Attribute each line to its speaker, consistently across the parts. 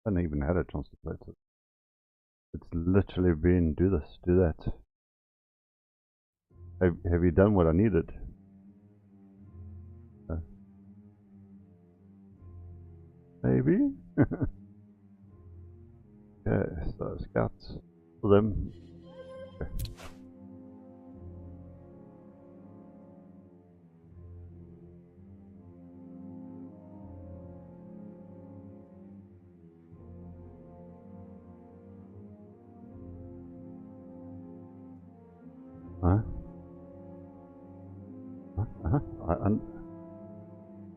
Speaker 1: haven't even had a chance to play it. It's literally been do this, do that. Have you done what I needed? Maybe? Okay, so scouts for them. Okay. Huh?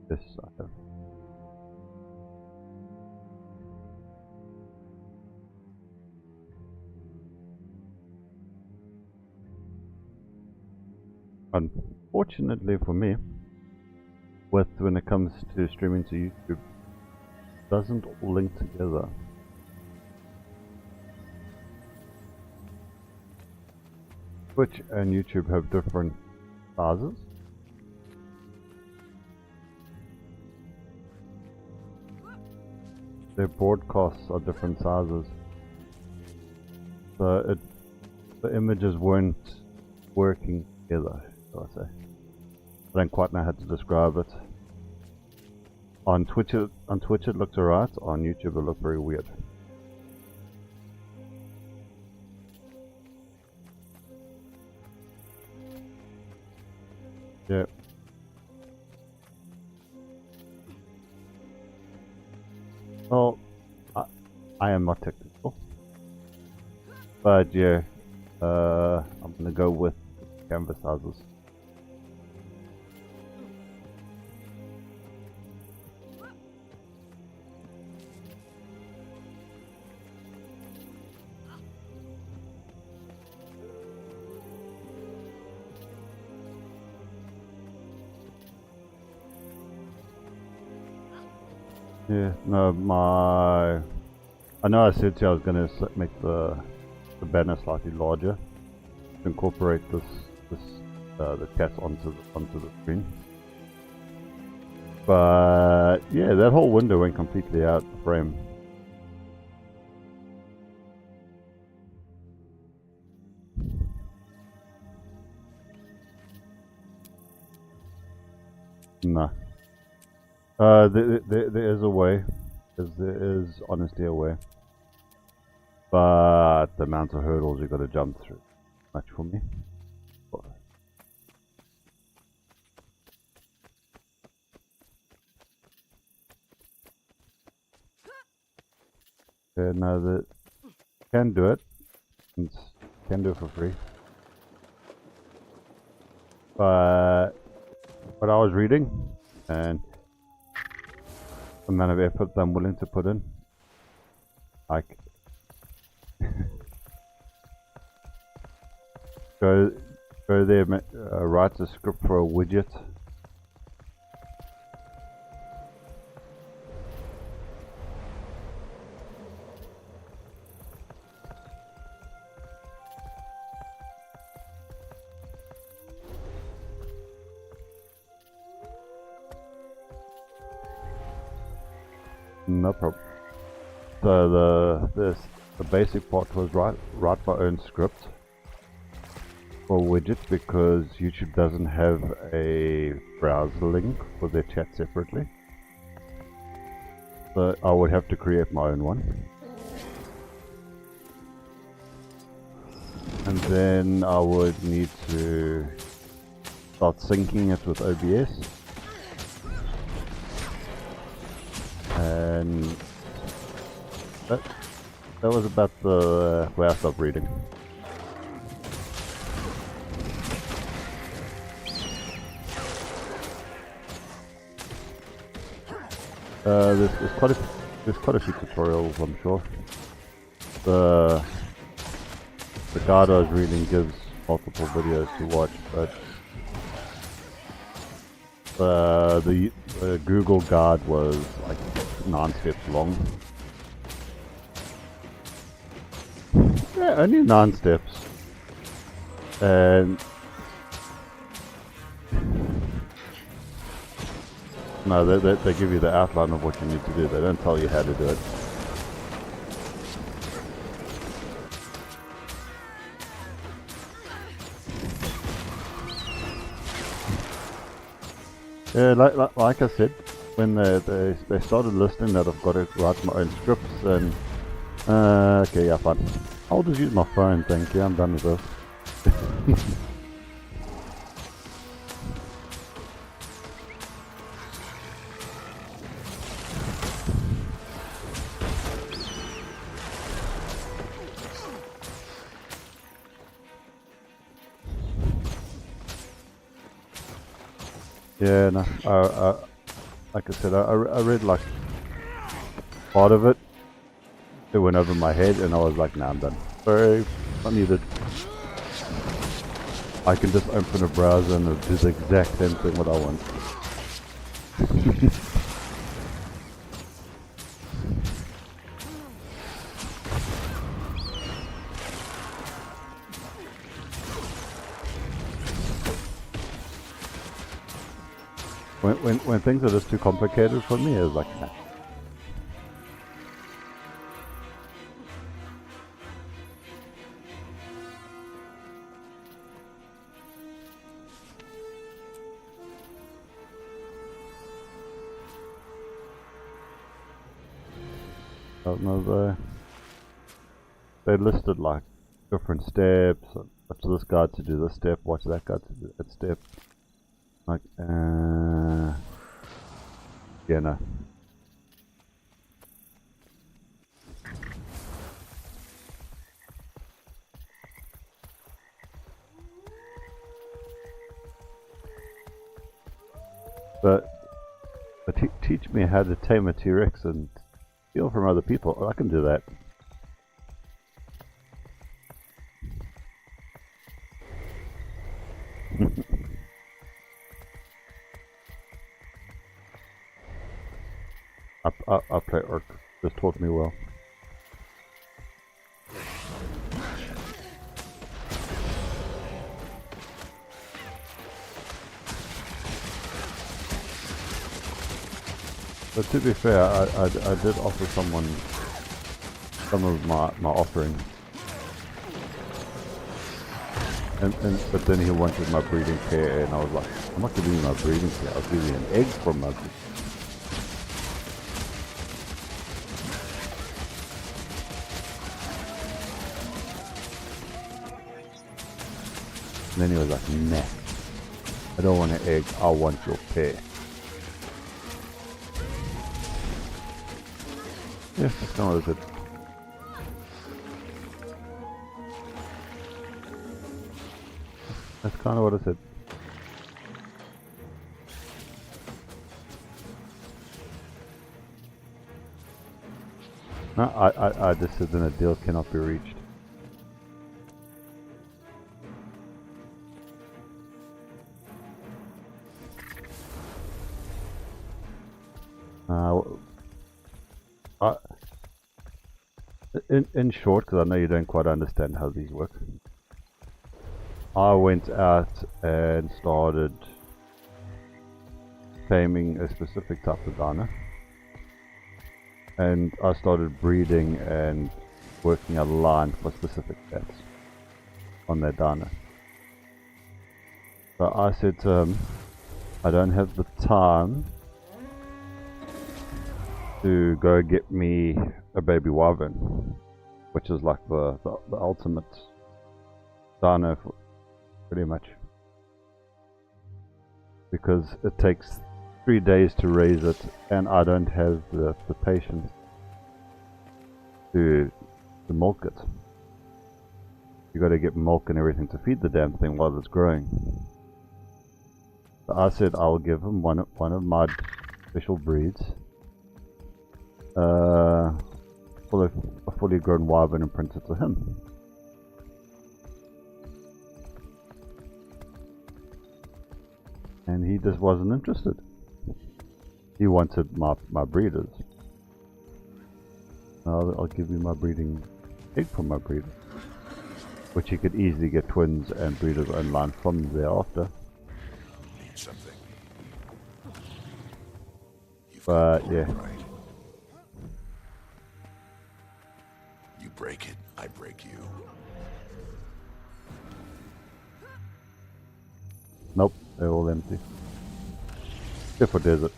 Speaker 1: Yes, I have. Unfortunately for me, when it comes to streaming to YouTube, it doesn't all link together. Twitch and YouTube have different sizes. Their broadcasts are different sizes. So the images weren't working together, shall I say. I don't quite know how to describe it. On Twitch it looked alright, on YouTube it looked very weird. Yeah. Well, I am not technical. But yeah, I'm gonna go with canvas sizes. Yeah, no, I know I said to you I was going to make the banner slightly larger to incorporate the cats onto the screen. But yeah, that whole window went completely out of frame. No. There is a way. There is honestly a way. But the amount of hurdles you got to jump through, much for me. Okay, now that can do it. Can do it for free. But what I was reading and the amount of effort I'm willing to put in, like go there, write a script for a widget. No problem. So the basic part was write my own script for widget because YouTube doesn't have a browser link for their chat separately. So I would have to create my own one. And then I would need to start syncing it with OBS. And that was about where I stopped reading. There's quite a few tutorials, I'm sure. The guide I was reading gives multiple videos to watch, but the Google guide was like 9 steps long. Yeah, only 9 steps. And no, they give you the outline of what you need to do. They don't tell you how to do it. Yeah, like I said, when they started listening that I've got to write my own scripts and okay, yeah, fine. I'll just use my phone, thank you. I'm done with this. Yeah, no, like I said, I read like part of it. It went over my head, and I was like, nah, I'm done. Sorry, not needed. I can just open a browser and it'll do the exact same thing what I want. When things are just too complicated for me, it's like, nah. I don't know, they listed like different steps. Watch this guide to do this step. Watch that guide to do that step. Like, yeah, no. But teach me how to tame a T-Rex and steal from other people. I can do that. I play Orc. Just taught me well. But to be fair, I did offer someone some of my offering. But then he wanted my breeding pair, and I was like, I'm not giving you my breeding pair, I'll give you an egg from my breeding. And then he was like, nah, I don't want an egg, I want your pair. Yeah, that's kind of what I said. That's kind of what I said. No, I just said that a deal cannot be reached. In short, because I know you don't quite understand how these work, I went out and started taming a specific type of dana, and I started breeding and working a line for specific pets on their dana. So I said to him, I don't have the time to go get me a baby wyvern, which is like the ultimate dana pretty much, because it takes 3 days to raise it, and I don't have the patience to milk it. You got to get milk and everything to feed the damn thing while it's growing. So I said I'll give him one of my special breeds, a fully grown wyvern, and print it to him. And he just wasn't interested. He wanted my breeders. I'll give you my breeding egg from my breeder, which you could easily get twins and breeders online from thereafter.
Speaker 2: Need something.
Speaker 1: But yeah.
Speaker 2: Right. You break it, I break you.
Speaker 1: Nope, they're all empty. Except for desert.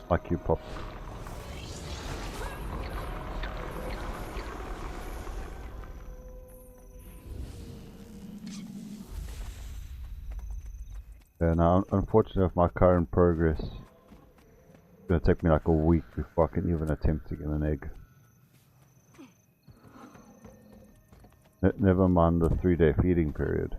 Speaker 1: Like you, Pop. Yeah, now, unfortunately, with my current progress, it's gonna take me like a week before I can even attempt to get an egg. Never mind the 3-day feeding period.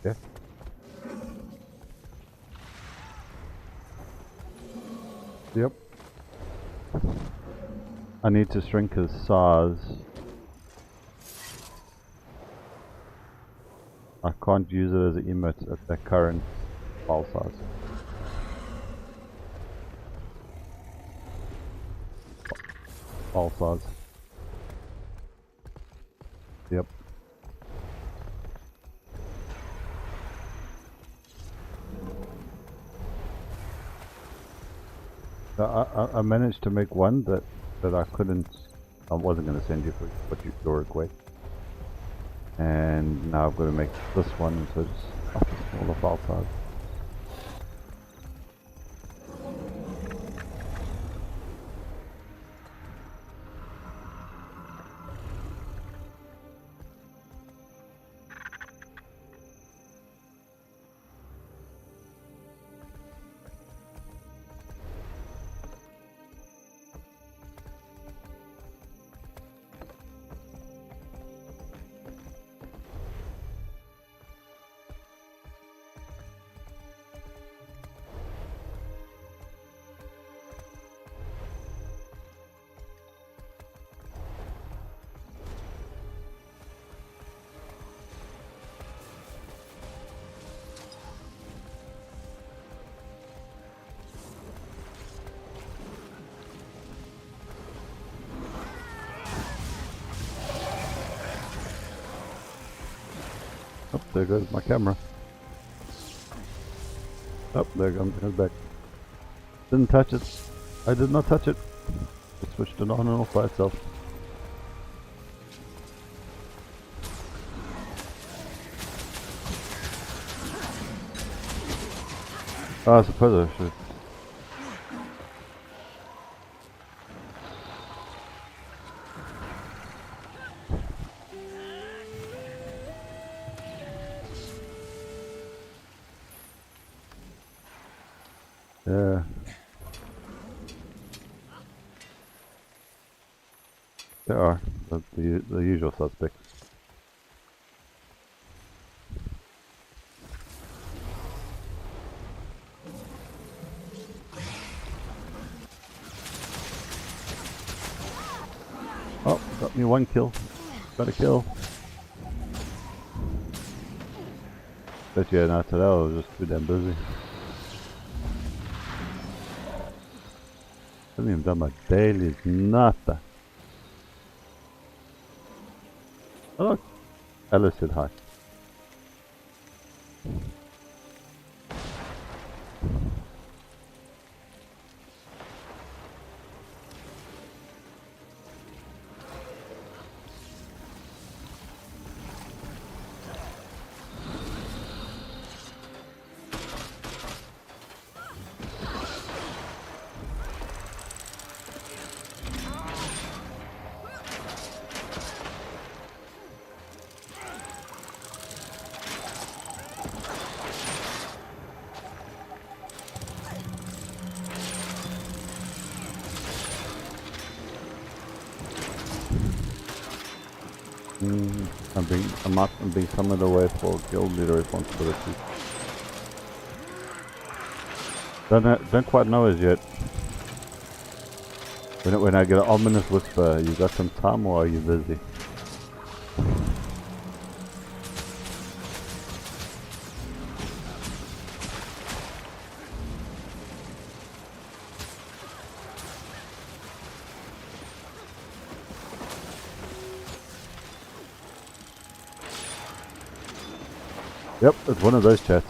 Speaker 1: Yeah. Yep. I need to shrink his size. I can't use it as an emote at the current file size. File size. Yep. I managed to make one that I couldn't. I wasn't going to send you for your request, and now I've got to make this one so it's up a smaller file size. Oh, there goes my camera. Oh, there it goes back. Didn't touch it. I did not touch it. It switched it on and off by itself. Oh, I suppose I should. Yeah. There are the usual suspects. Oh, got me one kill. Got a kill. But yeah, not today. I was just too damn busy. Haven't even done my dailies. Nada. Oh look, Alice said hi. I'm being summoned away for guild leader responsibility. Don't quite know as yet. When I get an ominous whisper, you got some time or are you busy? Yep, it's one of those chats.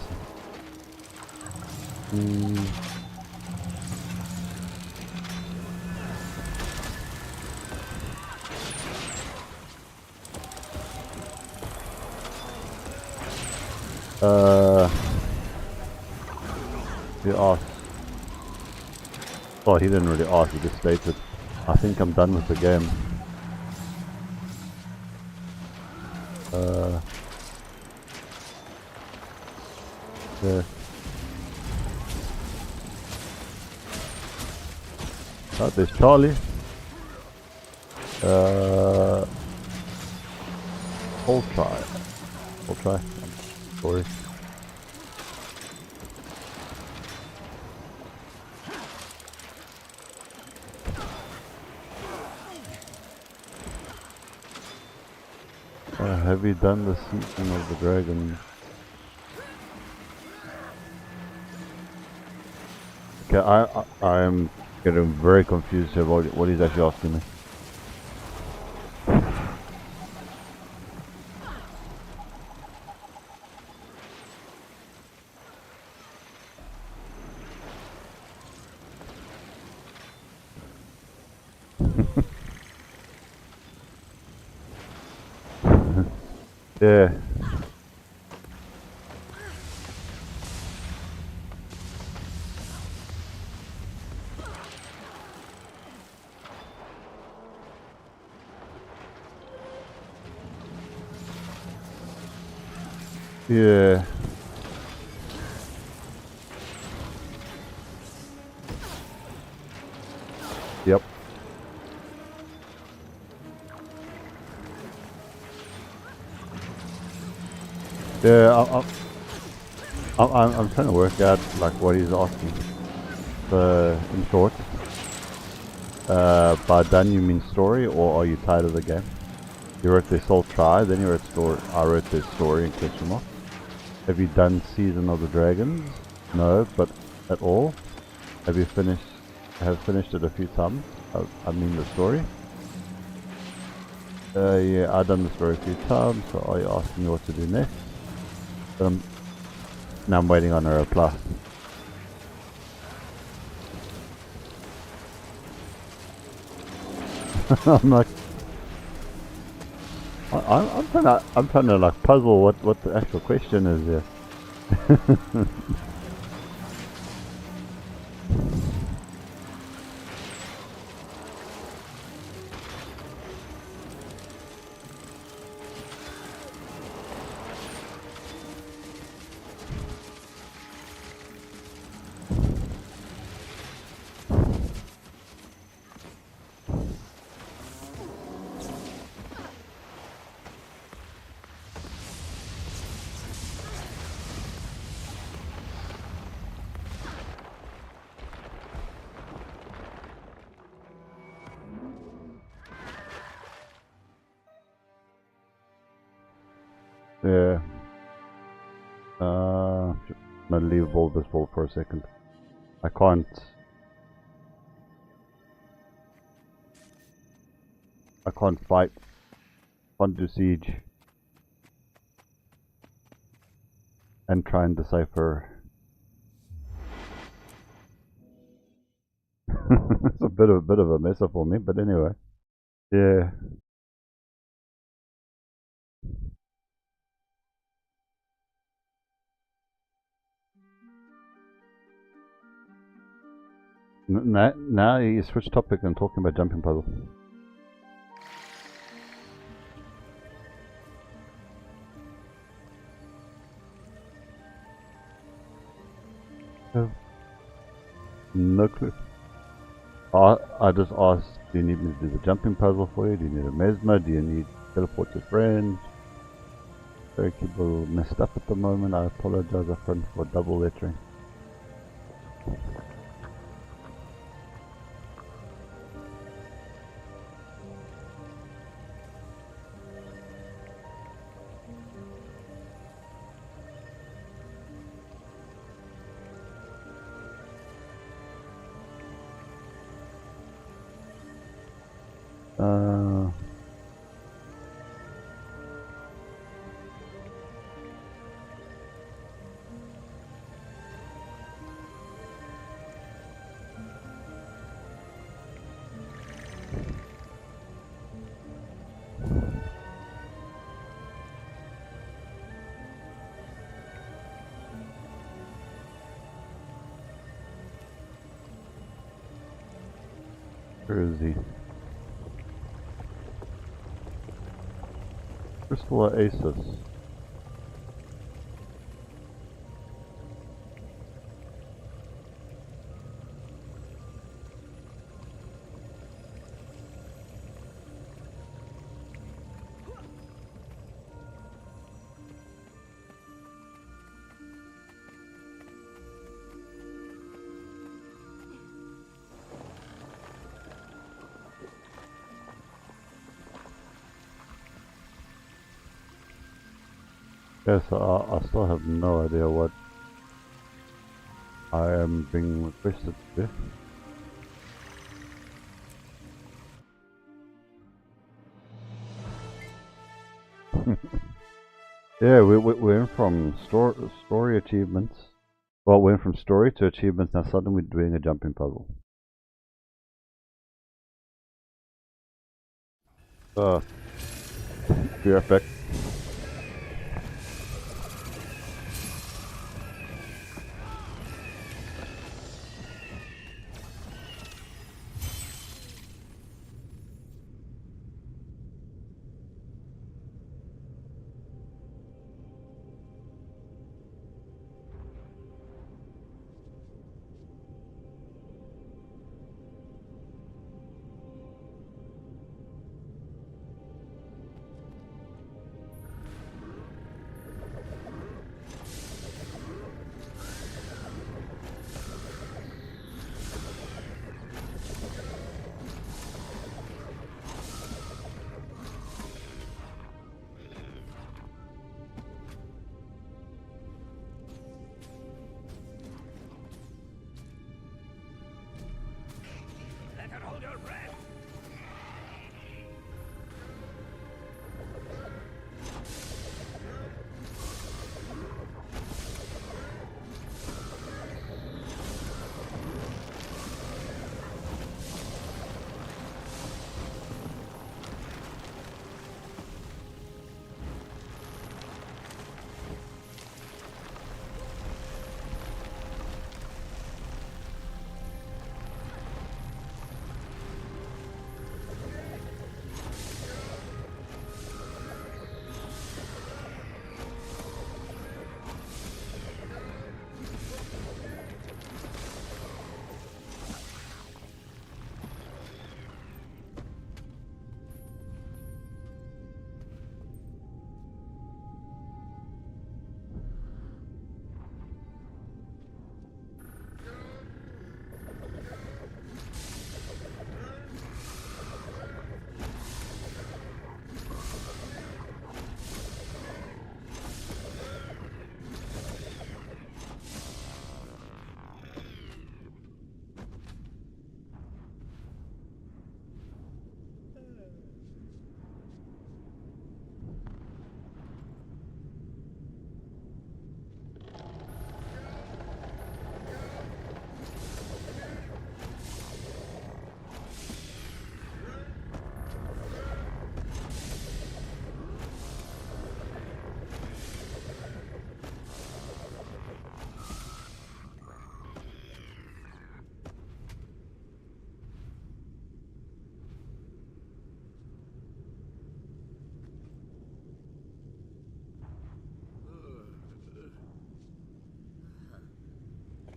Speaker 1: He asked. Oh, he didn't really ask, he just stated, I think I'm done with the game. Yeah. Oh, there's Charlie. Hold try. Hold try. Sorry. Have you done the Season of the Dragon? Okay, I'm getting very confused about what he's actually asking me. Yeah. Yeah. Yep. Yeah, I'm trying to work out like what he's asking. In short, by done you mean story, or are you tired of the game? You wrote this whole try, then you wrote story. I wrote this story in question mark. Have you done Season of the Dragons? No, but at all. Have you finished? Have finished it a few times. I mean the story. Yeah, I've done the story a few times. So are you asking me what to do next? Now I'm waiting on a reply. I'm like, I'm trying to like puzzle what the actual question is here. Yeah. I'm gonna leave this ball for a second. I can't fight. Can't do siege. And try and decipher. It's a bit of a mess up for me, but anyway. Yeah. Now you switch topic and talking about jumping puzzle. No clue. I just asked, do you need me to do the jumping puzzle for you? Do you need a mesmer? Do you need teleport to friends? Very people messed up at the moment. I apologize upfront for double lettering. Uh, where is he? Crystal Oasis. Yes, I still have no idea what I am being requested to do. Yeah, we went from story achievements. Well, we went from story to achievements, now suddenly we're doing a jumping puzzle. Fear effect.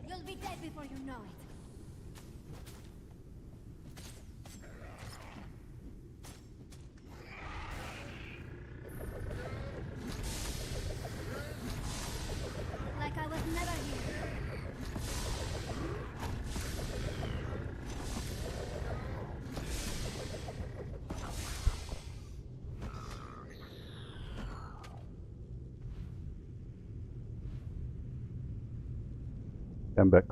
Speaker 3: You'll be dead before you know it. Like I was never here.
Speaker 1: I'm back.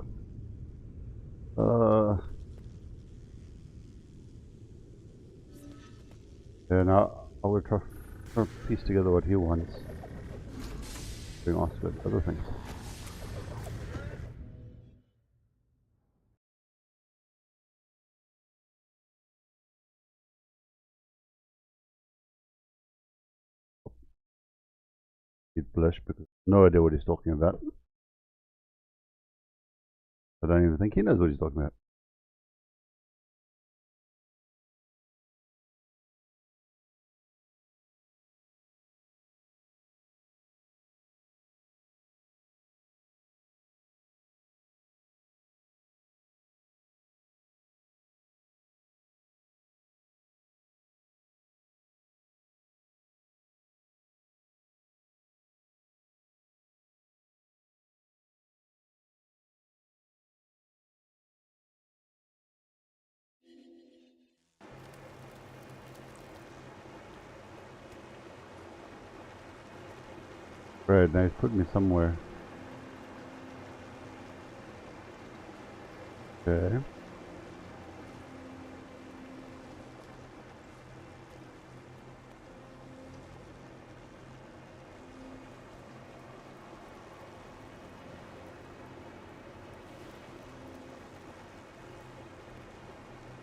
Speaker 1: And I will try to piece together what he wants. Being asked about other things. He'd blush because no idea what he's talking about. I don't even think he knows what he's talking about. Right, now he's put me somewhere. Okay.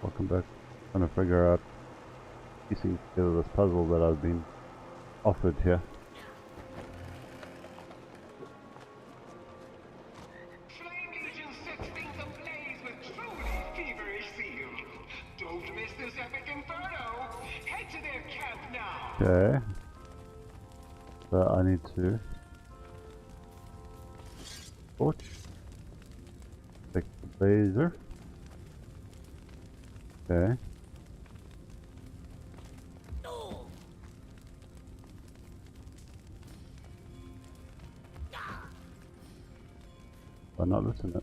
Speaker 1: Welcome back. Trying to figure out piecing together this puzzle that I've been offered here.
Speaker 4: Flame Legion sets things ablaze with truly feverish zeal. Don't miss this epic inferno. Head to their camp now.
Speaker 1: Okay. So I need to torch. Take the laser. Okay. I'm not listening.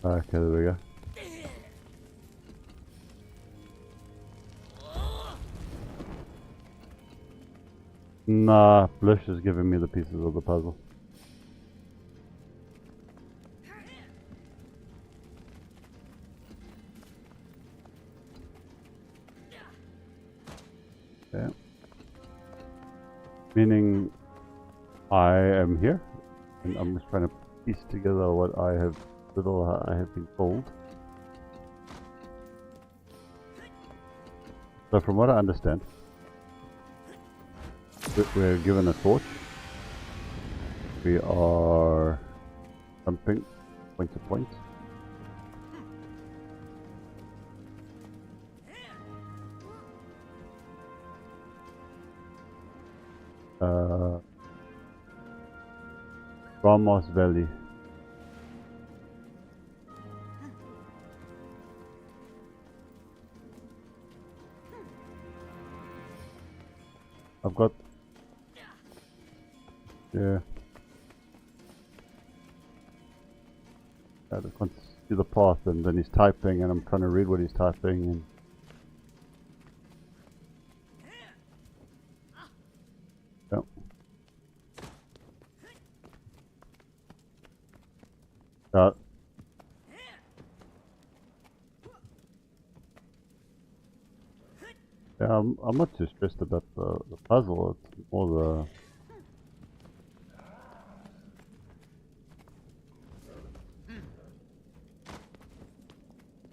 Speaker 1: Okay, there we go. Nah, Blush is giving me the pieces of the puzzle. Okay. Meaning I am here, and I'm just trying to piece together what I have been told. So from what I understand, we're given a torch. We are jumping point to point. Ramos Valley. I've got... Yeah. I just want to see the path, and then he's typing, and I'm trying to read what he's typing, and... Yep. Yeah, I'm not too stressed about the puzzle, it's more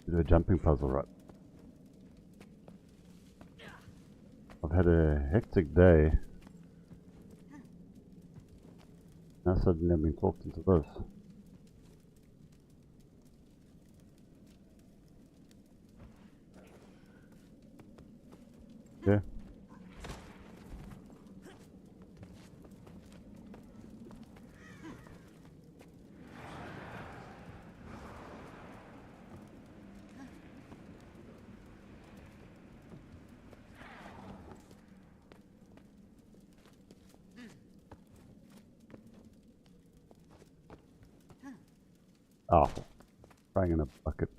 Speaker 1: the jumping puzzle, right? I've had a hectic day. Now suddenly I've been talked into this. Yeah. Oh, crying in a bucket.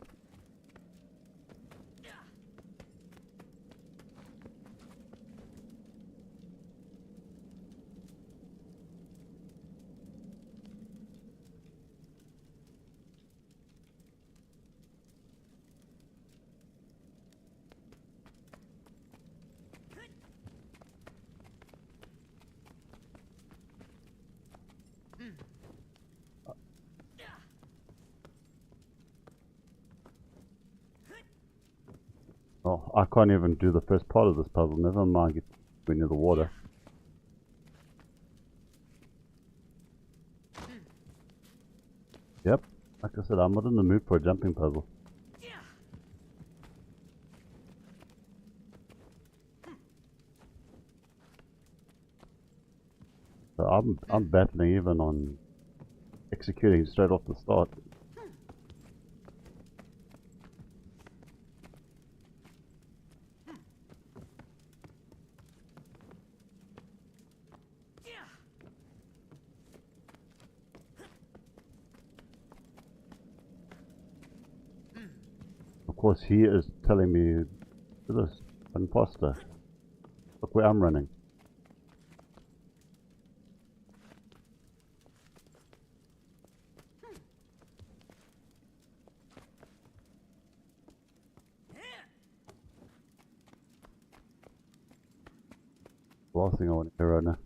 Speaker 1: I can't even do the first part of this puzzle, never mind get near the water. Yep, like I said, I'm not in the mood for a jumping puzzle. So I'm battling even on executing straight off the start. Of course, he is telling me, this imposter. Look where I'm running. Last thing I want to hear right now.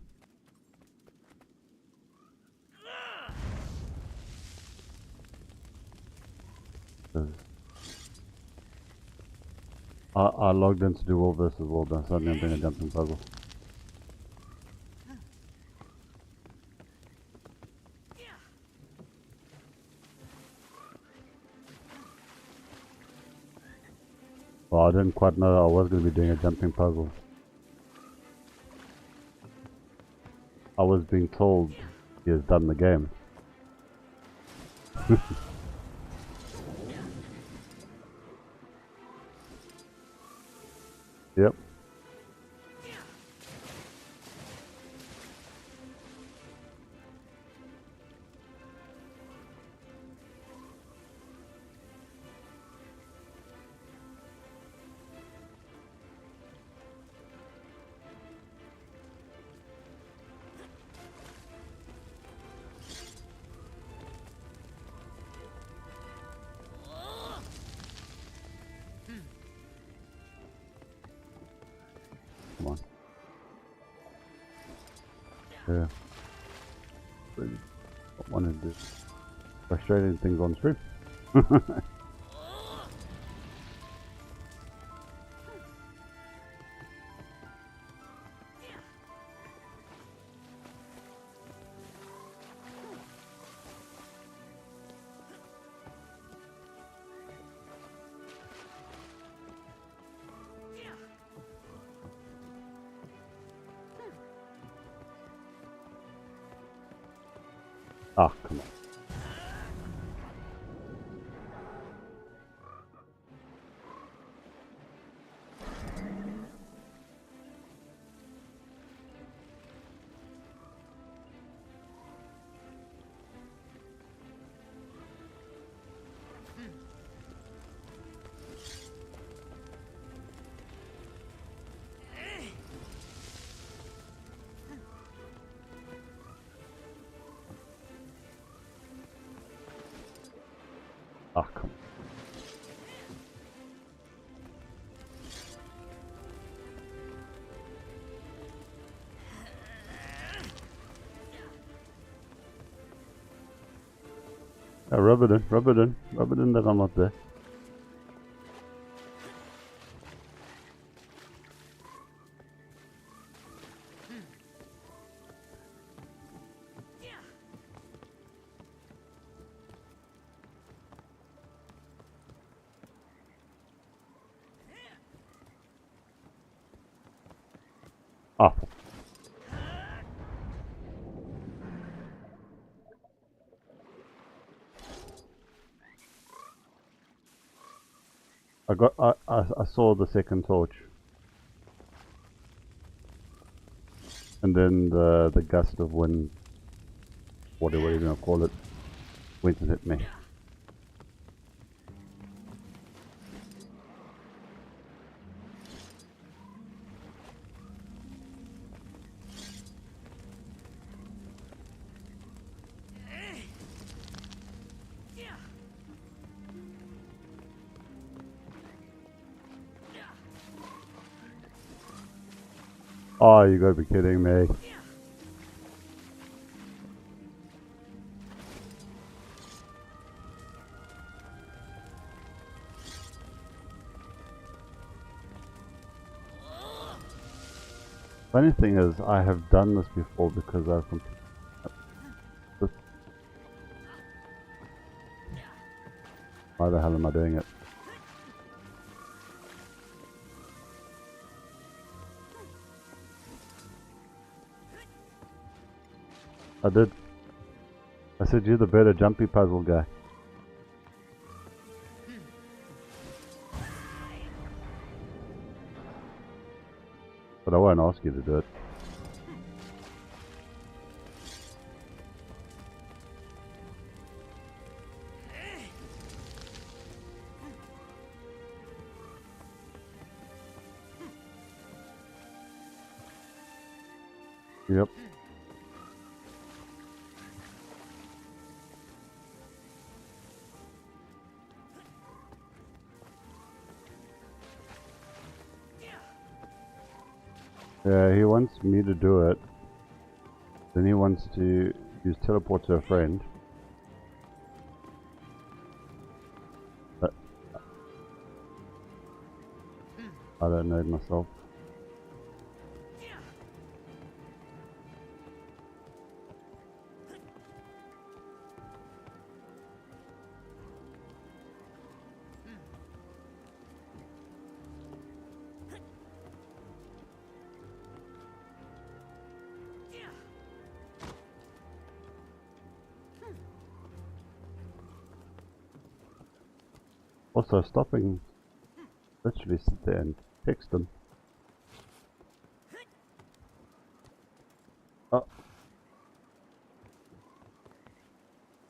Speaker 1: I logged in to do all this as well, but suddenly I'm doing a jumping puzzle. Well, I didn't quite know I was going to be doing a jumping puzzle. I was being told he has done the game. Yep. Come on. Yeah. Really don't want to do frustrating things on stream. Ah, come on. Ah, come on. Yeah, rub it in, rub it in, rub it in that I'm not there. Ah. I saw the second torch. And then the gust of wind, whatever you're gonna call it, went and hit me. Oh, you gotta be kidding me. Funny thing is, I have done this before because I've completed this. Why the hell am I doing it? I did. I said you're the better jumpy puzzle guy. But I won't ask you to do it. Yep. Yeah, he wants me to do it. Then he wants to use teleport to a friend. But I don't know it myself. Also, stopping, literally sit there and text them. Oh.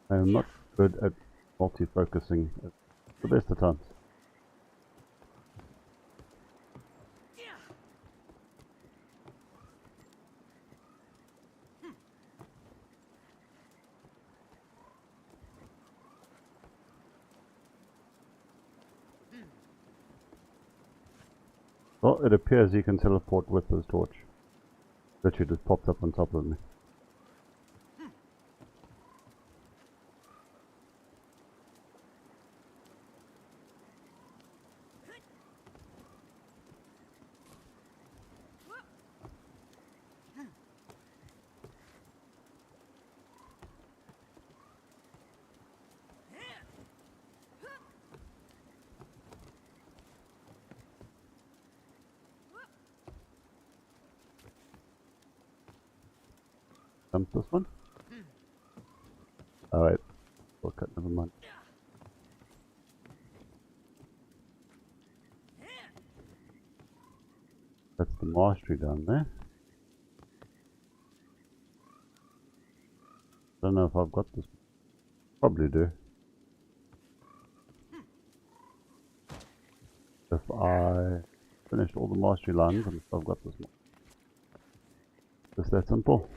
Speaker 1: I am not good at multi-focusing at the best of times. Well, it appears he can teleport with his torch. Literally just popped up on top of me. Jump this one? Oh wait, shortcut, never mind. That's the mastery down there. Don't know if I've got this. Probably do. If I finished all the mastery lines and I've got this one. Just that simple.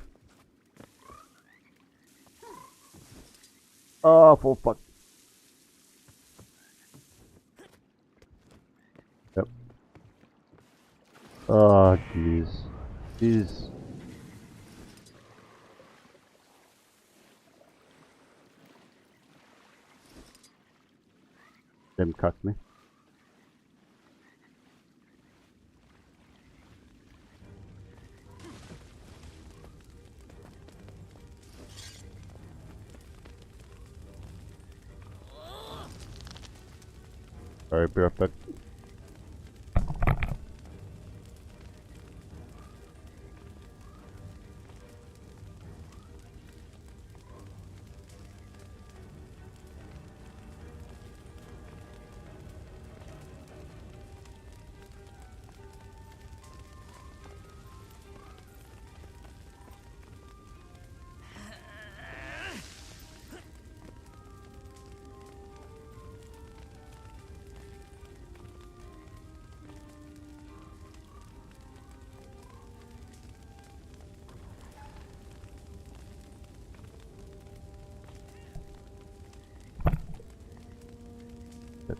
Speaker 1: Oh, for fuck. Yep. Oh, jeez. Jeez. Them cut me. Sorry, be right back.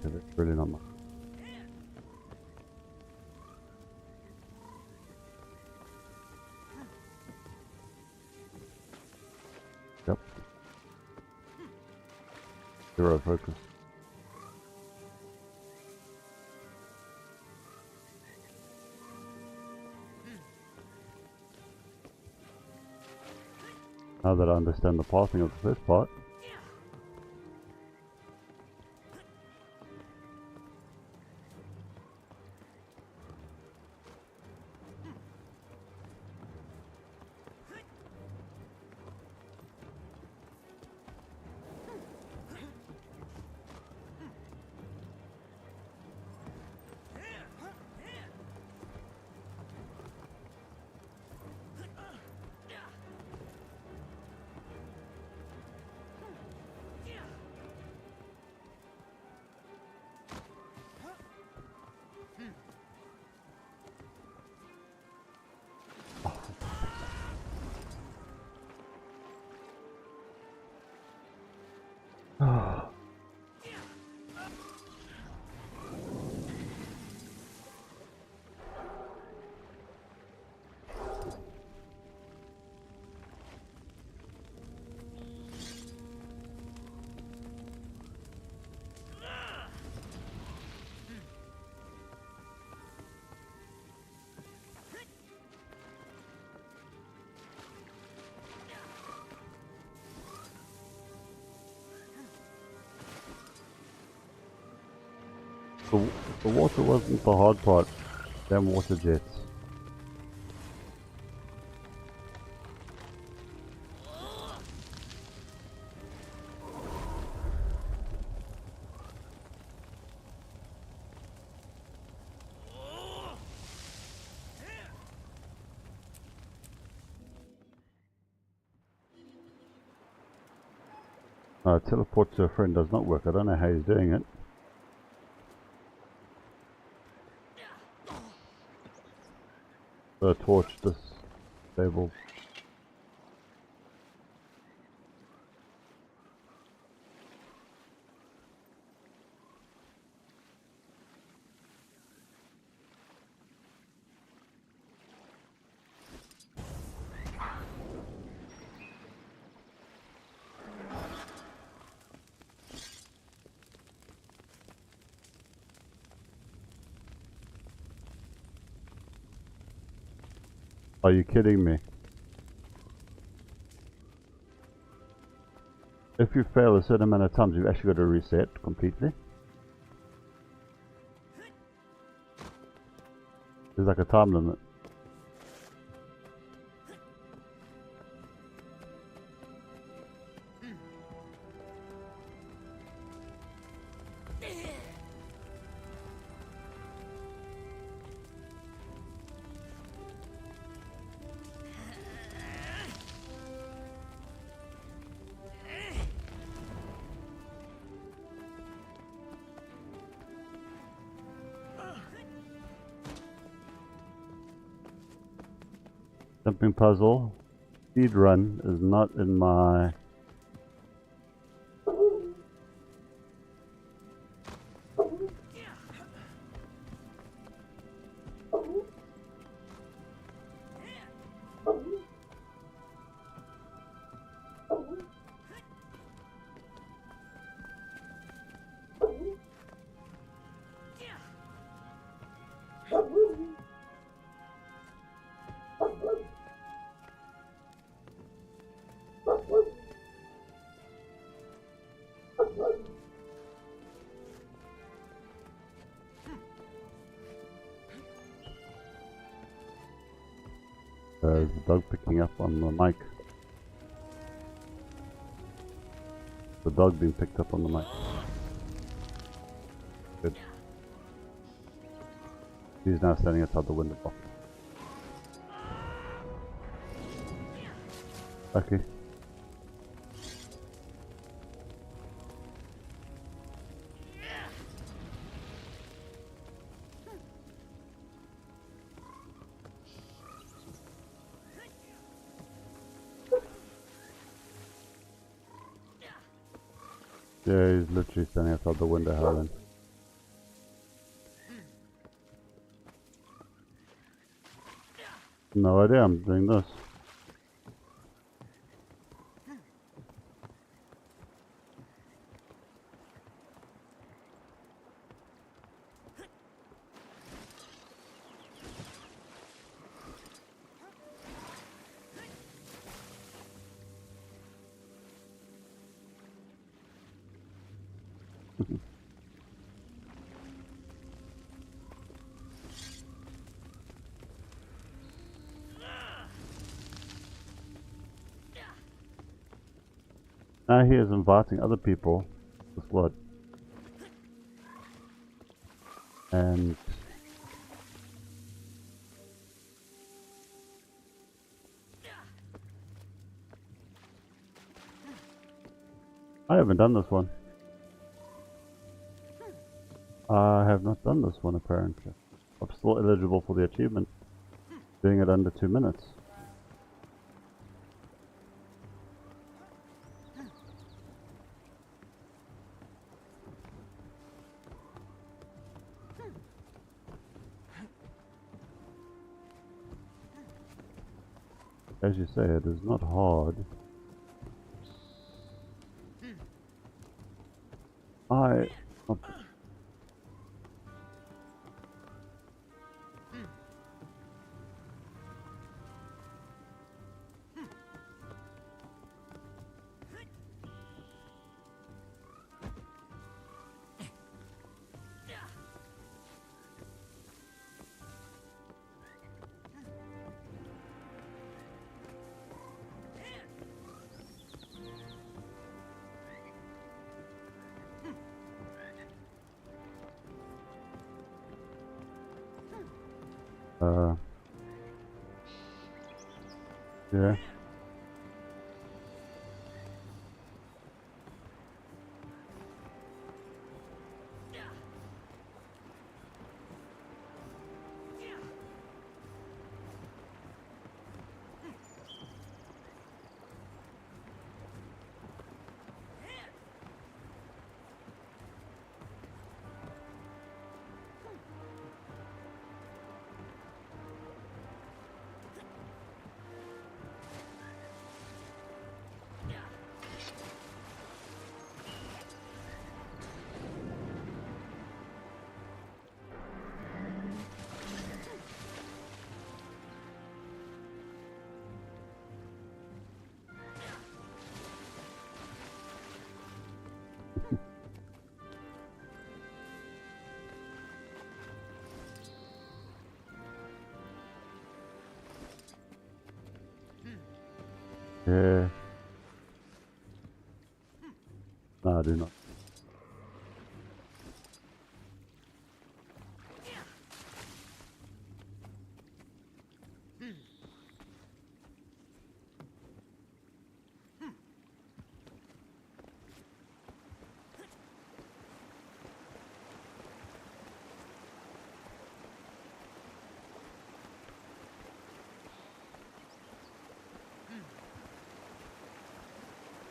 Speaker 1: That's really not much. Yep. Zero focus. Now that I understand the pathing of the first part. The water wasn't the hard part. Them water jets. Teleport to a friend does not work. I don't know how he's doing it. The torch disabled. Are you kidding me? If you fail a certain amount of times, you've actually got to reset completely. There's like a time limit. Jumping puzzle. Speed run is not in my... There's the dog picking up on the mic. The dog being picked up on the mic. Good. He's now standing outside the window box. Okay. Yeah, he's literally standing outside the window howling. No idea, I'm doing this. Now he is inviting other people to the squad. And I haven't done this one. I have not done this one apparently. I'm still eligible for the achievement. Doing it under 2 minutes. As you say, it is not hard. Oh, yeah. Yeah. No, I do not.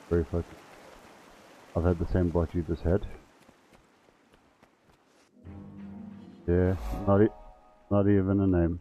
Speaker 1: Very focused. I've had the same bot you just had. Yeah, not even a name.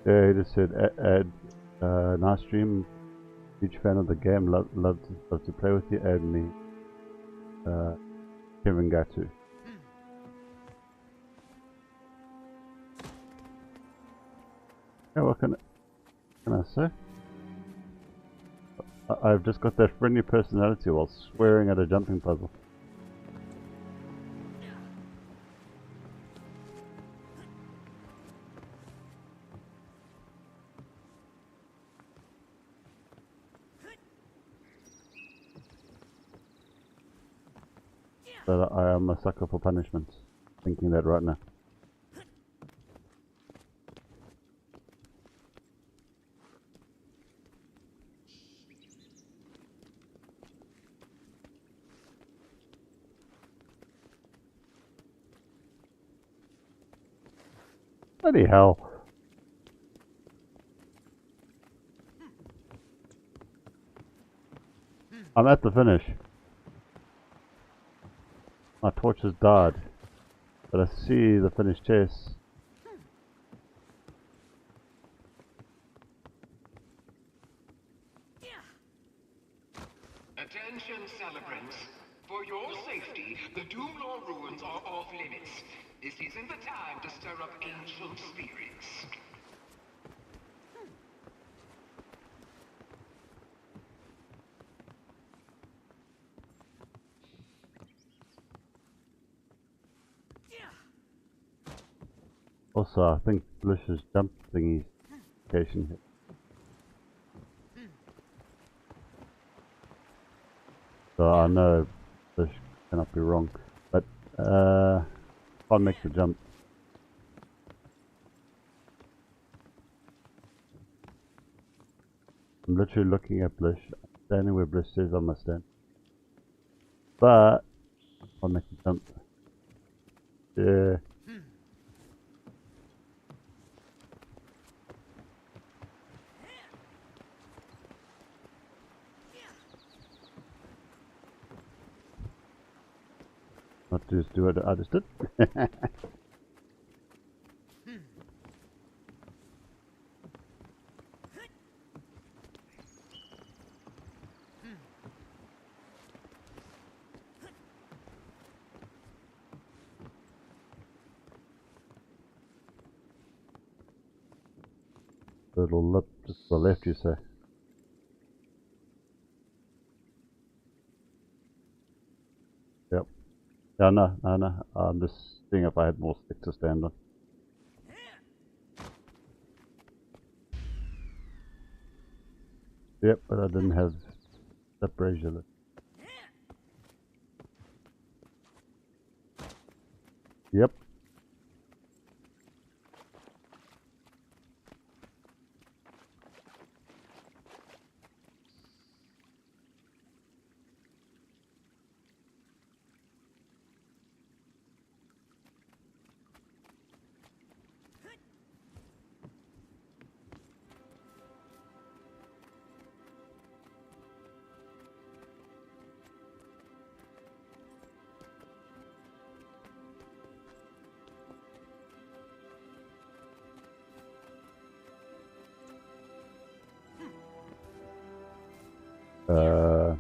Speaker 1: Yeah, he just said, nice stream, huge fan of the game, love to play with you, add me, Kevin Gatu. Yeah, what can I say? I've just got that friendly personality while swearing at a jumping puzzle. That I am a sucker for punishment. Thinking that right now. Bloody hell. I'm at the finish. My torch has died. But I see the finished chest.
Speaker 4: Attention, celebrants. For your safety, the Doomlore ruins are off limits. This isn't the time to stir up ancient spirits.
Speaker 1: Also, I think Blish's jump thingy location hit. So I know Blish cannot be wrong, but can't make the jump. I'm literally looking at Blish, standing where Blish says I must stand, but can't make the jump. Yeah. Not to just do what I just did. Little lip just to the left, you say? Yep. Yeah, no. I'm just seeing if I had more stick to stand on. Yep, but I didn't have that brazier. Yep. Uh,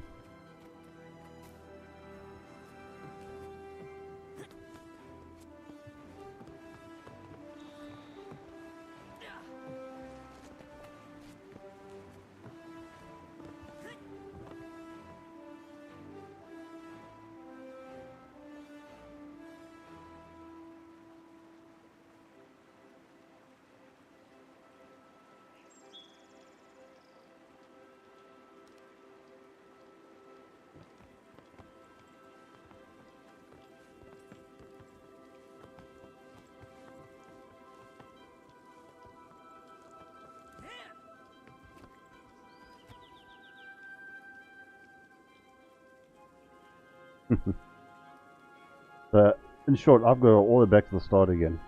Speaker 1: but in short, I've got to go all the way back to the start again.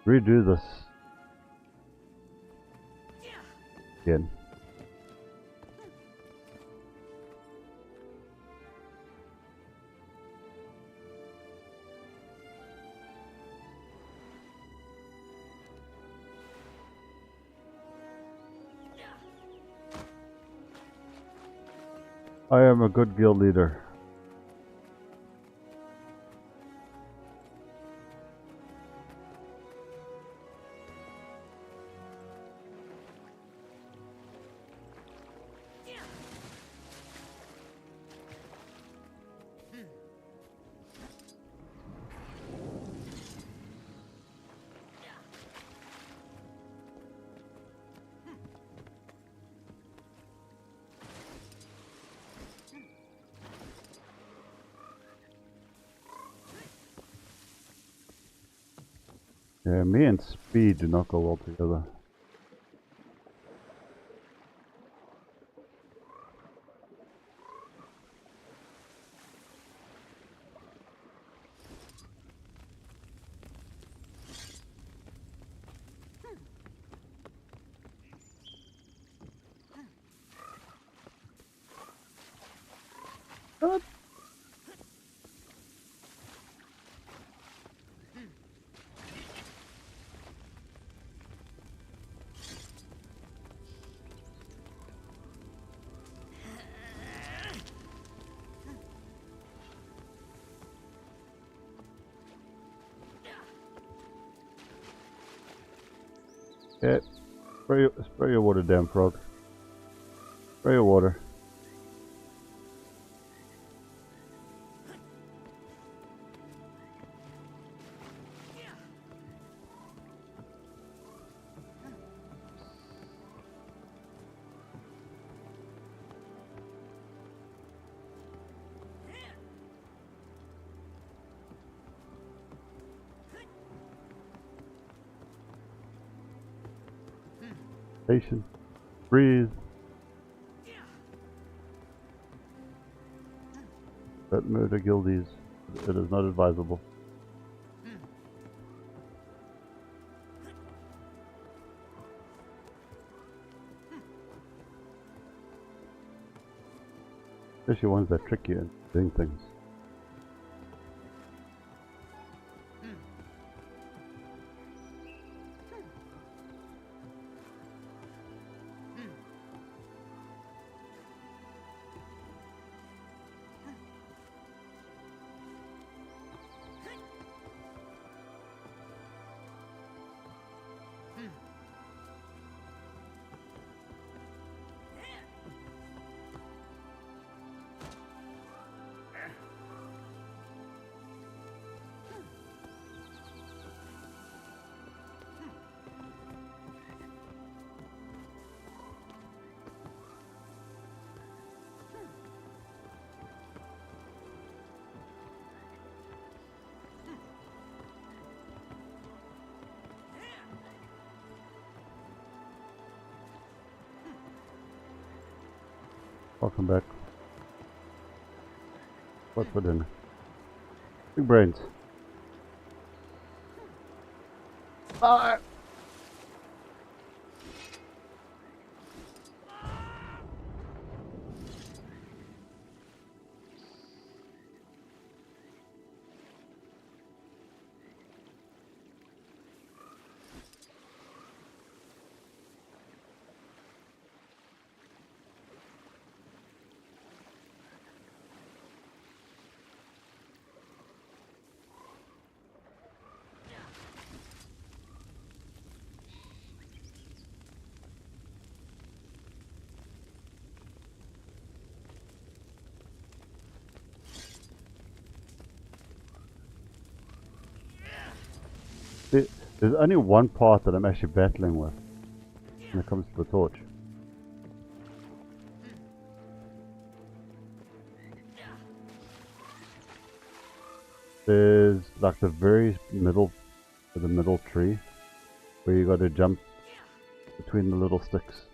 Speaker 1: Redo this again. I am a good guild leader. Yeah, me and speed do not go well together. What? Yeah, spray your water down, frog. Spray your water. Patient. Breathe. Don't murder guildies. It is not advisable. Especially ones that trick you into doing things. Welcome back. What's for dinner? Big brains. Bye! There's only one part that I'm actually battling with when it comes to the torch. There's like the very middle, the middle tree, where you got to jump between the little sticks.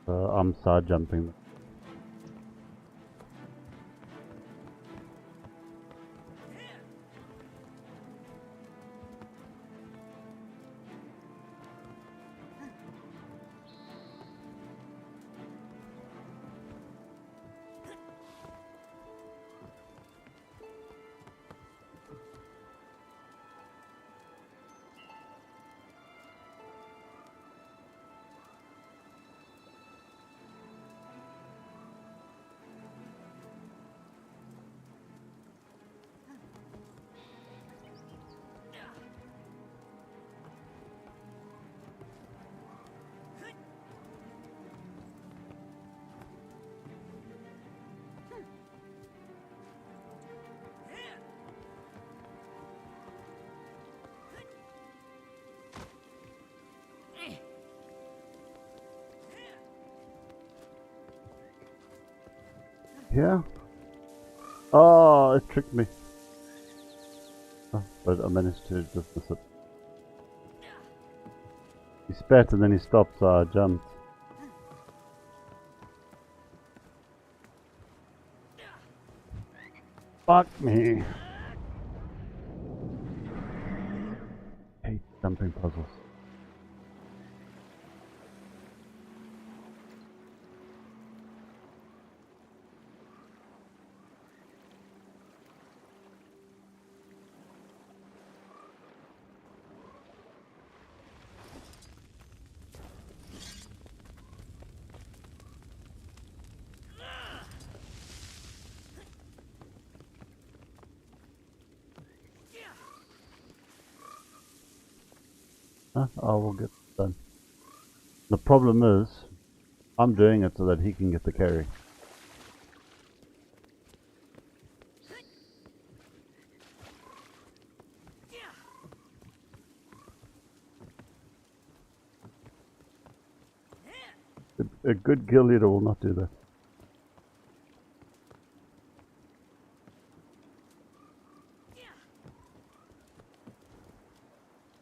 Speaker 1: I'm side jumping. Yeah? Oh, it tricked me. Oh, but I managed to just miss it. He spat and then he stopped, so I jumped. Fuck me. Hate jumping puzzles. Huh? I will get it done. The problem is, I'm doing it so that he can get the carry. A good guild leader will not do that.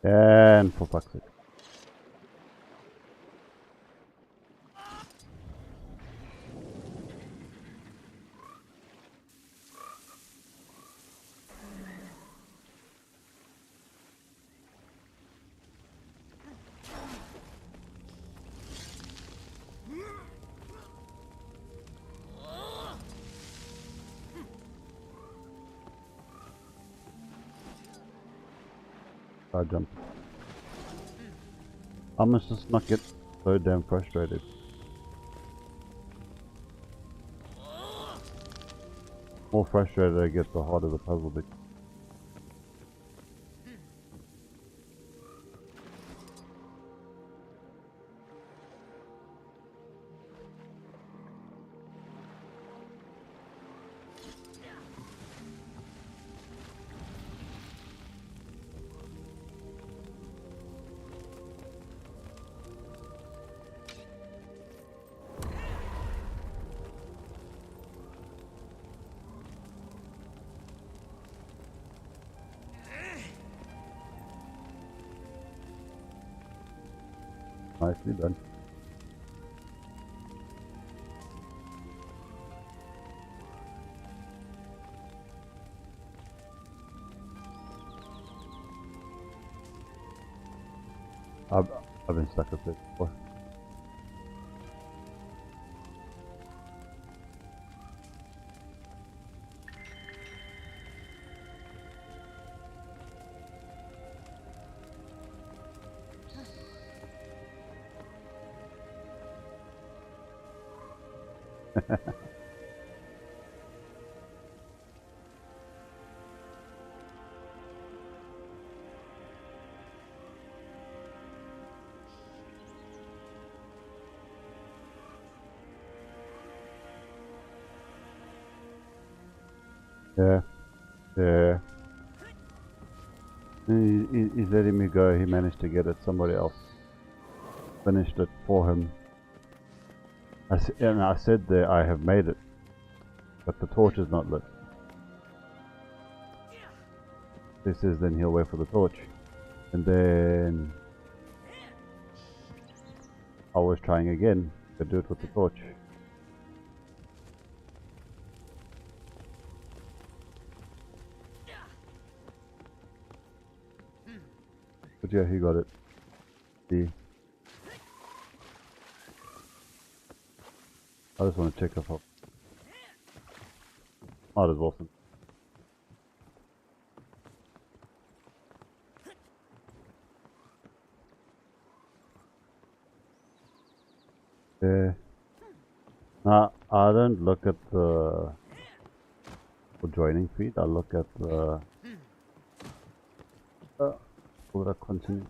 Speaker 1: And for fuck's sake. I jump. I must just not get so damn frustrated. The more frustrated I get, the harder the puzzle becomes. Nicely done. I've been stuck with this before. Yeah, yeah. He's letting me go. He managed to get it. Somebody else finished it for him. And I said there, I have made it, but the torch is not lit. He says then he'll wait for the torch, and then I was trying again to do it with the torch. But yeah, he got it. See, I just want to check if I might as well. Yeah. I don't look at the joining feed. I look at the will I continue?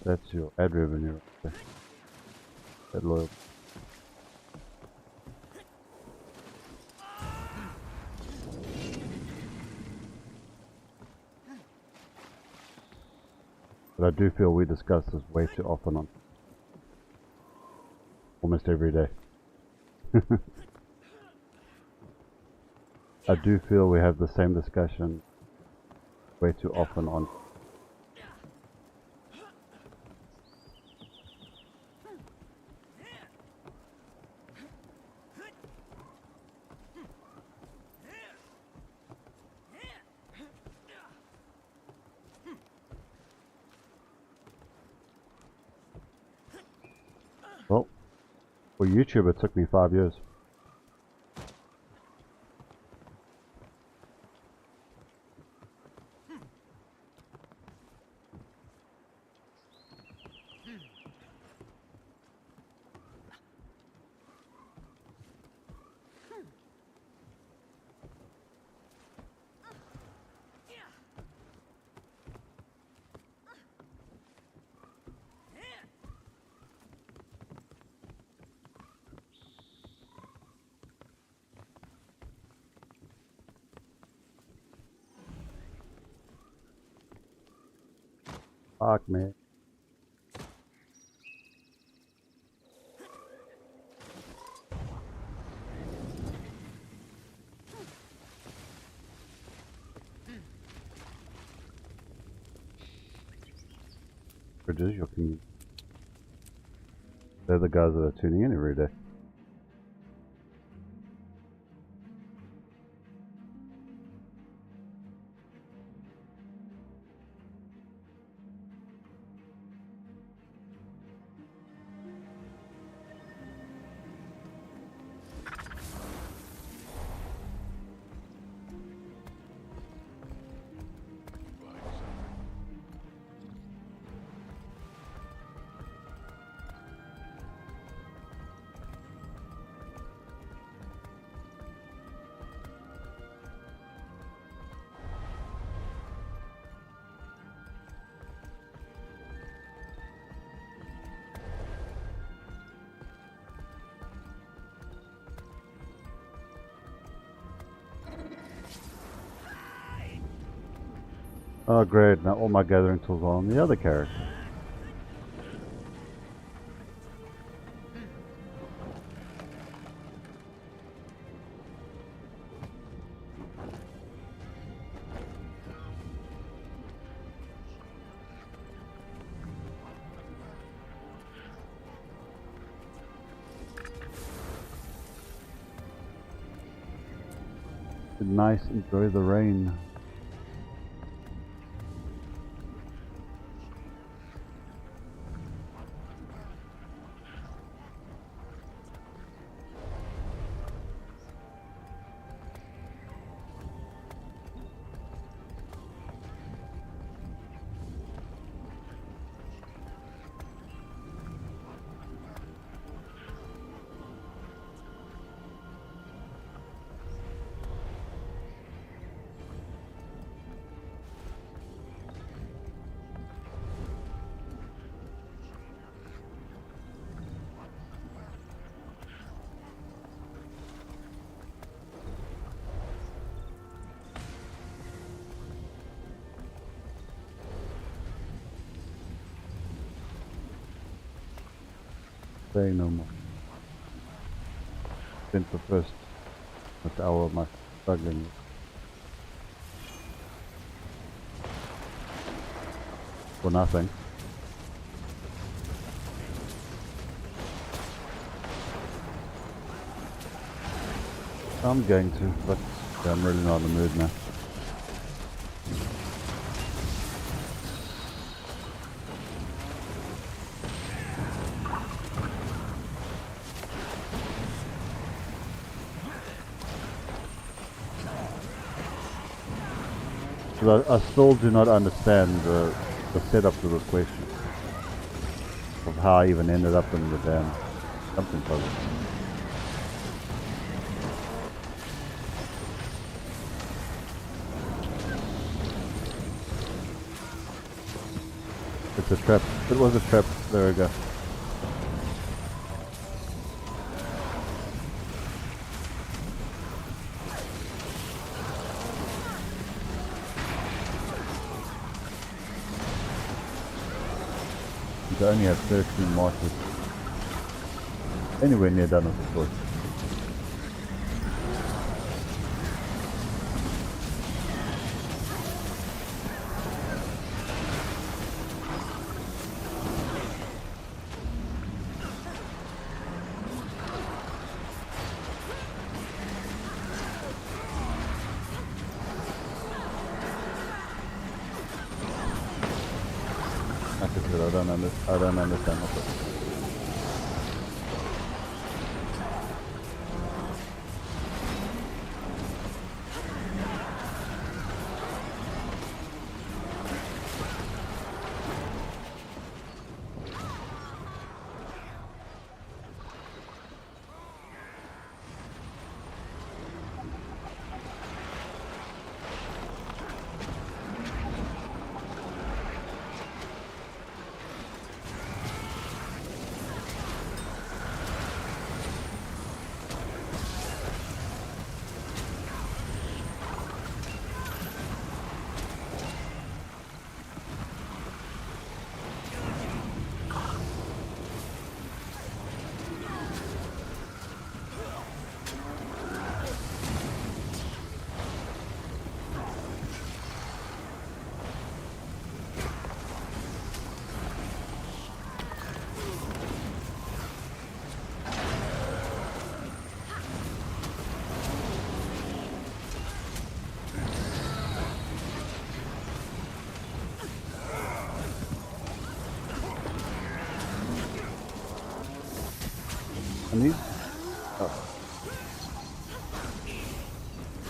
Speaker 1: That's your ad revenue right there. That loyal. But I do feel we discuss this way too often on almost every day. I do feel we have the same discussion way too often on. Well, for YouTube it took me 5 years. Fuck, man. Bridges, you can. They're the guys that are tuning in every day. Oh great, now all my gathering tools are on the other character. Nice, enjoy the rain. Say no more. Spent the first hour of my struggling. For nothing. I'm going to, but I'm really not in the mood now. But I still do not understand the setup to this question of how I even ended up in the damn something puzzle. It's a trap. It was a trap. There we go. I only have 13 marches. Anywhere near done with the course. Like I said, I don't understand what's up.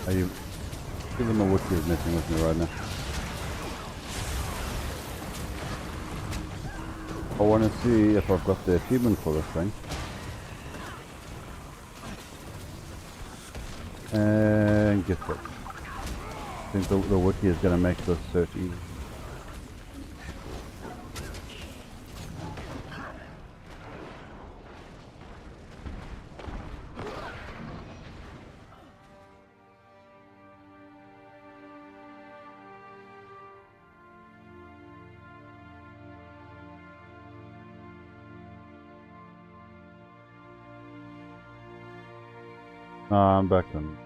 Speaker 1: Are you... Even the Wookiee is messing with me right now. I want to see if I've got the achievement for this thing. And guess what? I think the Wookiee is going to make this search easy. I'm back on.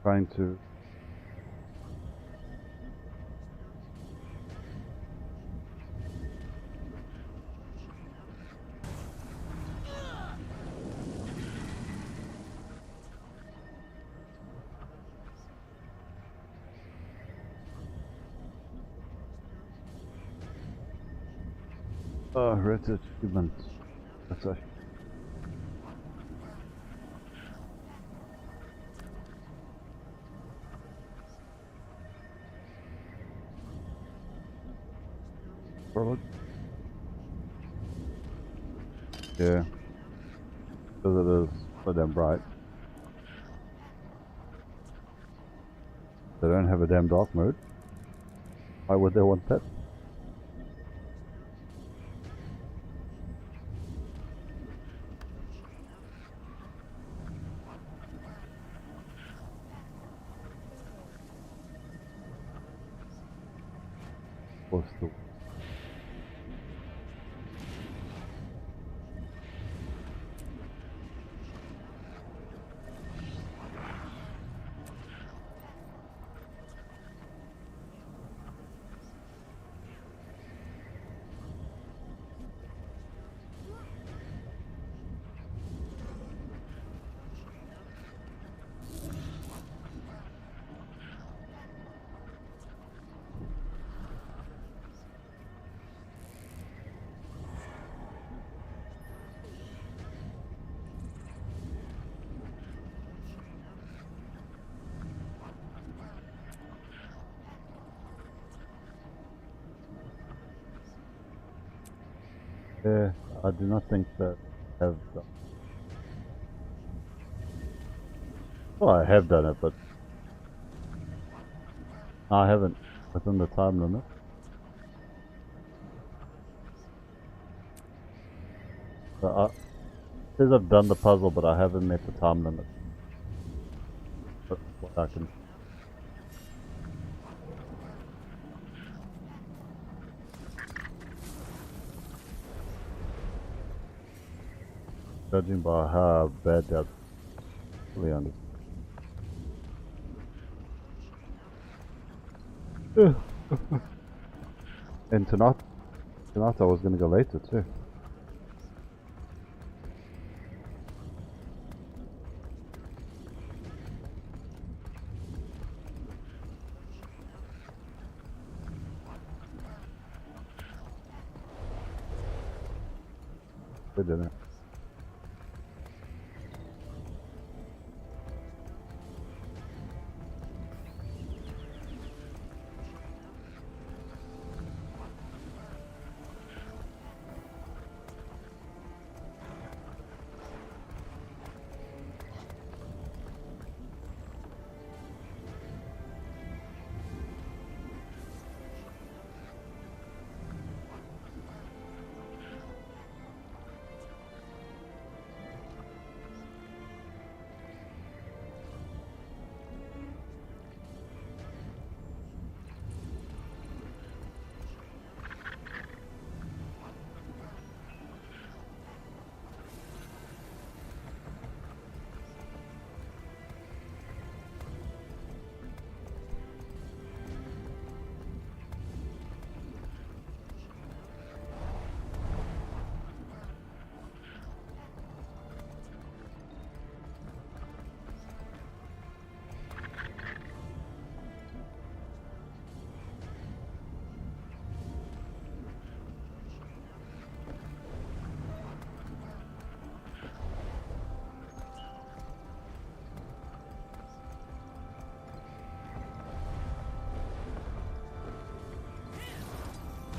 Speaker 1: Trying to... Oh, red achievement. That's a... Forward. Yeah. Because it is so damn bright. They don't have a damn dark mode. Why would they want that? What's the... Yeah, I do not think that I have done. Well, I have done it, but I haven't within the time limit. So it says I've done the puzzle, but I haven't met the time limit. That's what I can... Judging by how bad that really understand. And tonight I was gonna go later too. They didn't.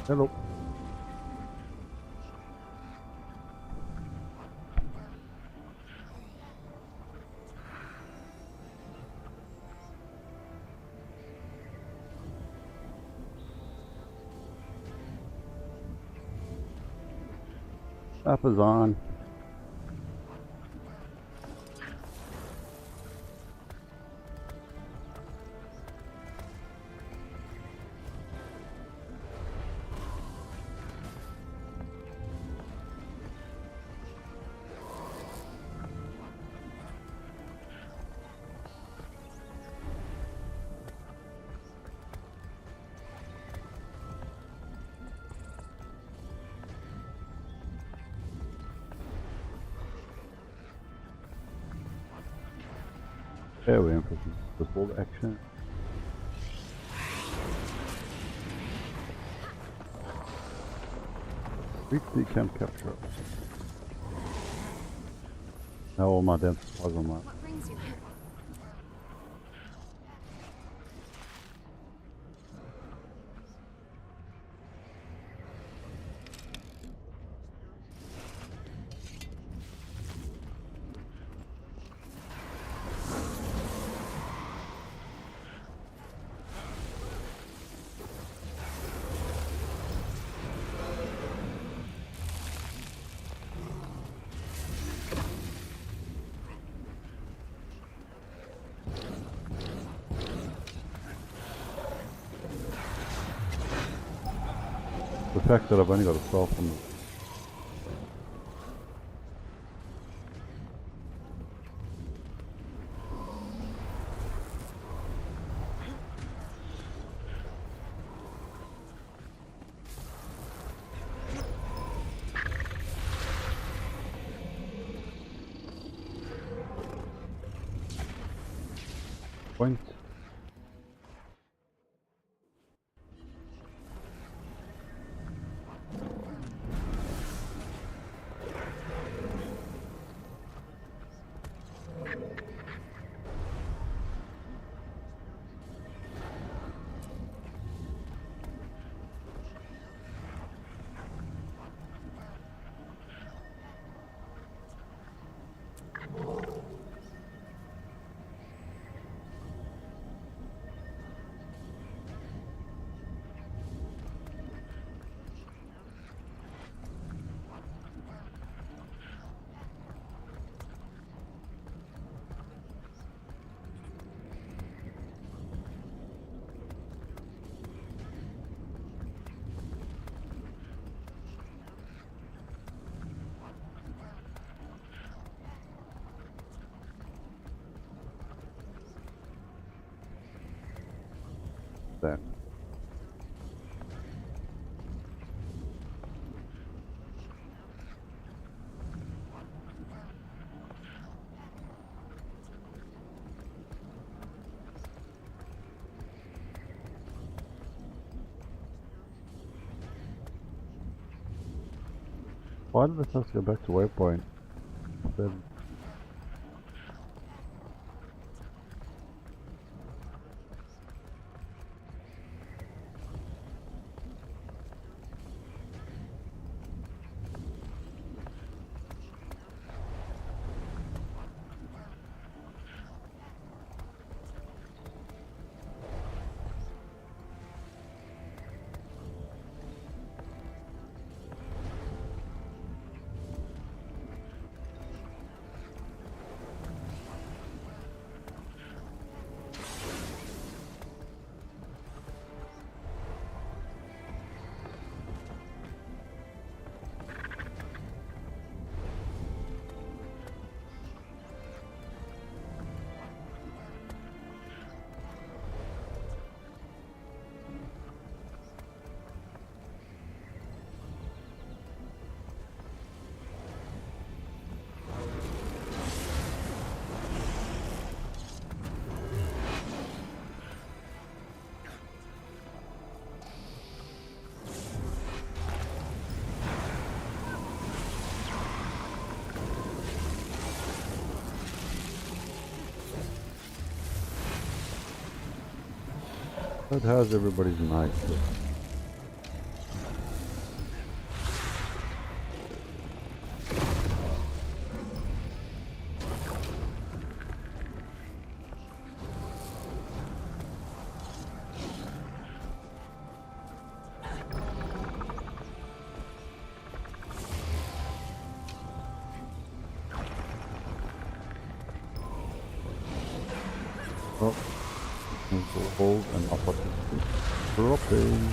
Speaker 1: Hello. Up is on. There we emphasize the full action. Weekly camp capture. Now all my damn supplies on that.
Speaker 3: What brings you here?
Speaker 1: The fact that I've only got a 12 from point. Then. Why did this have to go back to waypoint? Then but how's everybody's night? Oh, cancel hold and opportunity. Dropping.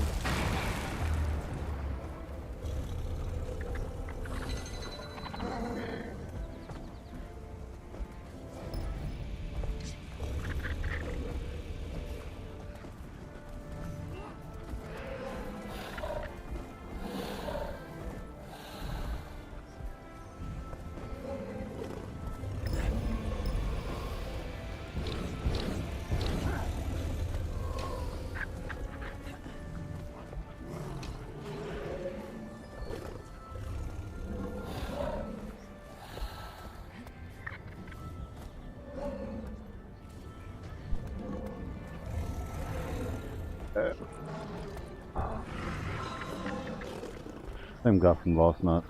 Speaker 1: Same guy from last night.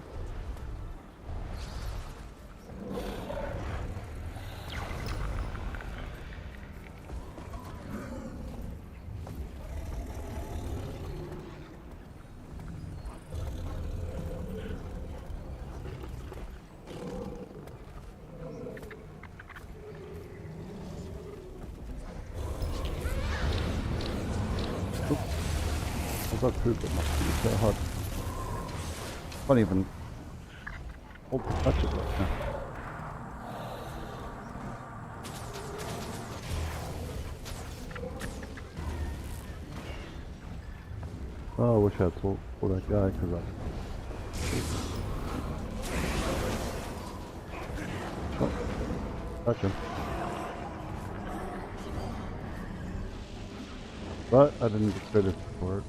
Speaker 1: I got through, but must be so hard. Can't even hold to touch it right now. Oh, I wish I had told that guy because I. Oh, touch him. But I didn't get credit for it.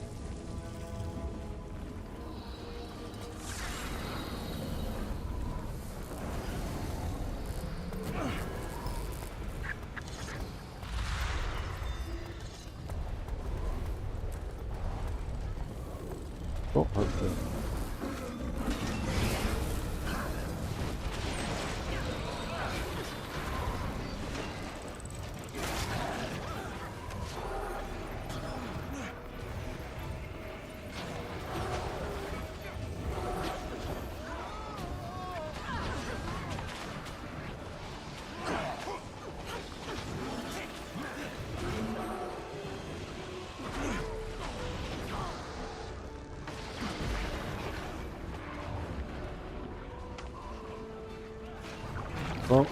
Speaker 1: Oh, okay. Well,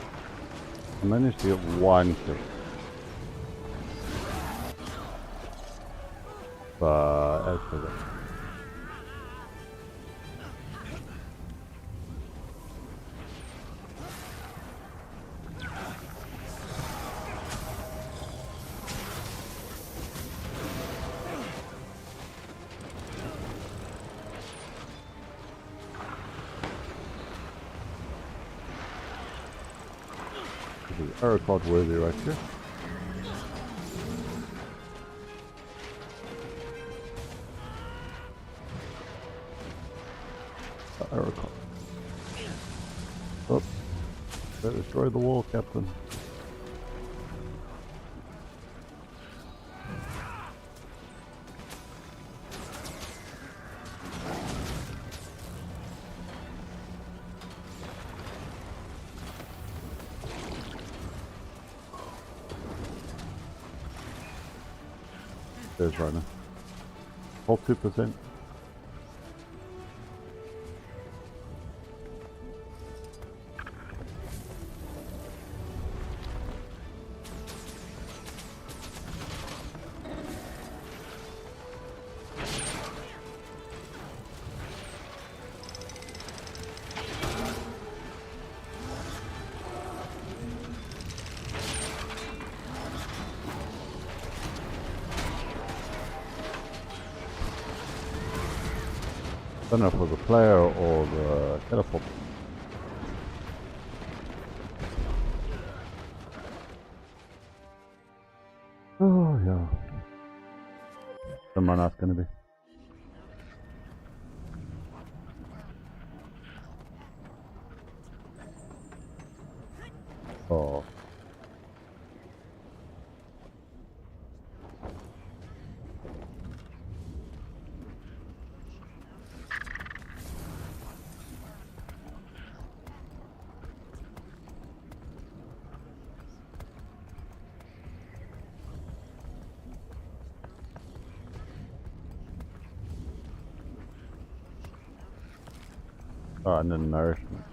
Speaker 1: I managed to get one kill. But as for that. This is arrow card worthy right here. Arrow card. Oh, better destroy the wall, Captain. There's right now. Hold 2%. I don't know if it was the player or the catapult. Oh yeah. Some run out's gonna be. Oh. Oh, and then nourishment.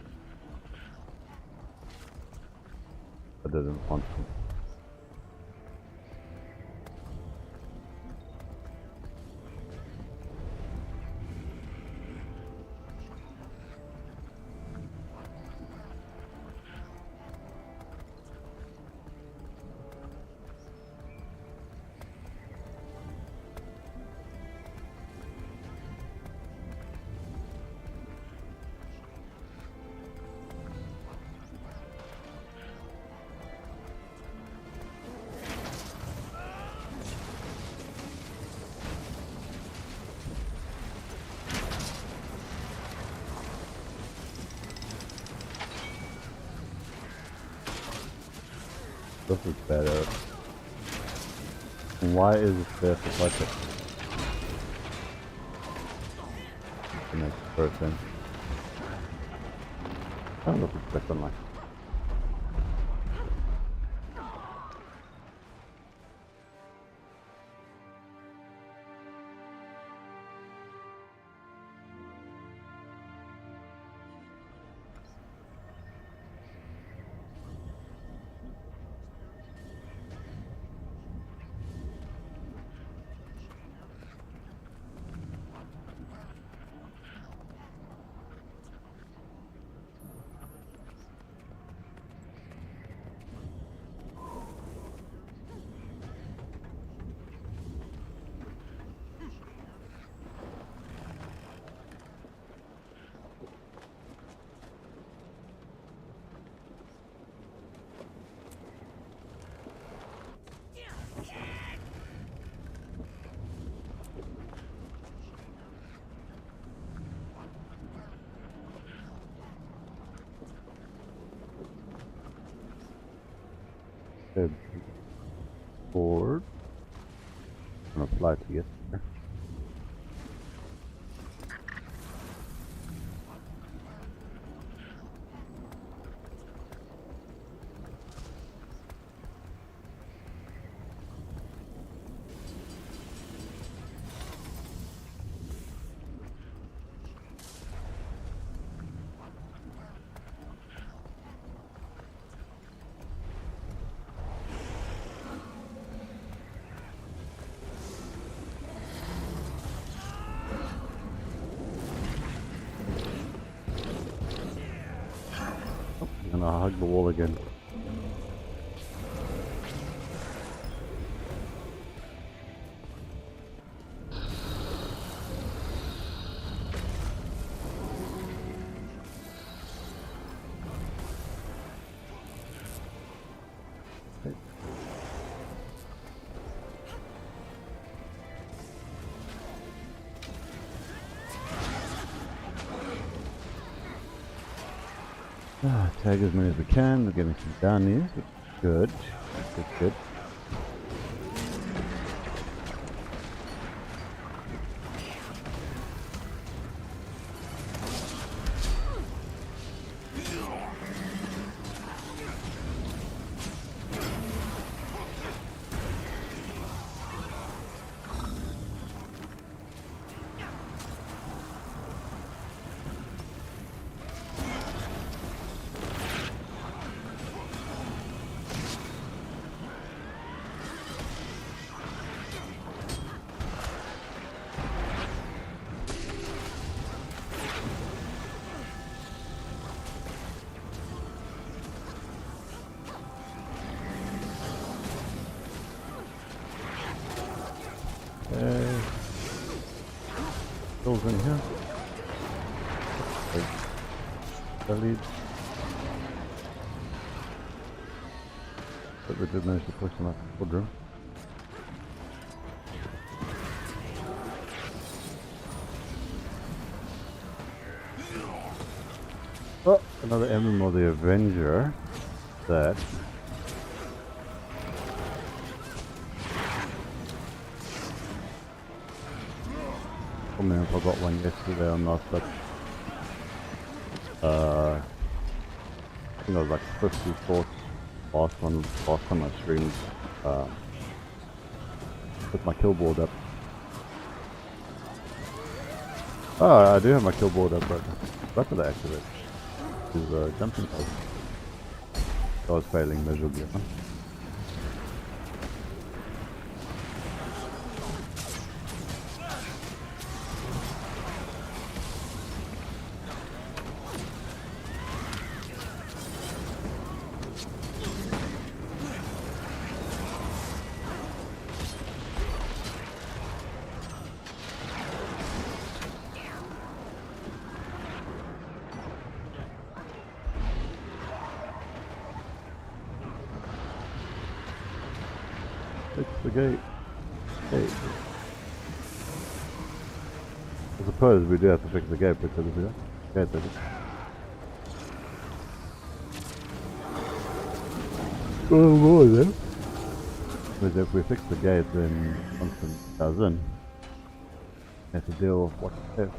Speaker 1: I didn't want to. This is better. Why is it there for such a... That makes perfect sense. Oh, look, it's better like. Board. I'm gonna fly to get there. I'm gonna hug the wall again. Tag as many as we can. We're getting some down here. Good. Good, good. Kills in here. Lead. But we did manage to push them up the woodroom. Oh, another emblem of the Avenger. That. I mean, if I got one yesterday or not, but I think I was like 50 thoughts last time I streamed. Put my kill board up. Oh, I do have my kill board up right now. rapid activate. Is jumping over. I was failing miserably. Huh? Fix the gate. Gate. I suppose we do have to fix the gate because if we don't, gate doesn't. Oh boy, then. Because if we fix the gate, then once it goes in, we have to deal with what's there.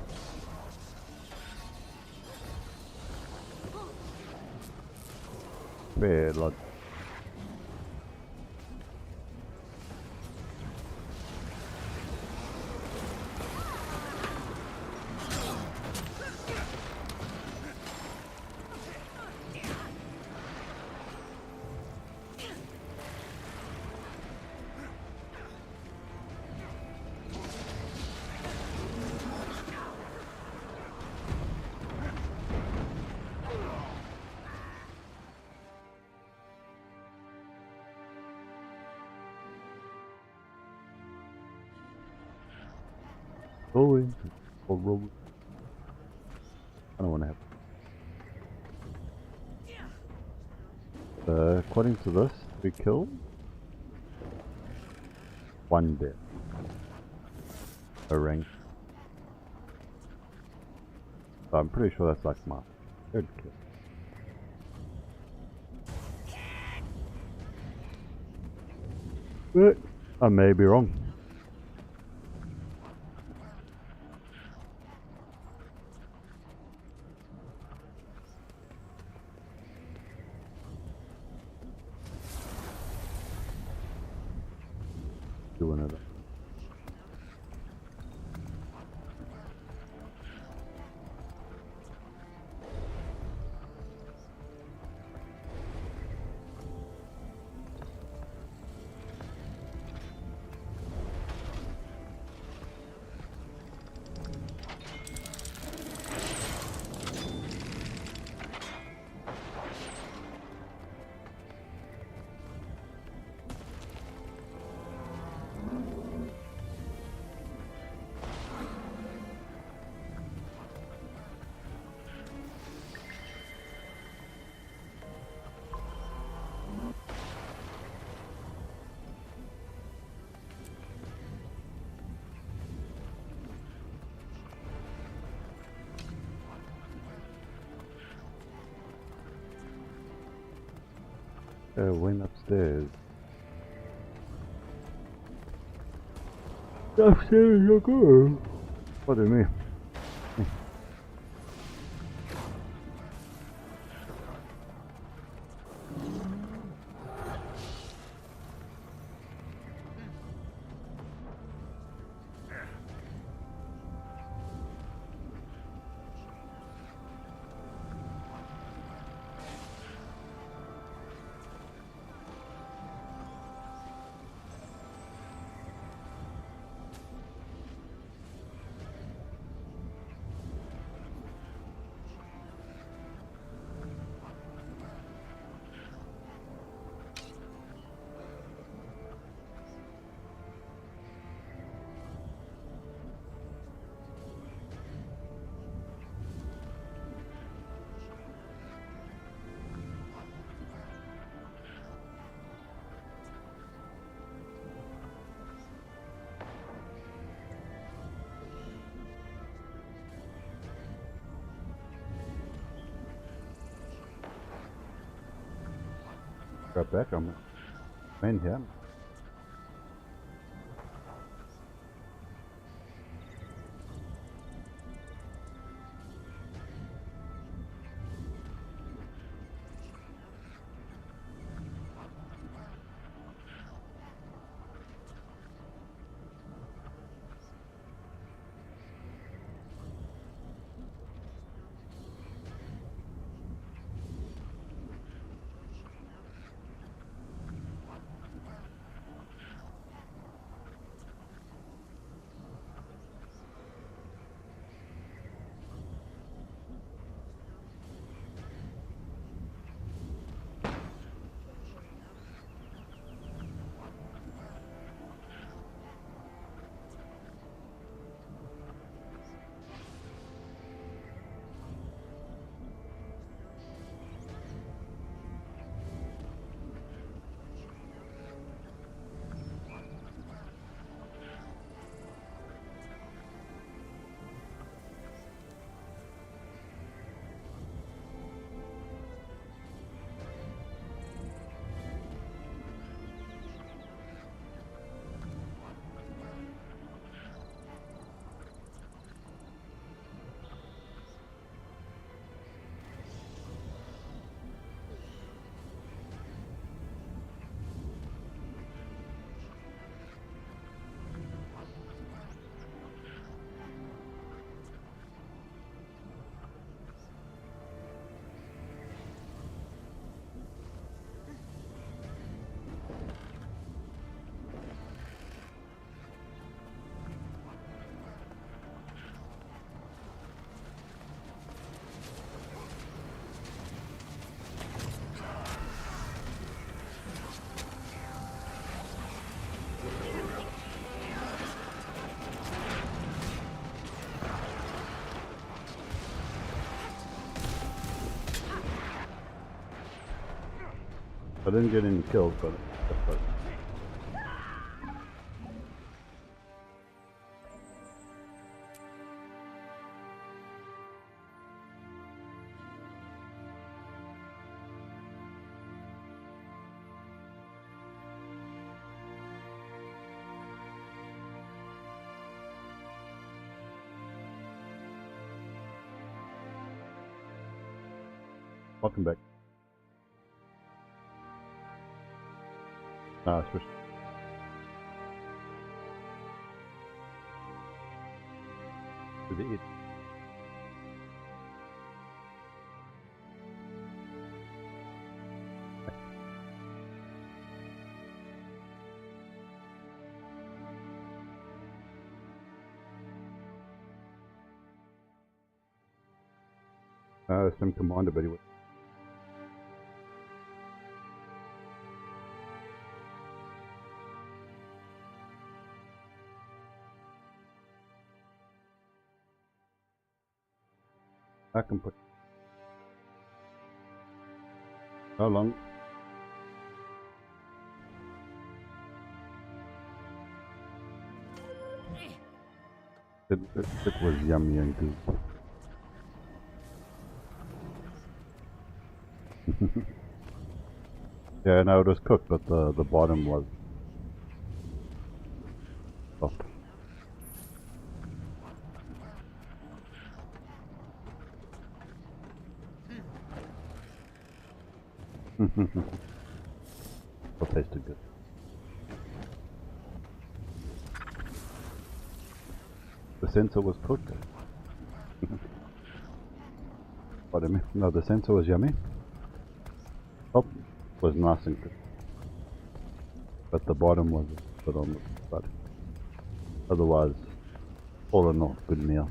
Speaker 1: Fair logic. Go in. Or roll. I don't want to have. According to this, we killed one death. A rank. So I'm pretty sure that's like my third kill. But I may be wrong. Do another. Went upstairs. Upstairs you go. Pardon me. Right back, I'm in here. I didn't get any kills, but that's fine. Welcome back. Ah, switch. To the east. Some commander, but he was. I can put. How long? It was yummy and good. Yeah, no, it was cooked, but the bottom was soft. It tasted good. The sensor was cooked. Pardon me. No, the sensor was yummy. Top was nice and good. But the bottom was a bit on the side. Otherwise, all in all, good meal.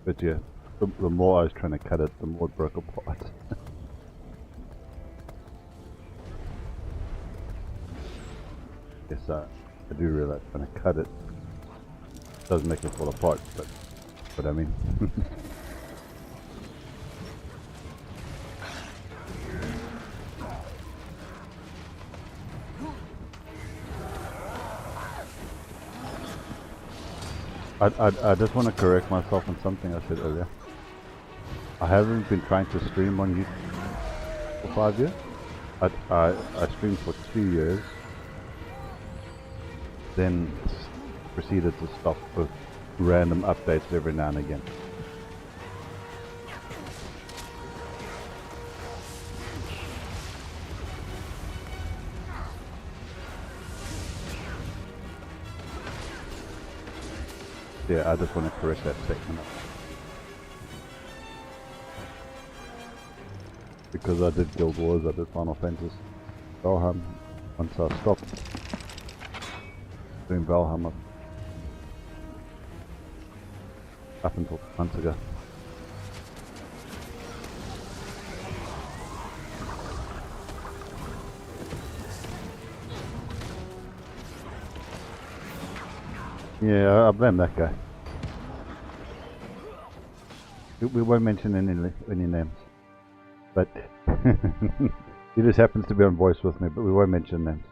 Speaker 1: But yeah, the more I was trying to cut it, the more it broke apart. Yes, I do realize when I cut it, it does make it fall apart, but what I mean. I just want to correct myself on something I said earlier. I haven't been trying to stream on YouTube for 5 years. I streamed for 2 years, then proceeded to stop with random updates every now and again. Yeah, I just want to correct that statement. Because I did Guild Wars, I did Final Fantasy, Valheim. Once I stopped doing Valheim up until months ago. Yeah, I blame that guy. We won't mention any names, but he just happens to be on voice with me, but we won't mention names.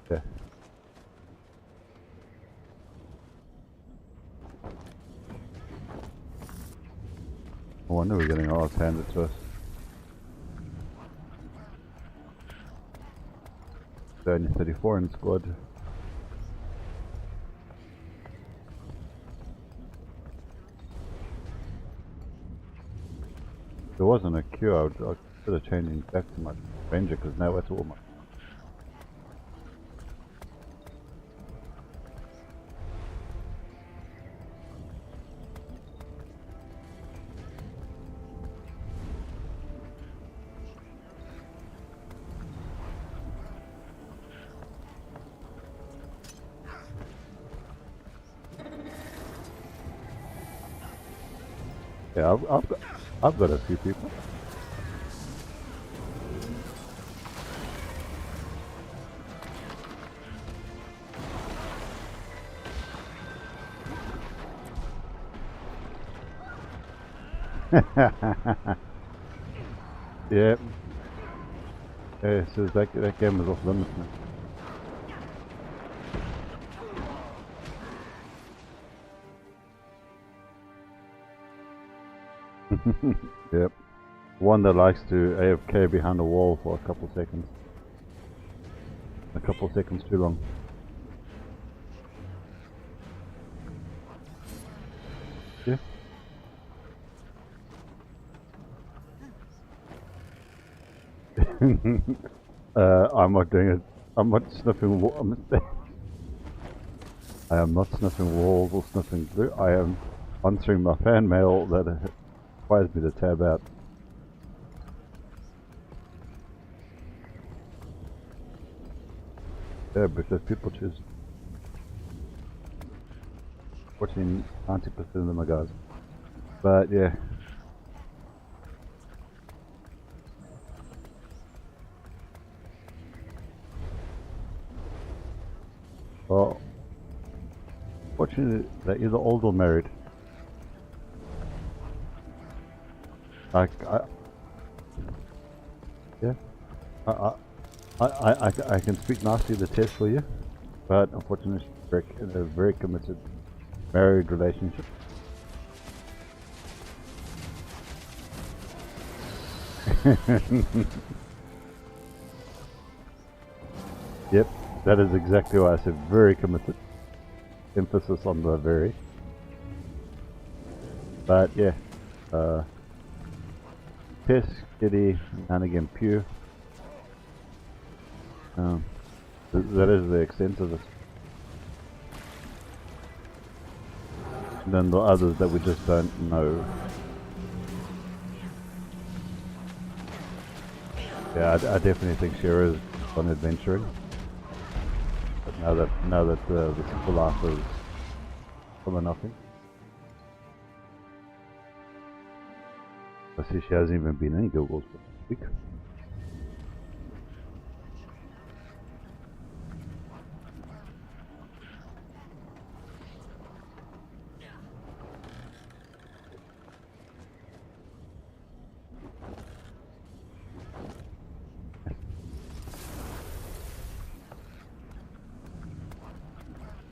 Speaker 1: Yeah. I wonder we're getting ours handed to us. There's only 34 in the squad. There wasn't a queue, I should have changed back to my ranger because now it's all my. Yeah, I've got a few people. Yeah. Yeah, so that game was off limits, man. Yep. One that likes to AFK behind a wall for a couple seconds. A couple seconds too long. Yeah. I'm not doing it. I'm not sniffing. I am not sniffing walls or sniffing glue. I am answering my fan mail that requires me to tab out. Yeah, because people choose. Watching 90% of them are guys. But yeah. Well, fortunately, they're either old or married. Yeah, I can speak nicely to Tess for you, but unfortunately, she's in a very committed married relationship. Yep, that is exactly why I said very committed. Emphasis on the very. But yeah, Tess, Kitty, and again Pew. That is the extent of it. And then the others that we just don't know. Yeah, I definitely think Shira is on adventuring. But now that the simple life is from a nothing. I see she hasn't even been in Guild Wars for a week.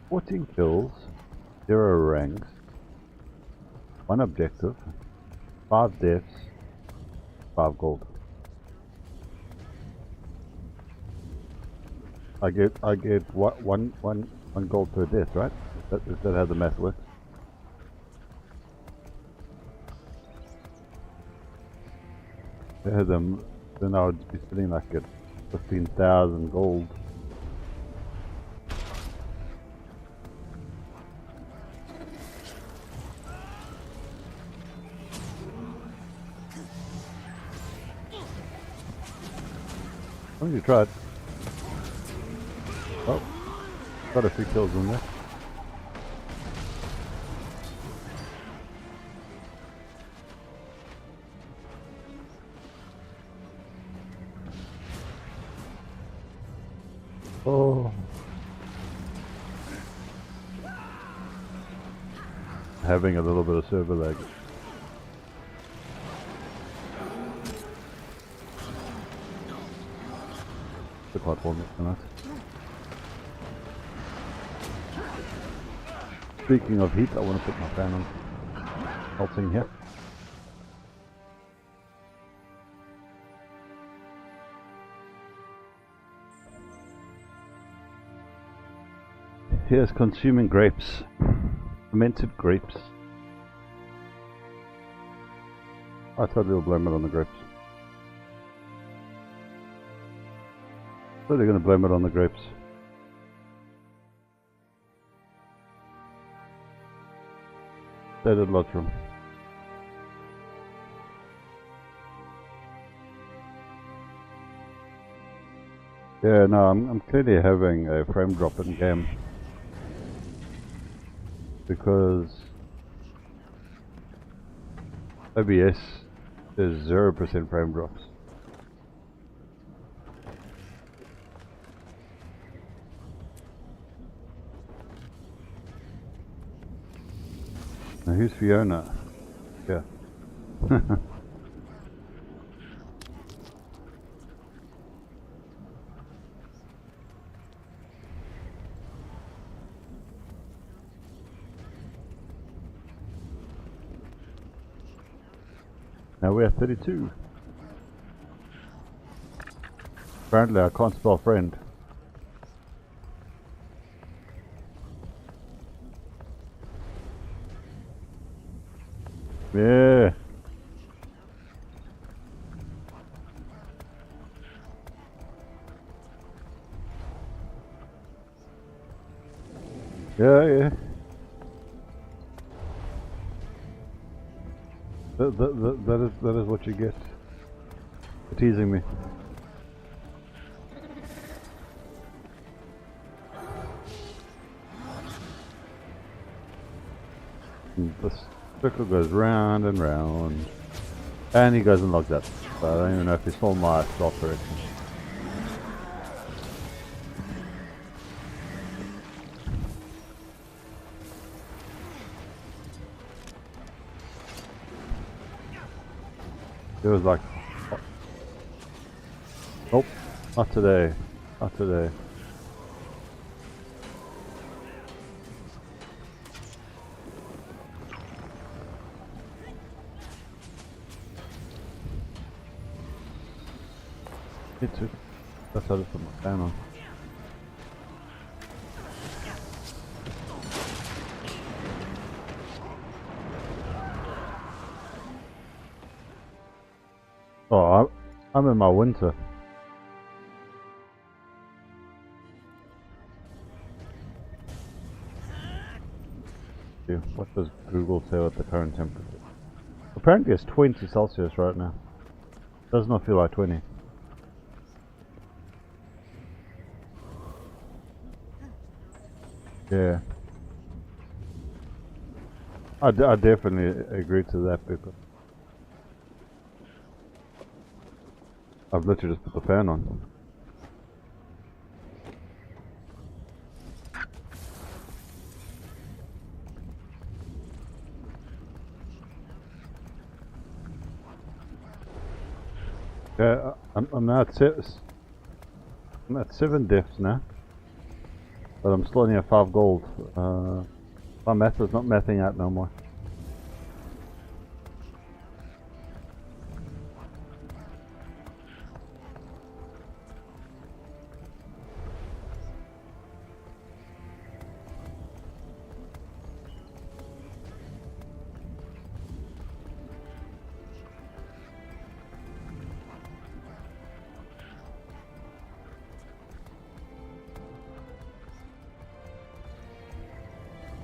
Speaker 1: Fourteen kills, 0 ranks, 1 objective, 5 deaths, 5 gold. I get one gold per death, right? Is that how the math works? Yeah, then I would be sitting like at 15,000 gold. Oh, you tried. Oh, got a few kills in there. Oh. Having a little bit of server lag. The quad one tonight. Speaking of heat, I want to put my fan on. Pulsing here. Here's consuming grapes. Fermented grapes. I totally will blame it on the grapes. Totally gonna blame it on the grapes. They did lots from. Yeah, no, I'm clearly having a frame drop in game. Because OBS is 0% frame drops. Now who's Fiona? Yeah. Now we're at 32. Apparently I can't spell friend. Yeah. Yeah. That is what you get for teasing me. And the circle goes round and round, and he goes and logs up. So I don't even know if he saw my stop direction. It was like, nope, not today, not today. It too. That's how I just put my fan on. Oh, I'm in my winter. What does Google say what the current temperature is? Apparently it's 20 Celsius right now. Does not feel like 20. Yeah. I definitely agree to that because I've literally just put the fan on. Yeah, I'm now at I'm at 7 deaths now, but I'm still only at 5 gold. My math is not mathing out no more.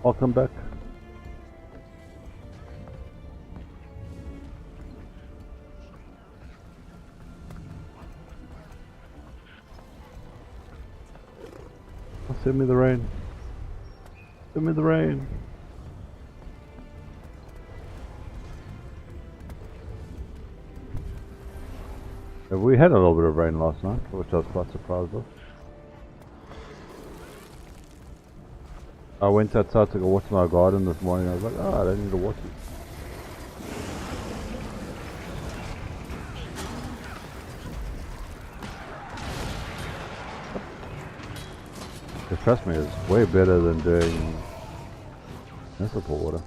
Speaker 1: I'll come back. Oh, send me the rain. Send me the rain. Yeah, we had a little bit of rain last night, which I was quite surprised of. I went outside to go watch my garden this morning. I was like, oh, I don't need to watch it. But trust me, it's way better than doing municipal water.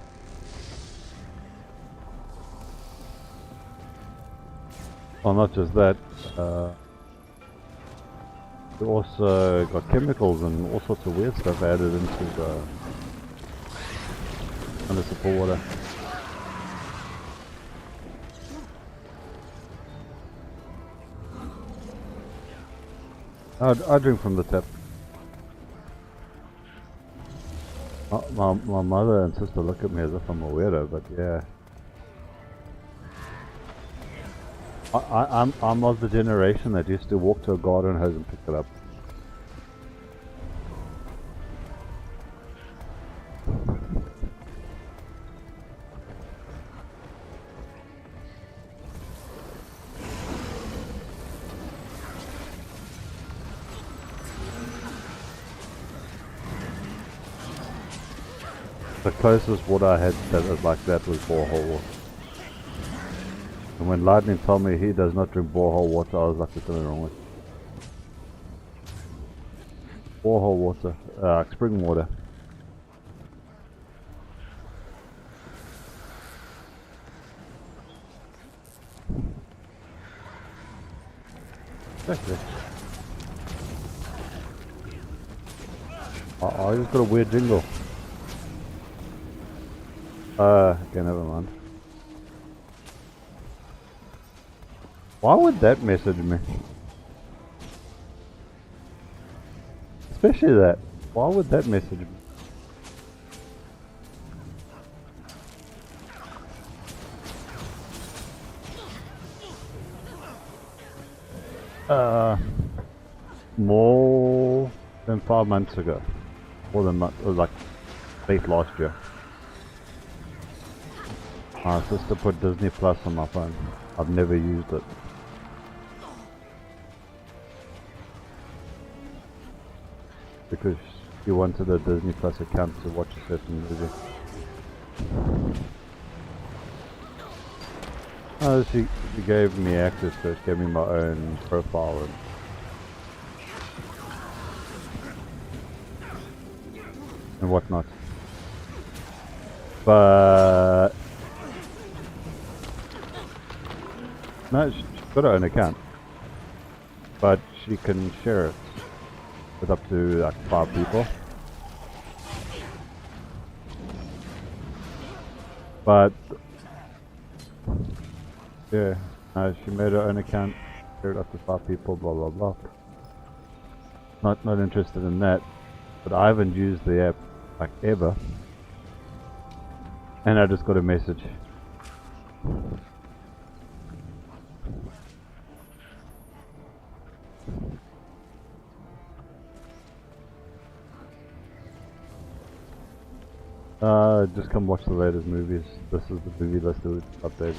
Speaker 1: Well, not just that. We also got chemicals and all sorts of weird stuff added into the municipal water. I drink from the tap. My mother and sister look at me as if I'm a weirdo, but yeah. I'm of the generation that used to walk to a garden hose and pick it up. The closest water I had that was like that was borehole water. when Lightning told me he does not drink borehole water, I was like, there's something wrong with it. Borehole water, spring water. Exactly. I just got a weird jingle. Okay, never mind. Why would that message me? Especially that. Why would that message me? More than 5 months ago. More than it was like late last year. My sister put Disney Plus on my phone. I've never used it. Because she wanted a Disney Plus account to watch a certain movie. Oh, she gave me access to it, gave me my own profile and whatnot. But no, she's got her own account. But she can share it with up to like 5 people. But yeah, she made her own account, shared up to 5 people, blah blah blah. Not interested in that. But I haven't used the app like ever. And I just got a message. Just come watch the latest movies. This is the movie list that we updated.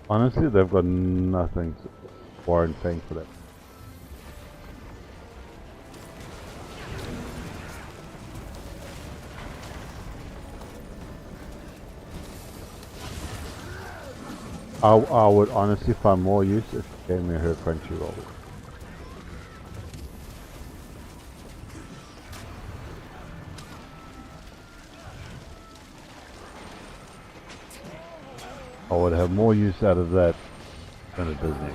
Speaker 1: Honestly, they've got nothing to warrant paying for that. I would honestly find more use if she gave me her Crunchyroll. I would have more use out of that than a Disney.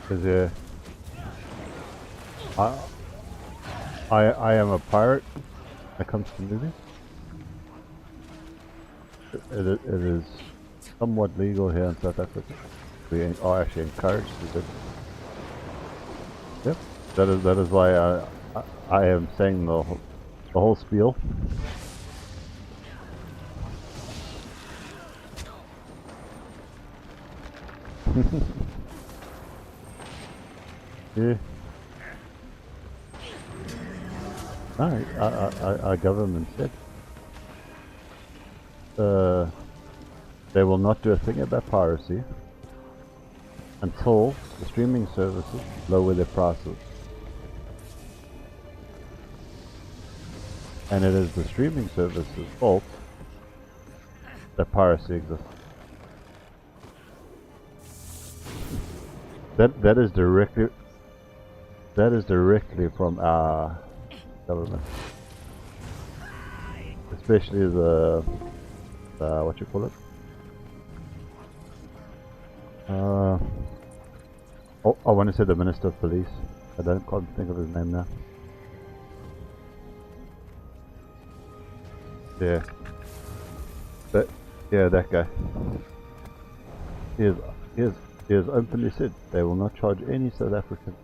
Speaker 1: Because I am a pirate when it comes to movies. It is somewhat legal here in South Africa. We are actually encouraged to do it. Yep, that is why I am saying the whole spiel. Yeah. No, our government said they will not do a thing about piracy until the streaming services lower their prices. And it is the streaming services' fault that piracy exists. That is directly from our government, especially the what you call it? I want to say the Minister of Police. Can't think of his name now. Yeah, that guy. He has openly said they will not charge any South African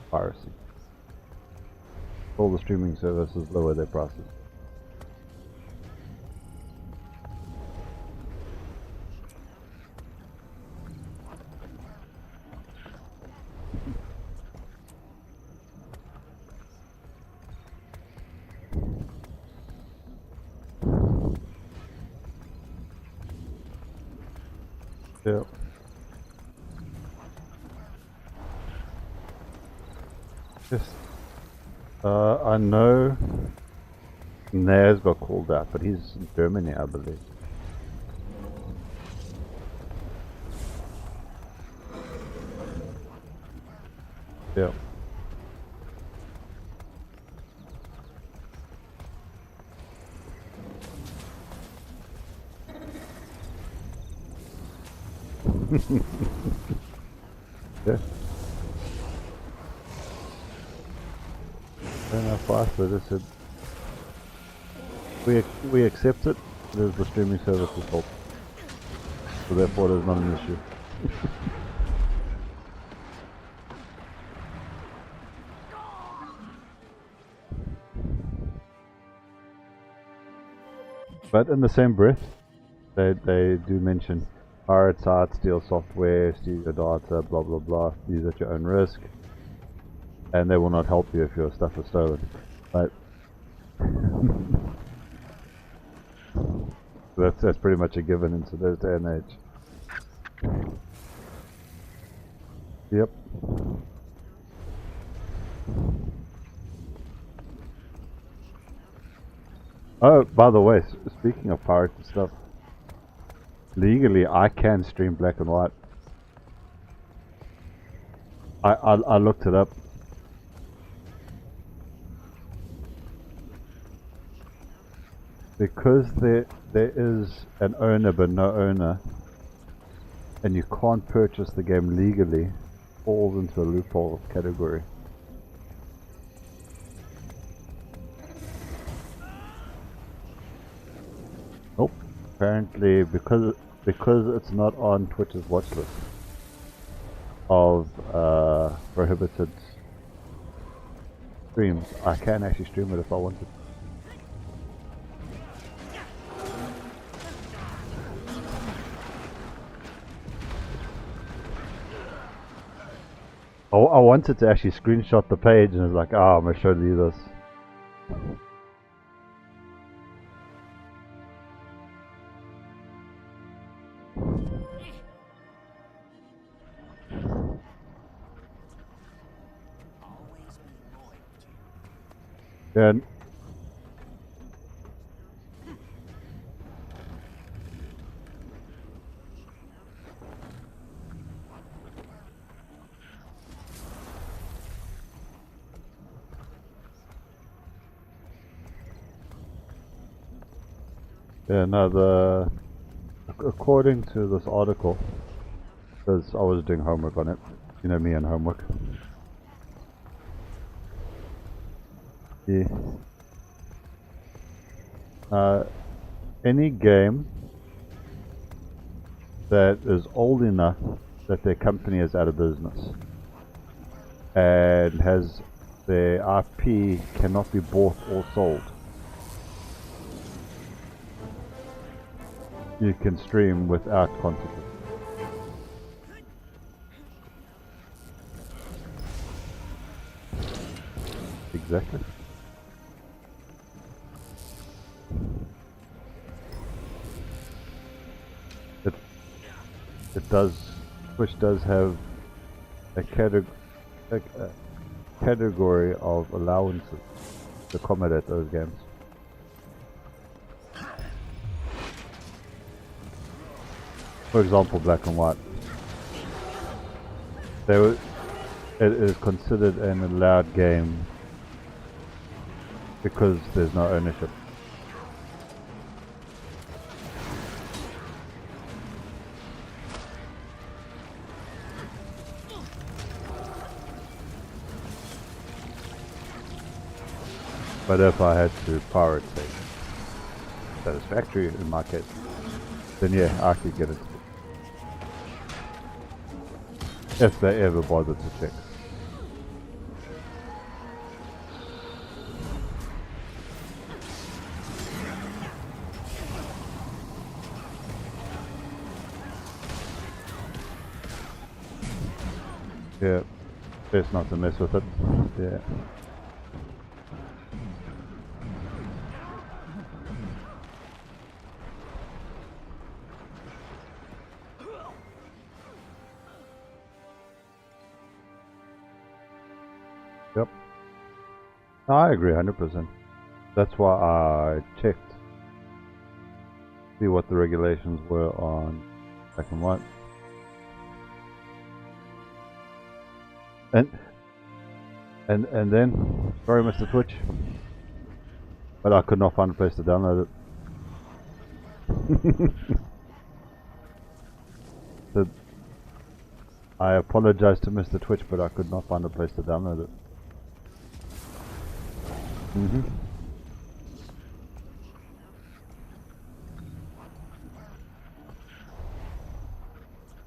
Speaker 1: piracy. All the streaming services lower their prices. Yeah. Yes. I know Nair's got called out, but he's in Germany, I believe. Yeah. Yeah. Fair enough for us, but it's we accept it. It is the streaming service's fault, so therefore it is not an issue. But in the same breath, they do mention pirate sites, steal software, steal your data, blah blah blah, use at your own risk, and they will not help you if your stuff is stolen. But that's pretty much a given in today's day and age. Yep. Oh, by the way, speaking of pirated stuff, legally I can stream black and white. I looked it up. Because there is an owner but no owner, and you can't purchase the game legally, falls into a loophole category. Nope. Apparently, because it's not on Twitch's watch list of prohibited streams, I can actually stream it if I wanted. I wanted to actually screenshot the page and I was like, oh, I'm gonna show you this. And yeah, no, according to this article, because I was doing homework on it, you know me and homework. Yeah. Any game that is old enough that their company is out of business and has their IP cannot be bought or sold, you can stream without consequence. Exactly. It does. Twitch does have a category of allowances to accommodate those games. For example, black and white. It is considered an allowed game because there's no ownership. But if I had to pirate, say, Satisfactory in my case, then yeah, I could get it. If they ever bother to check. Yeah, best not to mess with it. Yeah. No, I agree 100%. That's why I checked. See what the regulations were on black and white. And then, sorry Mr. Twitch, but I could not find a place to download it. So I apologize to Mr. Twitch, but I could not find a place to download it.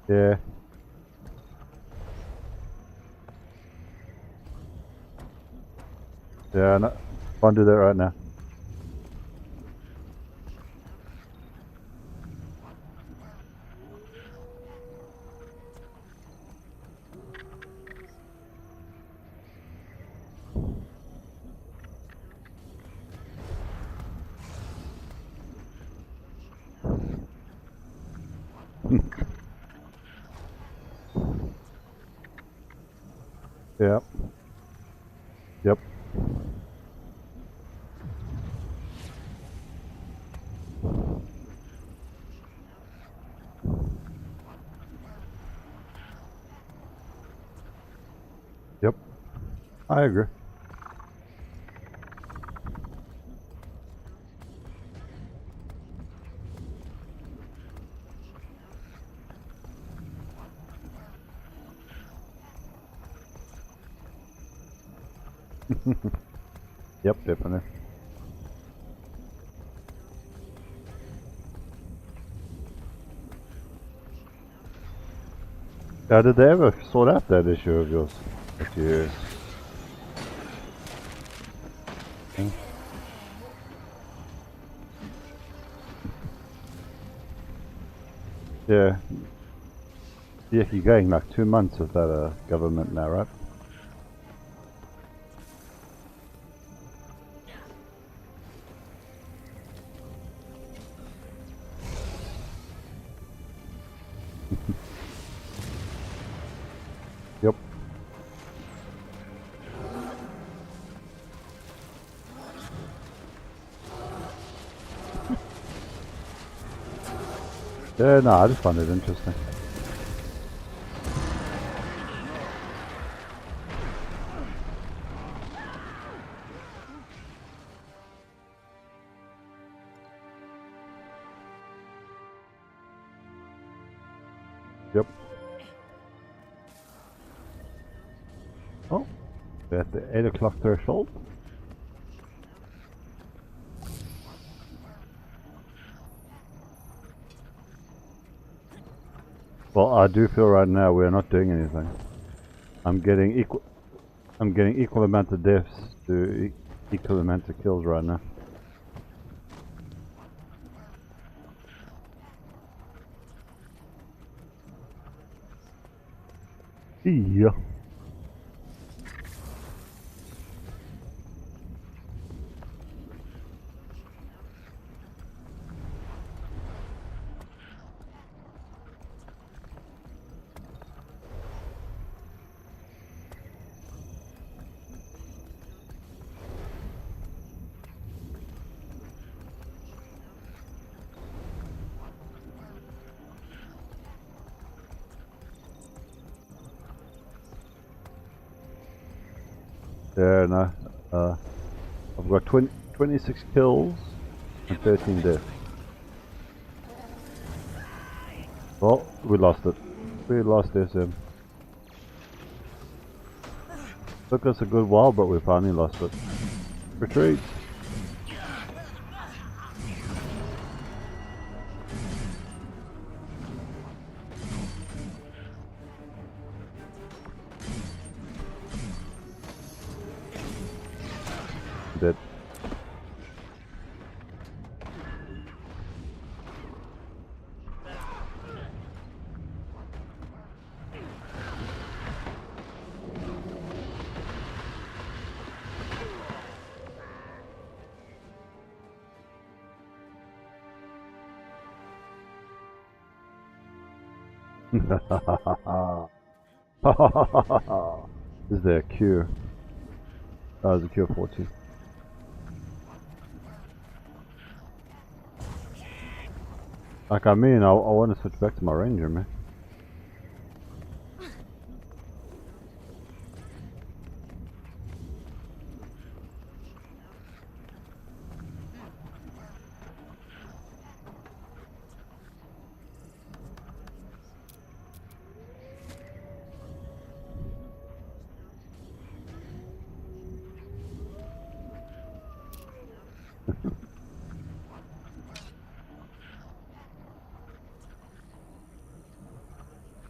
Speaker 1: Yeah. Yeah, no, can't do that right now. Yeah. Yep. Yep. I agree. Yep, definitely. Did they ever sort out that issue of yours? That you... Hmm? Yeah. Yeah, you're going like 2 months without a government now, right? Yep. Yeah, no, I just find it interesting. Yep. Oh, we're at the 8 o'clock threshold. Well, I do feel right now we are not doing anything. I'm getting equal amount of deaths to equal amount of kills right now. Yeah. Yeah, no. I've got 26 kills and 13 deaths. Well, we lost it. We lost SM. Took us a good while, but we finally lost it. Retreat! Dead. Is there a queue? Oh, it's a Cure 14. Like, I mean, I want to switch back to my Ranger, man.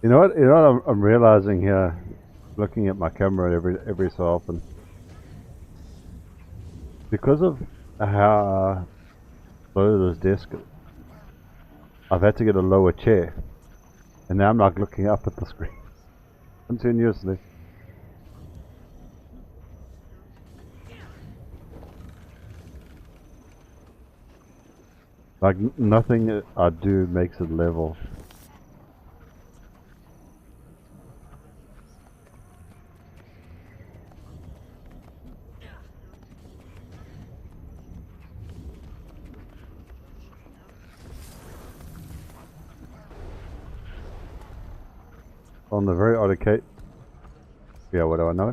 Speaker 1: You know what? You know what I'm realizing here, looking at my camera every so often, because of how low this desk is, I've had to get a lower chair, and now I'm like looking up at the screen continuously. Like nothing I do makes it level. On the very odd occasion. Yeah, what do I know?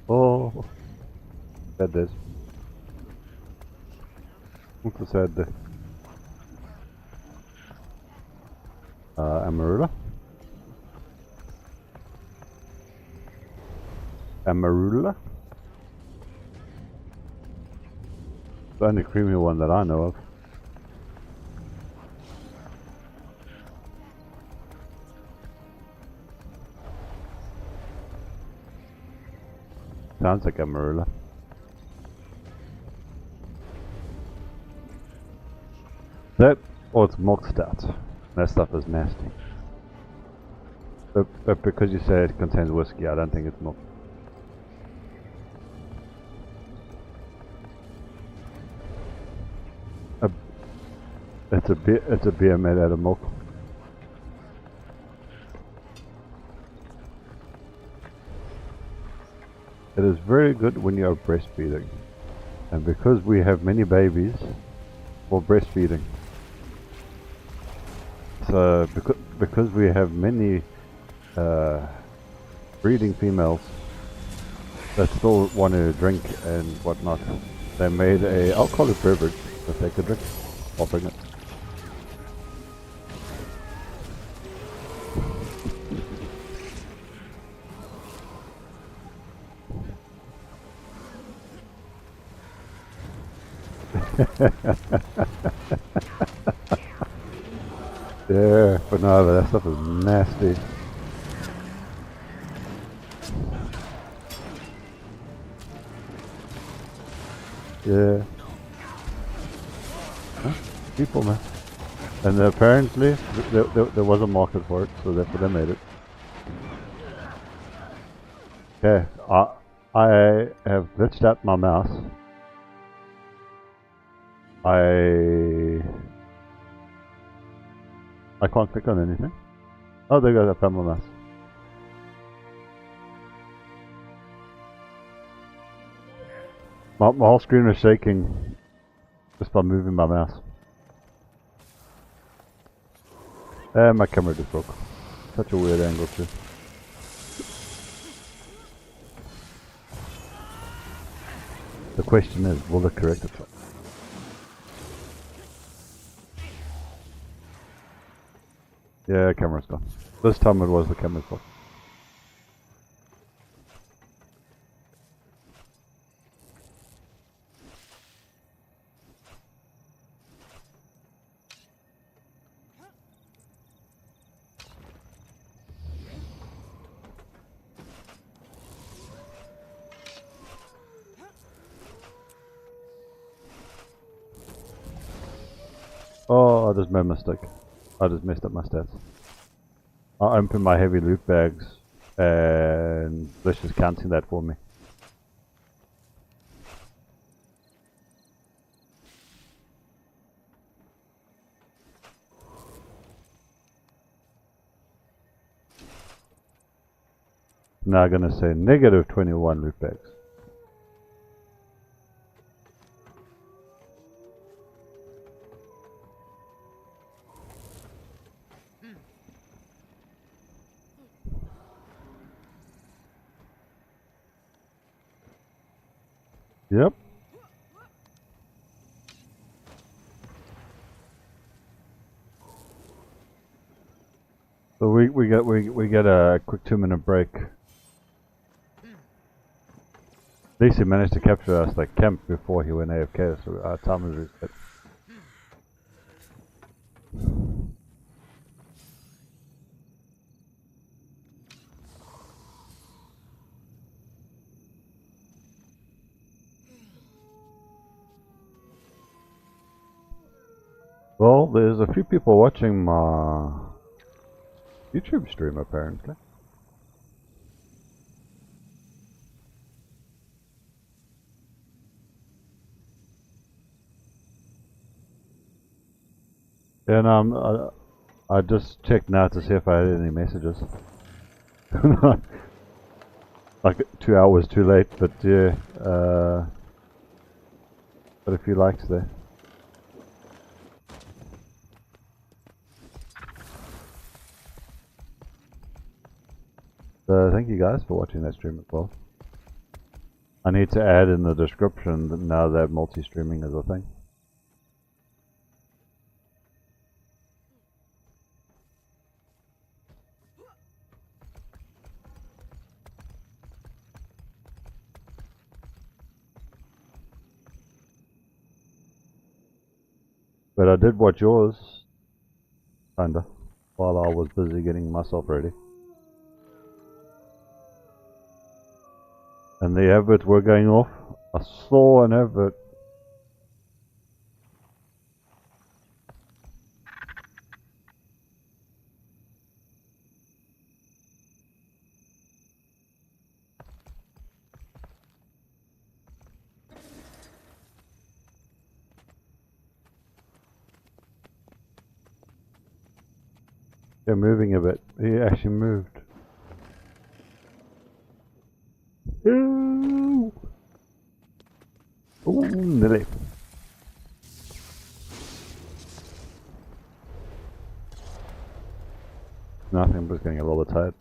Speaker 1: Oh, sad this. What's the sad this? Amarula? Amarula? The only creamy one that I know of. Sounds like Amarula. That, or it's milk stout. That stuff is nasty. But because you say it contains whiskey, I don't think it's milk. It's a beer made out of milk. It is very good when you are breastfeeding. And because we have many babies for breastfeeding. So because we have many breeding females that still want to drink and whatnot, they made a alcoholic beverage that they could drink while pregnant. Yeah, but no, but that stuff is nasty. Yeah. Huh? People, man. And apparently, there was a market for it, so therefore they made it. Okay, I have glitched out my mouse. I can't click on anything. Oh, there goes, I found my mouse. My whole screen was shaking just by moving my mouse. And my camera just broke. Such a weird angle too. The question is, will it correct itself? Yeah, camera's gone. This time it was the camera's fault. Oh, I just made a mistake. I just messed up my stats. I opened my heavy loot bags and let's just counting that for me. Now gonna say negative 21 loot bags. Yep. So we get a quick 2-minute break. At least he managed to capture us like camp before he went AFK, so our time was reset. Well, there's a few people watching my YouTube stream apparently. And I just checked now to see if I had any messages. Like 2 hours too late, but yeah, got a few likes there. So thank you guys for watching that stream as well. I need to add in the description that now that multi-streaming is a thing. But I did watch yours, kinda, while I was busy getting myself ready. And the adverts were going off. I saw an advert. They're moving a bit. He actually moved. Ooh, ooh, nearly. Nothing, I'm just getting a little bit tired.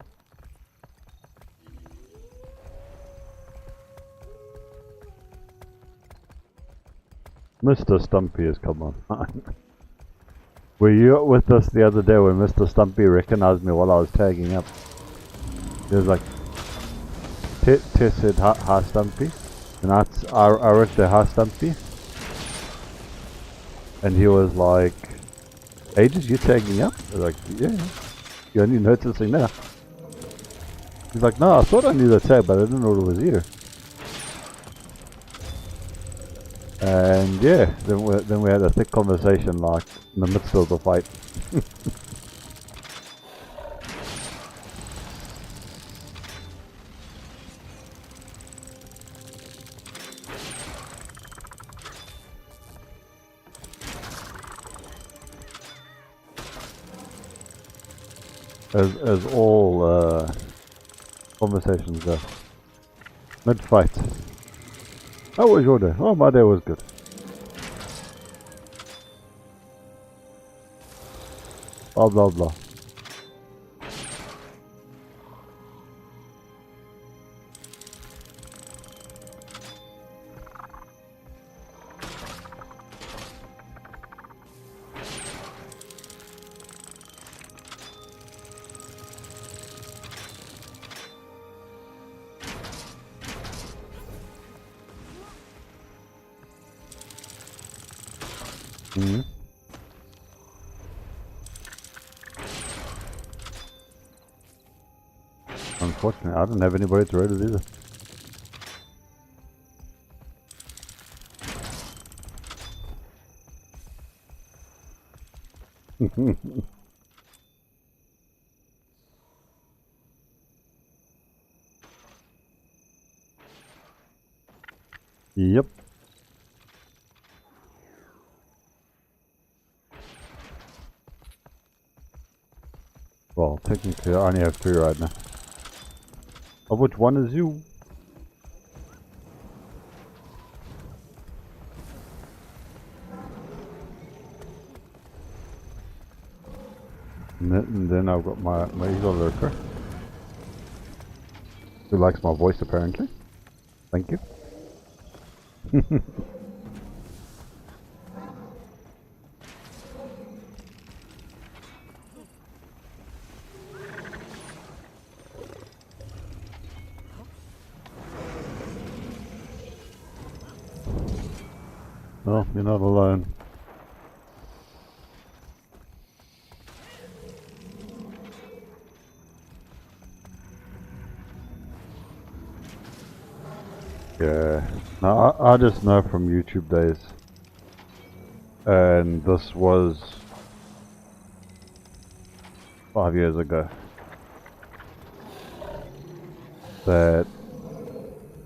Speaker 1: Mr. Stumpy has come on. Were you with us the other day when Mr. Stumpy recognized me while I was tagging up? He was like, Tess said, hi Stumpy. And I wrote there, hi Stumpy. And he was like, Ages, you tagging up? I was like, yeah. You're only noticing now. He's like, no, I thought I knew the tag, but I didn't know what it was either. And yeah, then we had a thick conversation like in the midst of the fight. as all conversations go. Mid-fight. How was your day? Oh, my day was good. Blah blah blah. Mm-hmm. Unfortunately, I don't have anybody to rate it either. Yep. Well, technically I only have 3 right now. Of which one is you? And then I've got my evil lurker, who likes my voice apparently. Thank you. Well, you're not alone. Yeah. Now, I just know from YouTube days, and this was 5 years ago, that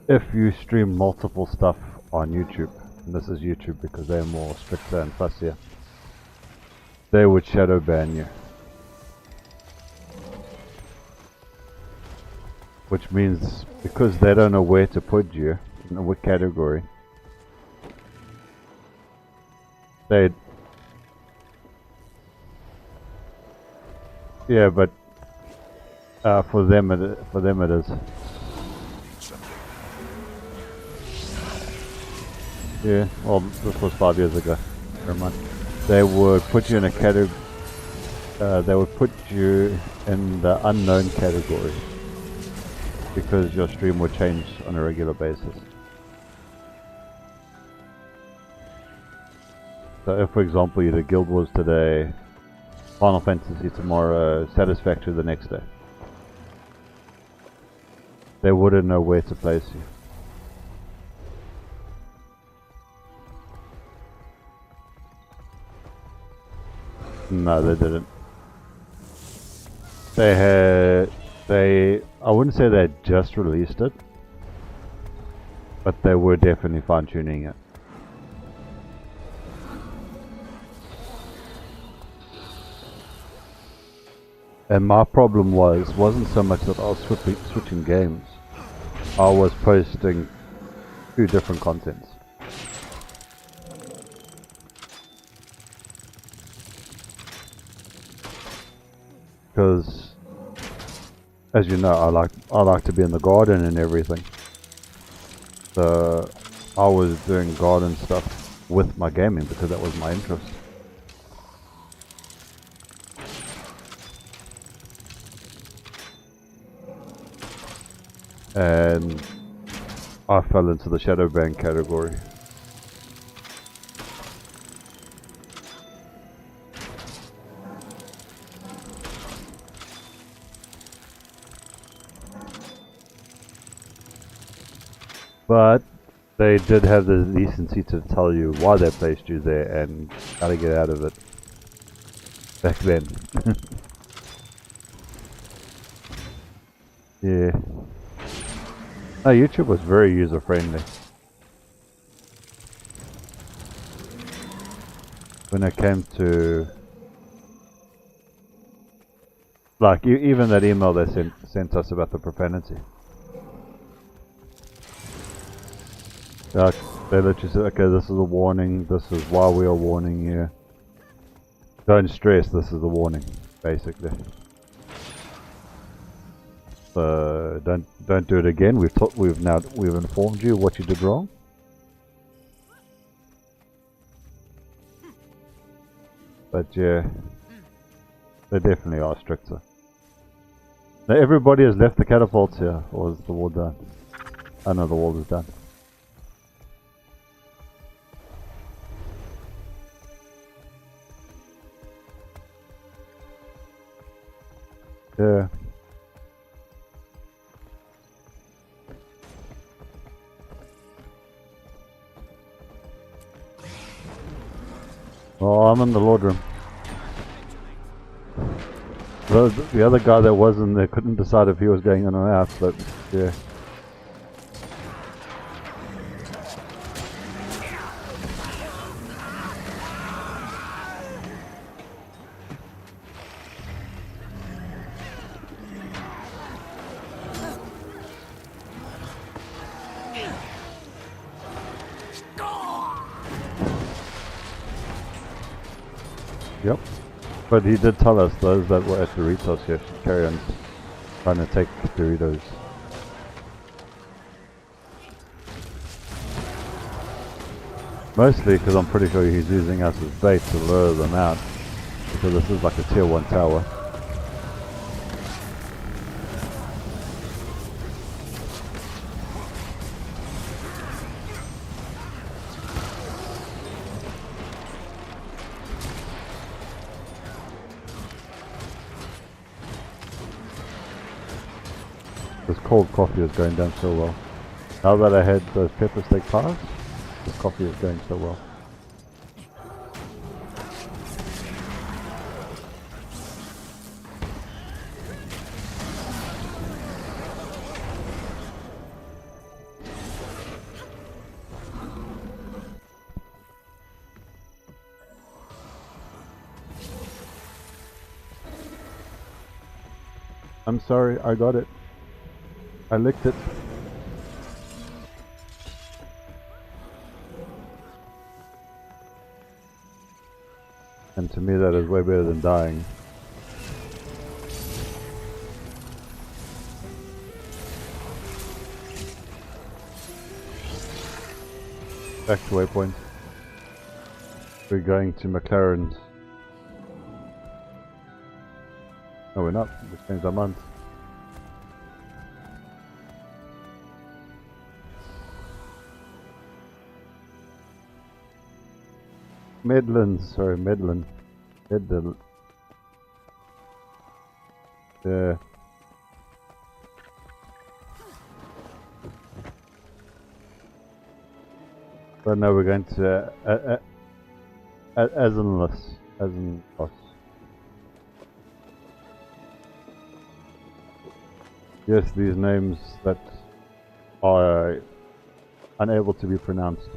Speaker 1: if you stream multiple stuff on YouTube, and this is YouTube because they're more stricter and fussier, they would shadow ban you. Which means, because they don't know where to put you, in what category, they... Yeah, but for them it is. Yeah, well, this was 5 years ago. Never mind. They would put you in a category. They would put you in the unknown category because your stream would change on a regular basis. So, if, for example, you did Guild Wars today, Final Fantasy tomorrow, Satisfactory the next day, they wouldn't know where to place you. No, they didn't. I wouldn't say they had just released it, but they were definitely fine-tuning it. And my problem wasn't so much that I was switching games. I was posting two different contents. Because, as you know, I like to be in the garden and everything. So I was doing garden stuff with my gaming because that was my interest. And I fell into the shadow ban category. But they did have the decency to tell you why they placed you there and how to get out of it back then. Yeah. No, YouTube was very user friendly when it came to, like, even that email they sent us about the profanity. They literally said, okay, this is a warning, this is why we are warning you. Don't stress, this is a warning, basically. So don't do it again. We've informed you what you did wrong. But yeah, they definitely are stricter. Now everybody has left the catapults here, or is the wall done? Oh no, the wall is done. Yeah. Oh, I'm in the Lord room. The other guy that wasn't there couldn't decide if he was going in or out, but yeah. Yep. But he did tell us those that were at Doritos here should carry on trying to take Doritos. Mostly because I'm pretty sure he's using us as bait to lure them out. Because this is like a tier 1 tower. This cold coffee is going down so well. Now that I had those pepper steak pies, this coffee is going so well. I'm sorry, I got it. I licked it. And to me that is way better than dying. Back to waypoint. We're going to McLaren's. No, we're not. We changed our month. Medlin. Yeah. But no, we're going to Azenlos. Yes, these names that are unable to be pronounced.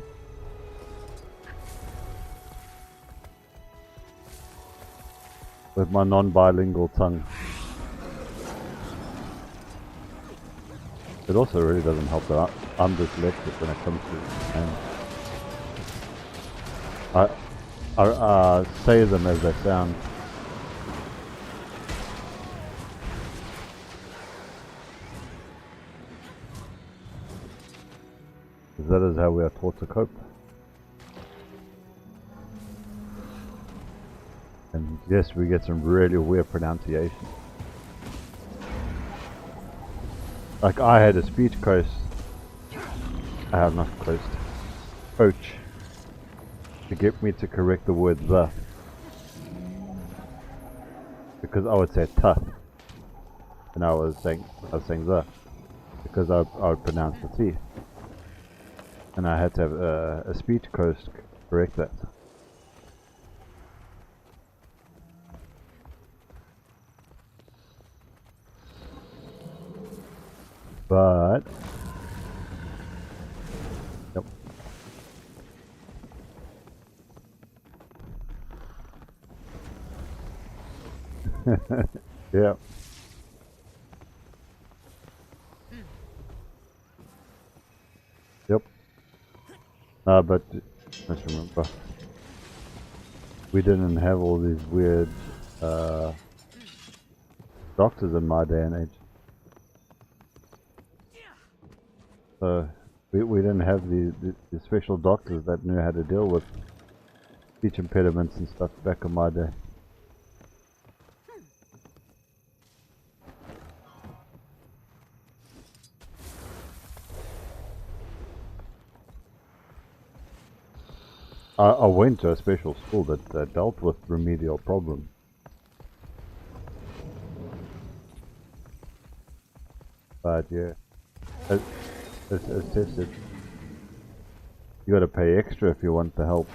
Speaker 1: With my non-bilingual tongue. It also really doesn't help that I'm dyslexic when it comes to names. I say them as they sound. That is how we are taught to cope. And yes, we get some really weird pronunciation. Like I had a speech coach. I have not coached. Coach. To get me to correct the word the. Because I would say tough. And I was saying the. Because I would pronounce the T. And I had to have a speech coach correct that. But yep. Yeah. Yep. But let's remember, we didn't have all these weird doctors in my day and age. So we didn't have the special doctors that knew how to deal with speech impediments and stuff back in my day. I went to a special school that dealt with remedial problems. But yeah, as tested, you gotta pay extra if you want the help.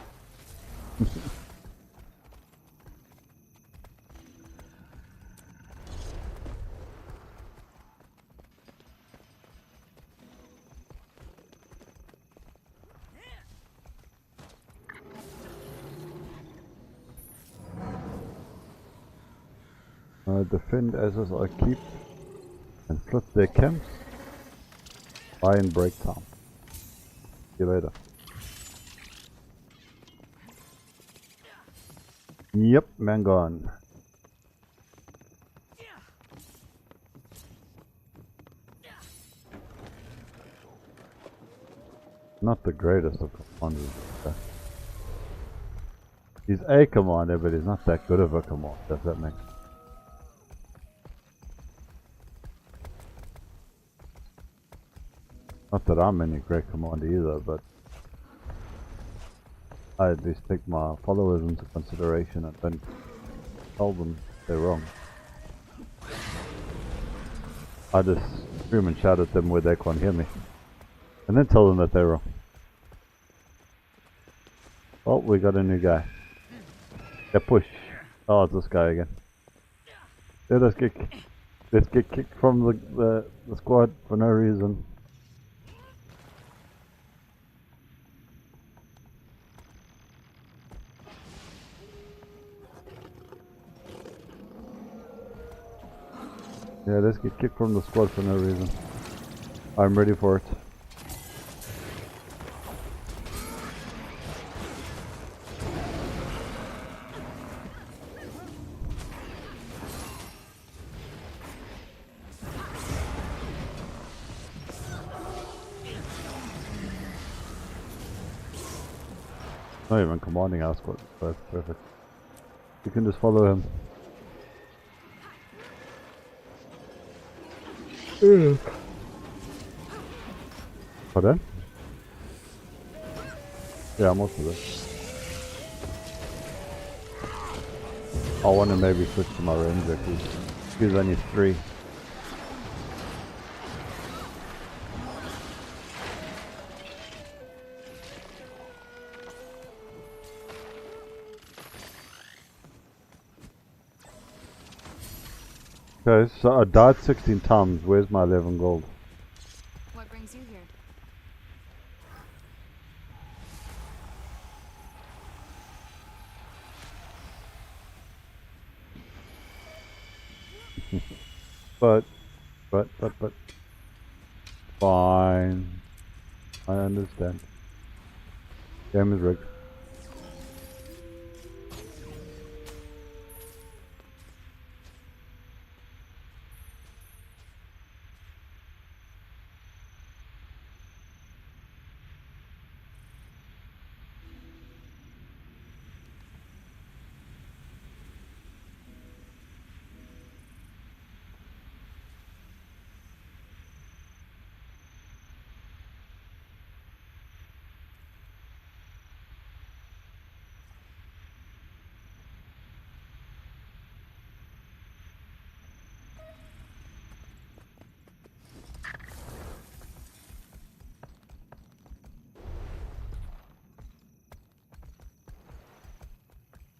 Speaker 1: Defend as I keep and flip their camps. Buy and break time. See you later. Yep, man gone. Not the greatest of commanders. He's a commander, but he's not that good of a commander, if that makes sense. Not that I'm any great commander either, but I at least take my followers into consideration and don't tell them they're wrong. I just scream and shout at them where they can't hear me, and then tell them that they're wrong. Oh, we got a new guy. Yeah, push. Oh, it's this guy again. Let's get kicked from the squad for no reason. Yeah, let's get kicked from the squad for no reason. I'm ready for it. Not even commanding our squad, so it's perfect. You can just follow him. Pardon? Yeah, I'm also there. I want to maybe switch to my ranger because he's only 3. Okay, so I died 16 times. Where's my 11 gold?
Speaker 5: What brings you here?
Speaker 1: But. Fine. I understand. Game is rigged.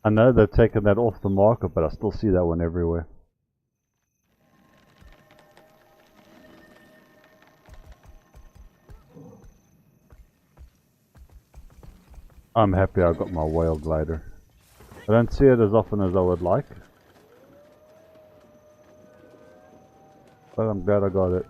Speaker 1: I know they've taken that off the market, but I still see that one everywhere. I'm happy I got my whale glider. I don't see it as often as I would like, but I'm glad I got it.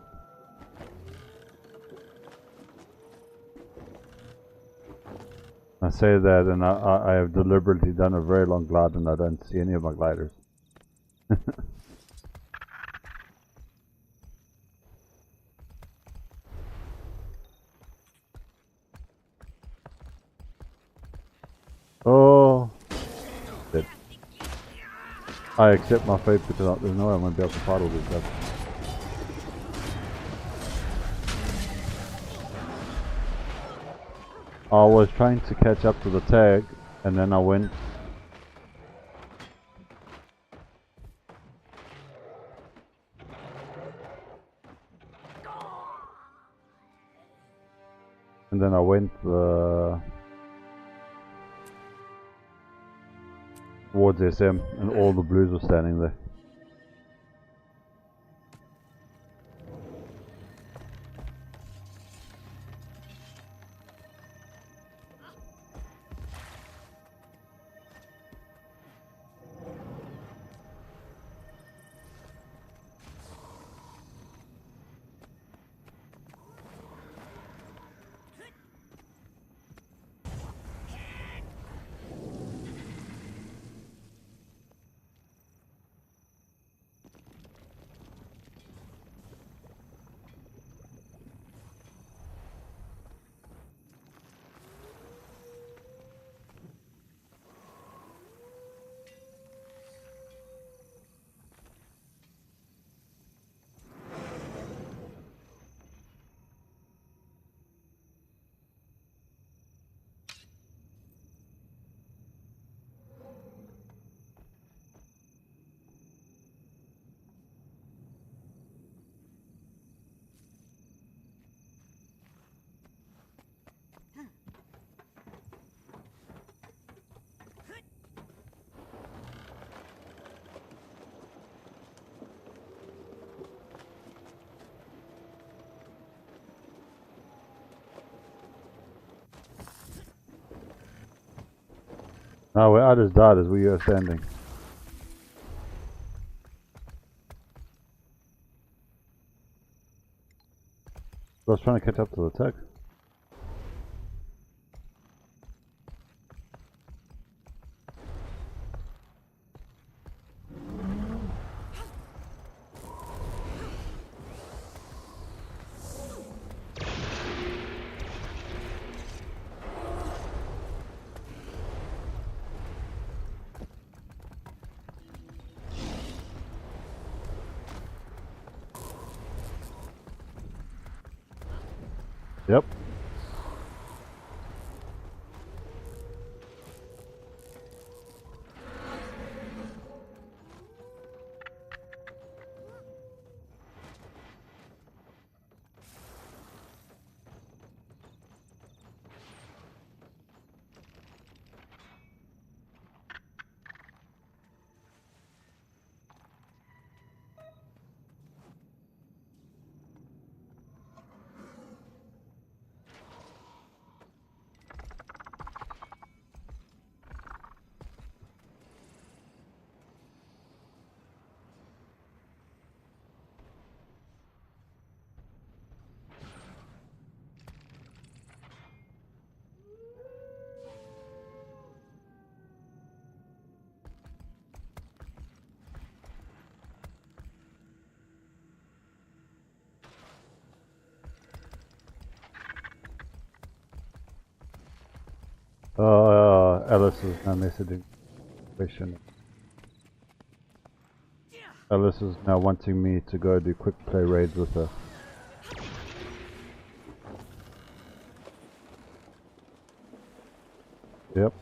Speaker 1: I say that, and I have deliberately done a very long glide and I don't see any of my gliders. Oh, dead. I accept my fate because there's no way I'm going to be able to fight all this stuff. I was trying to catch up to the tag, and then I went. And then I went towards SM, and all the blues were standing there. No, where I just died is where you're standing. I was trying to catch up to the tech. Yep. Alice is now messaging question. Alice is now wanting me to go do quick play raids with her. Yep.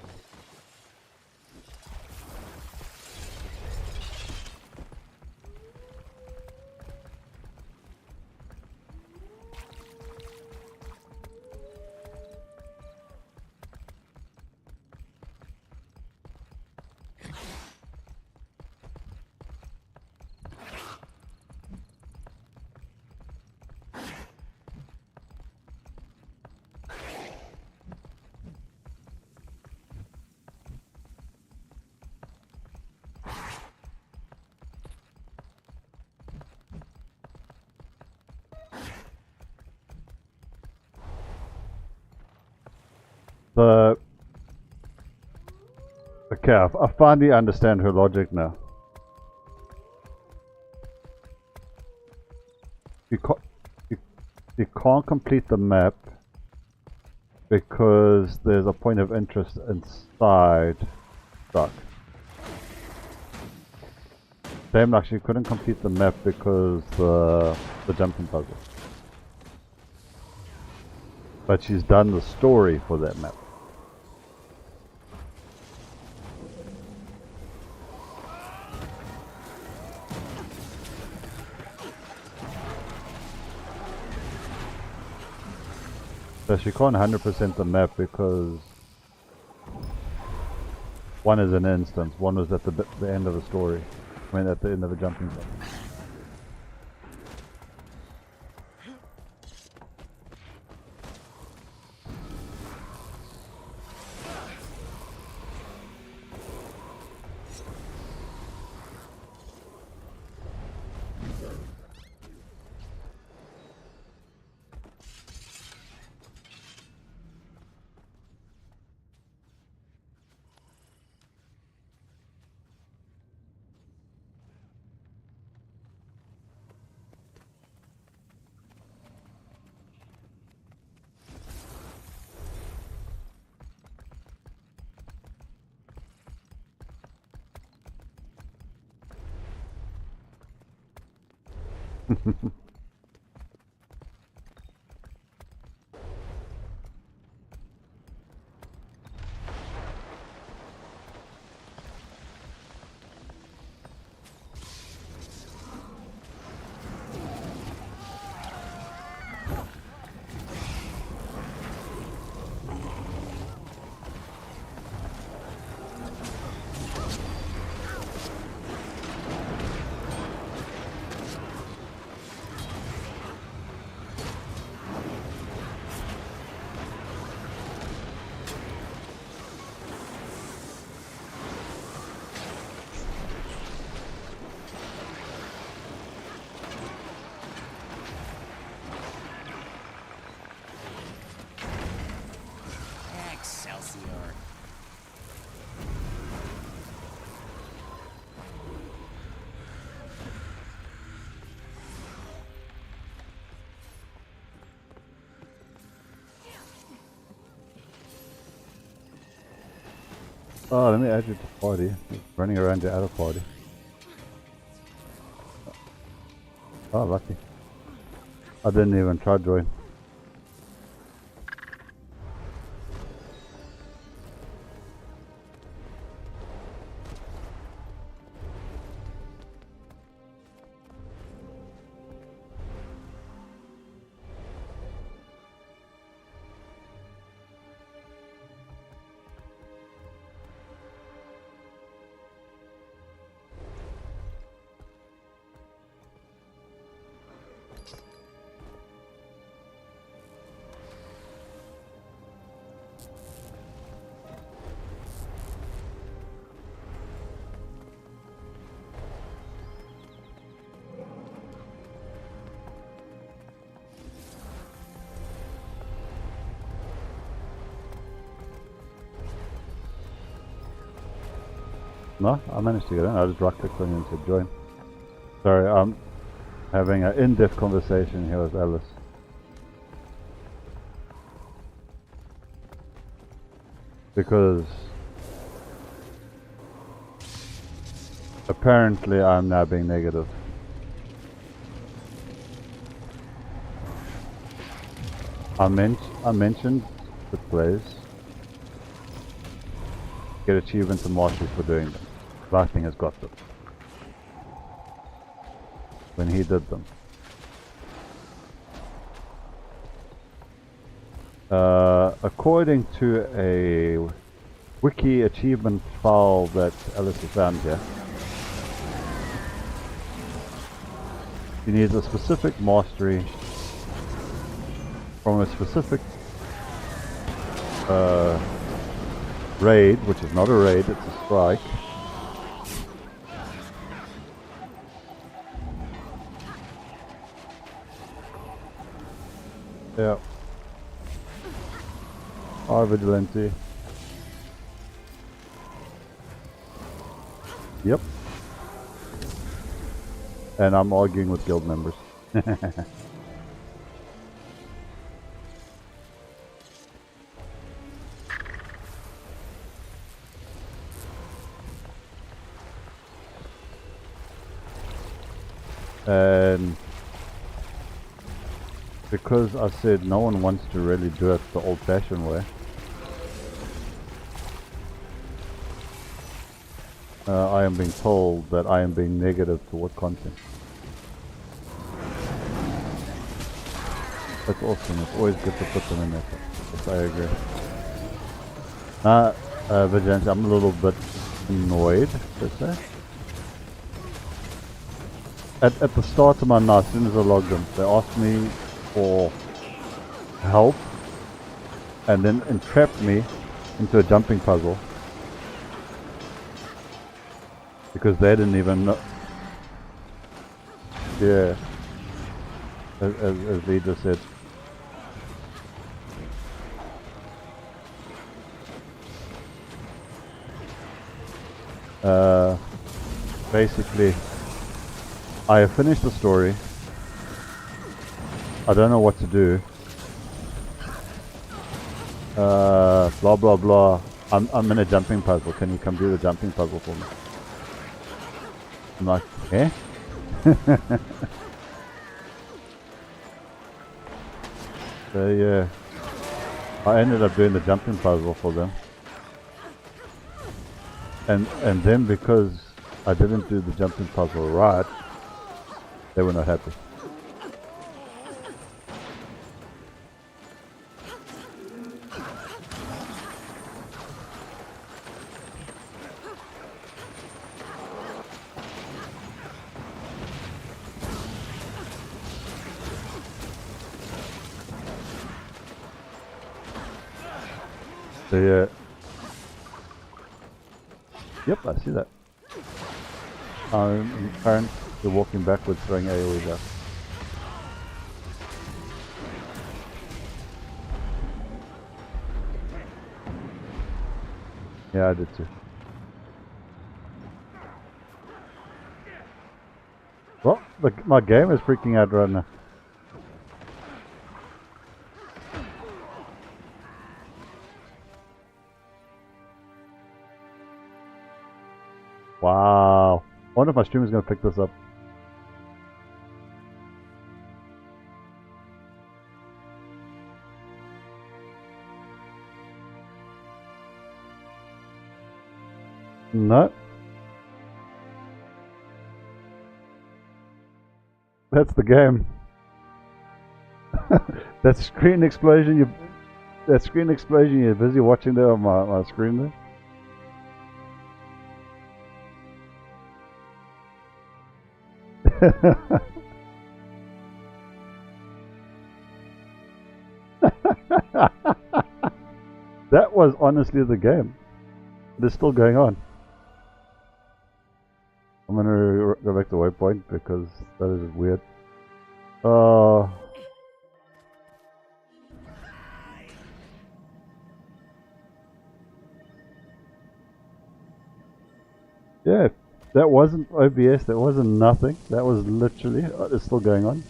Speaker 1: So, okay, I finally understand her logic now. You can't complete the map because there's a point of interest inside Stuck. Same like she couldn't complete the map because the jumping puzzle. But she's done the story for that map. So she can't 100% the map because one is an instance, one was at the end of the story. I mean at the end of the jumping puzzle. Oh, let me add you to party. Running around your other party. Oh, lucky. I didn't even try to join. No, I managed to get in. I just right clicked on you and said join. Sorry, I'm having an in-depth conversation here with Alice. Because apparently I'm now being negative. I mentioned the plays. Get achievements and mastery for doing them. Lightning has got them. When he did them. According to a wiki achievement file that Alice has found here, you need a specific mastery from a specific raid, which is not a raid, it's a strike. Yeah. Our vigilante. Yep. And I'm arguing with guild members. And because I said no one wants to really do it the old-fashioned way, I am being told that I am being negative toward content. That's awesome. It's always good to put them in there. Yes, I agree. Vigilante, I'm a little bit annoyed, per se. At the start of my night, as soon as I logged in, they asked me for help and then entrapped me into a jumping puzzle because they didn't even know. Yeah, as Lee just said. Basically, I have finished the story. I don't know what to do. Blah blah blah. I'm in a jumping puzzle. Can you come do the jumping puzzle for me? I'm like, eh? So yeah, I ended up doing the jumping puzzle for them. And then because I didn't do the jumping puzzle right, they were not happy. So yeah. Yep, I see that. Current, you're walking backwards throwing AoEs out. Yeah, I did too. Well, my game is freaking out right now. Wow. I wonder if my stream is going to pick this up. No. That's the game. That screen explosion you're busy watching there on my screen there. That was honestly the game. It is still going on. I'm gonna go back to waypoint because that is weird. Yeah, that wasn't OBS, that wasn't nothing. That was literally, it's still going on.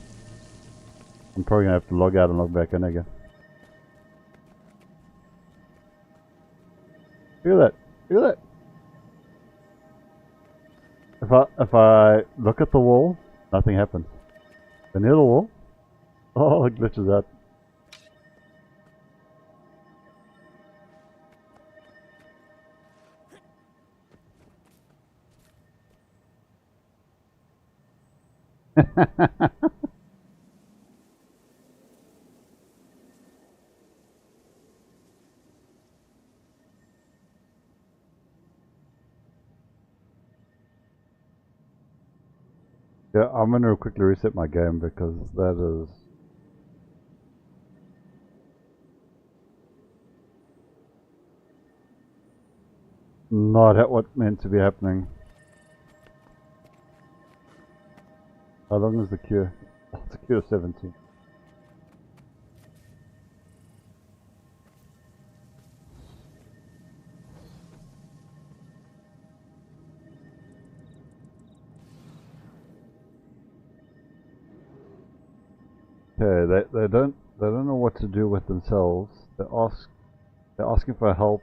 Speaker 1: I'm probably gonna have to log out and log back in again. Look at that, look at that. If I look at the wall, nothing happens. And near the wall, oh, it glitches out. Yeah, I'm gonna quickly reset my game because that is not what meant to be happening. How long is the queue? Oh, it's a queue of 17. Okay, they don't know what to do with themselves. They're asking for help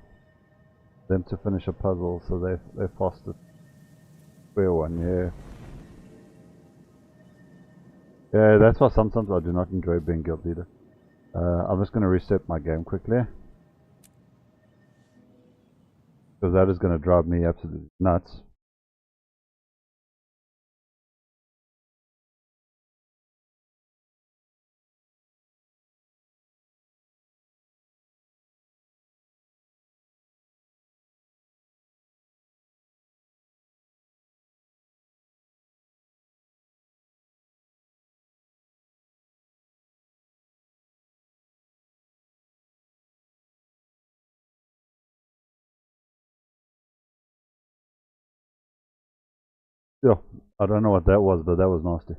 Speaker 1: them to finish a puzzle, so they forced a square one. Yeah, that's why sometimes I do not enjoy being guild leader. I'm just gonna reset my game quickly because that is gonna drive me absolutely nuts. Yeah, I don't know what that was, but that was nasty.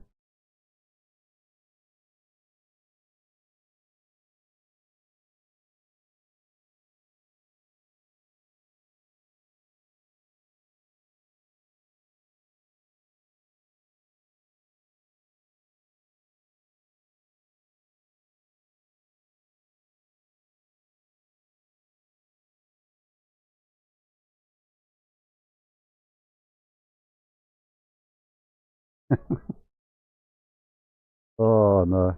Speaker 1: Oh no.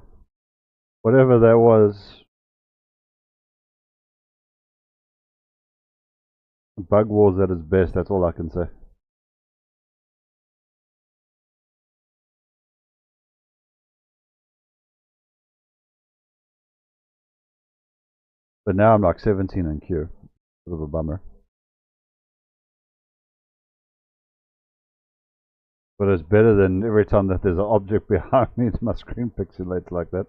Speaker 1: Whatever that was, Bug Wars at its best, that's all I can say. But now I'm like 17 in queue. Bit of a bummer. But it's better than every time that there's an object behind me, my screen pixelates like that.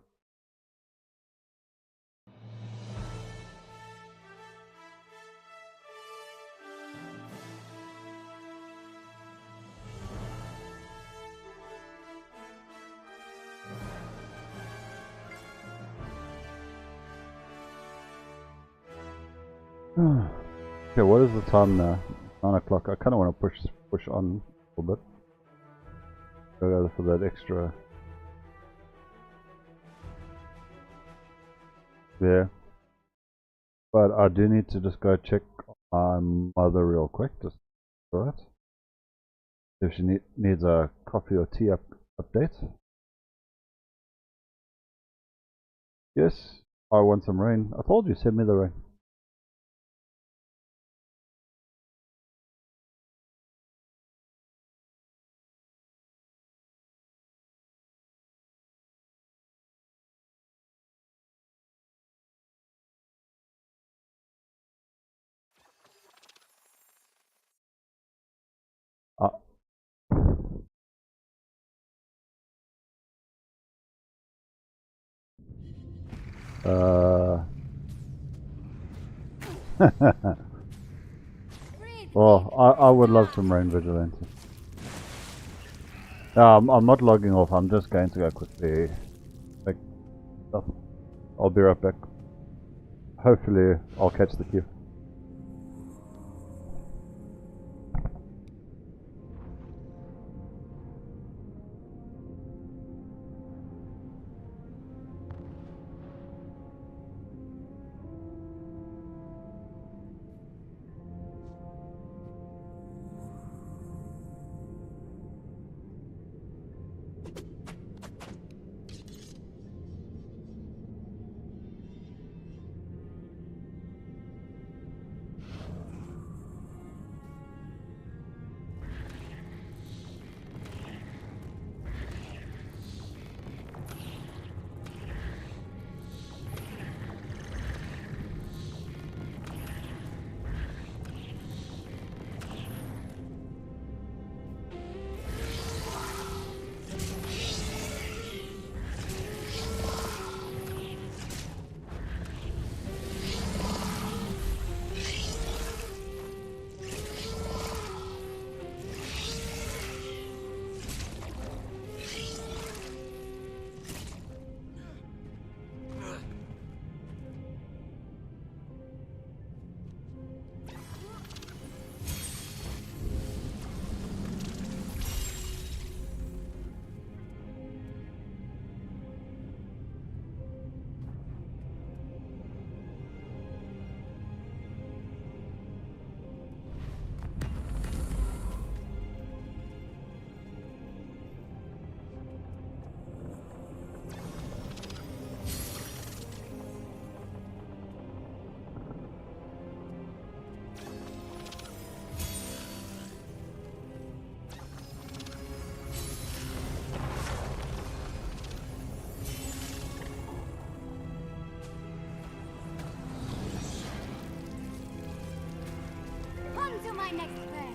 Speaker 1: Okay, what is the time now? 9 o'clock. I kind of want to push on a little bit. Go for that extra. There. But I do need to just go check my mother real quick. Just alright. If she needs a coffee or tea update. Yes, I want some rain. I told you, send me the rain. Uh, well, I would love some rain vigilante. I'm not logging off, I'm just going to go quickly make stuff. I'll be right back. Hopefully I'll catch the queue.
Speaker 3: On to my next plan.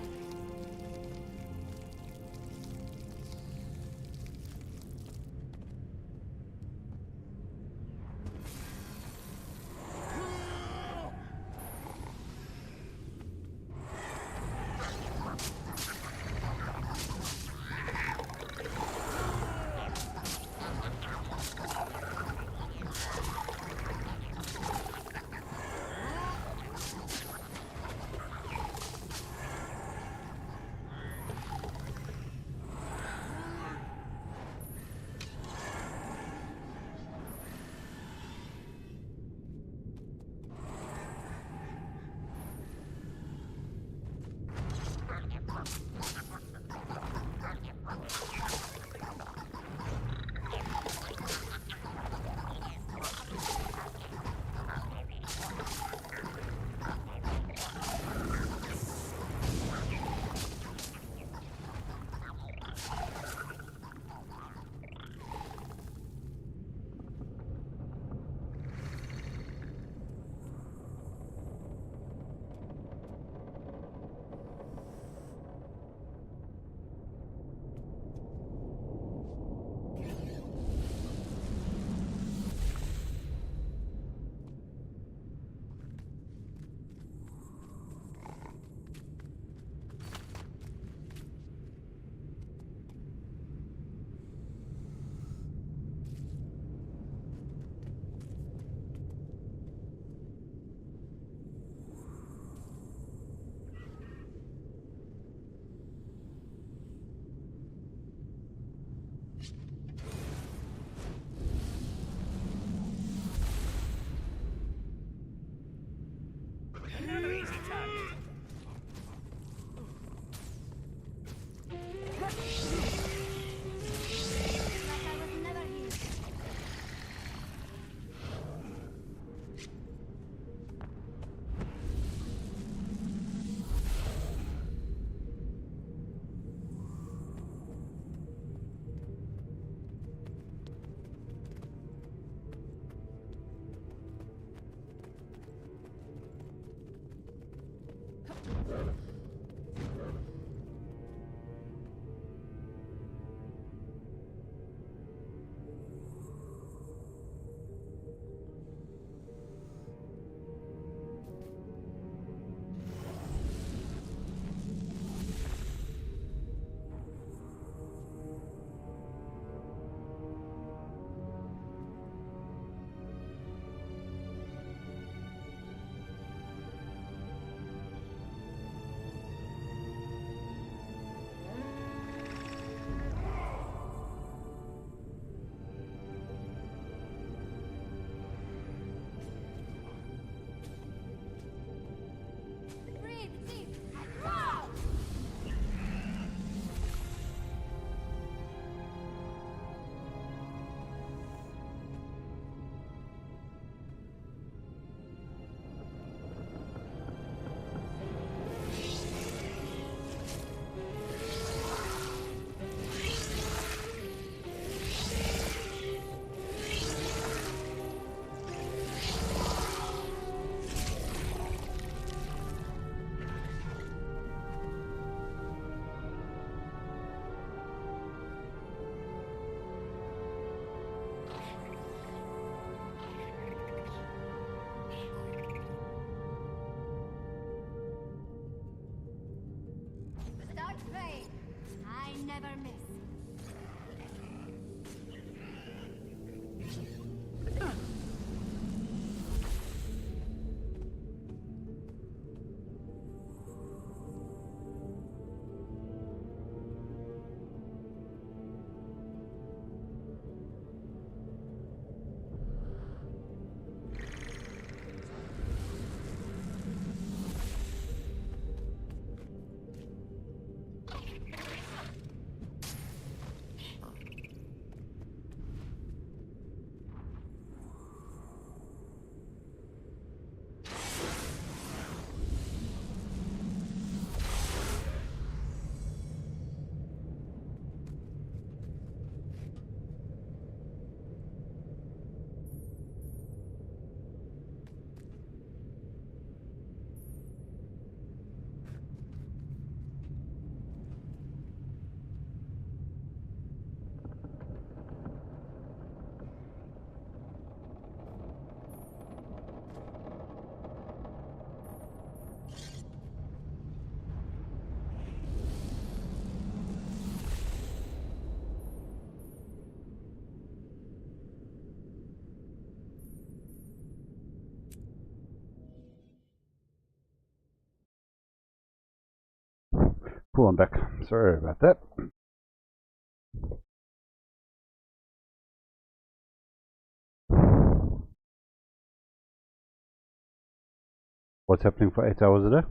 Speaker 3: Like I was never here. Breathe deep and grow! Start praying. I never miss.
Speaker 1: Cool, I'm back. Sorry about that. What's happening for 8 hours a day?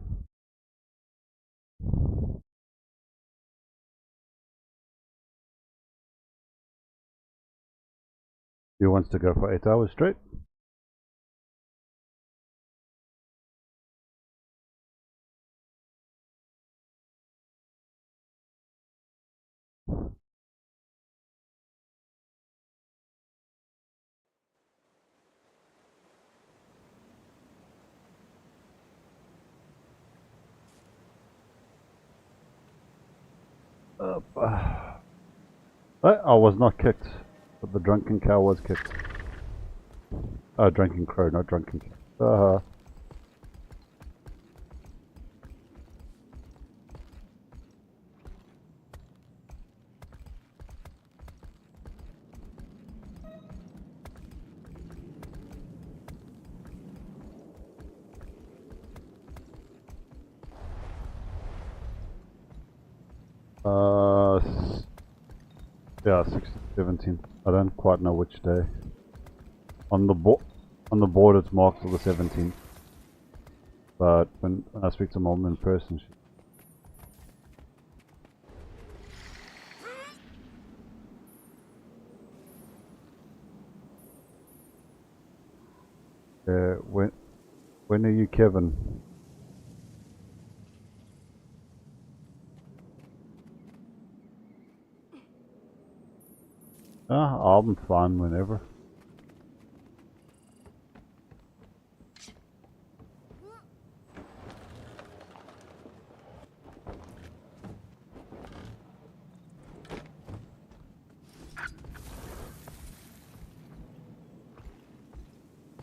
Speaker 1: You wants to go for 8 hours straight? I was not kicked, but the drunken cow was kicked. Drunken crow, not drunken cow. Yeah, 16th, 17th. I don't quite know which day. On the board it's marked for the 17th. But when I speak to Mom in person, When are you Kevin? I'm fine whenever.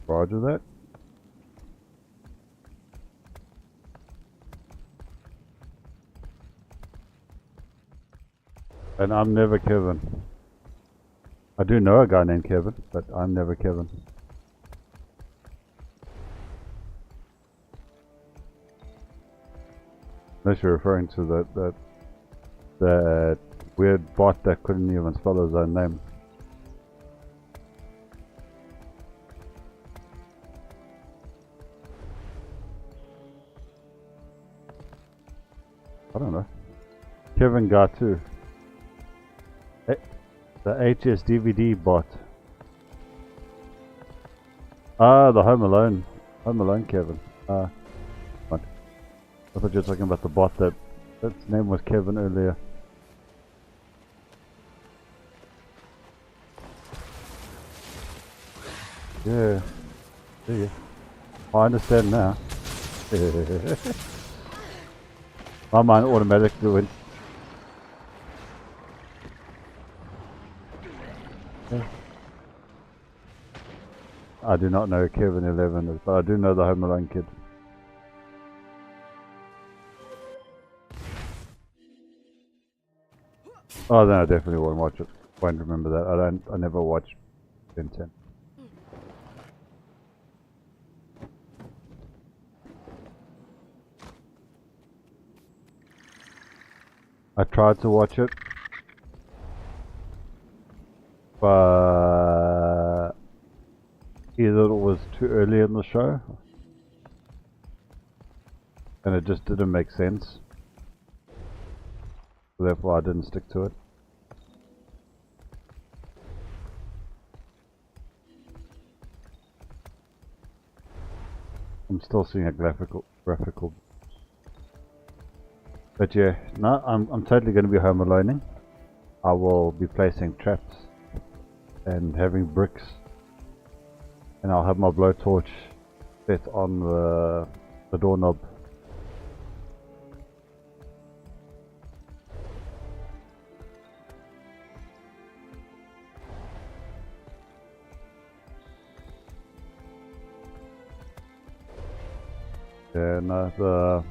Speaker 1: Roger that. And I'm never Kevin. I do know a guy named Kevin, but I'm never Kevin. Unless you're referring to that weird bot that couldn't even spell his own name. I don't know. Kevin got too. The HS DVD bot. Ah, the Home Alone Kevin. What? I thought you were talking about the bot that's name was Kevin earlier. Yeah. Yeah. I understand now. My mind automatically went. I do not know who Kevin 11 is, but I do know the Home Alone kid. Oh, then I definitely won't watch it. Won't remember that. I never watched Ben 10. I tried to watch it, but either it was too early in the show and it just didn't make sense, therefore I didn't stick to it. I'm still seeing a graphical. But yeah, no, I'm totally going to be home aloneing. I will be placing traps and having bricks, and I'll have my blowtorch set on the doorknob. Yeah, no,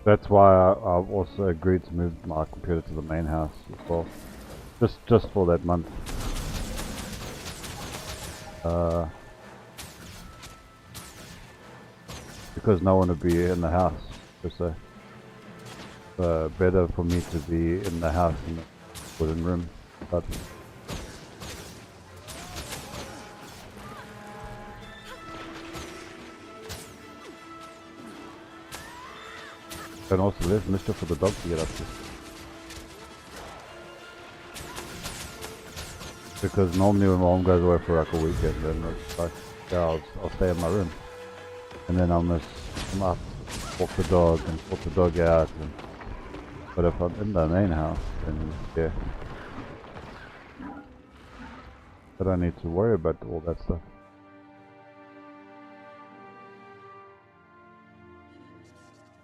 Speaker 1: that's why I've also agreed to move my computer to the main house as well, just for that month. Because no one would be in the house, per se. Better for me to be in the house in the wooden room, but and also there's mischief for the dog to get up to. Because normally when mom goes away for like a weekend, then it's like, yeah, I'll stay in my room. And then I'll miss come up, walk the dog and walk the dog out. But if I'm in the main house, then yeah, I don't need to worry about all that stuff.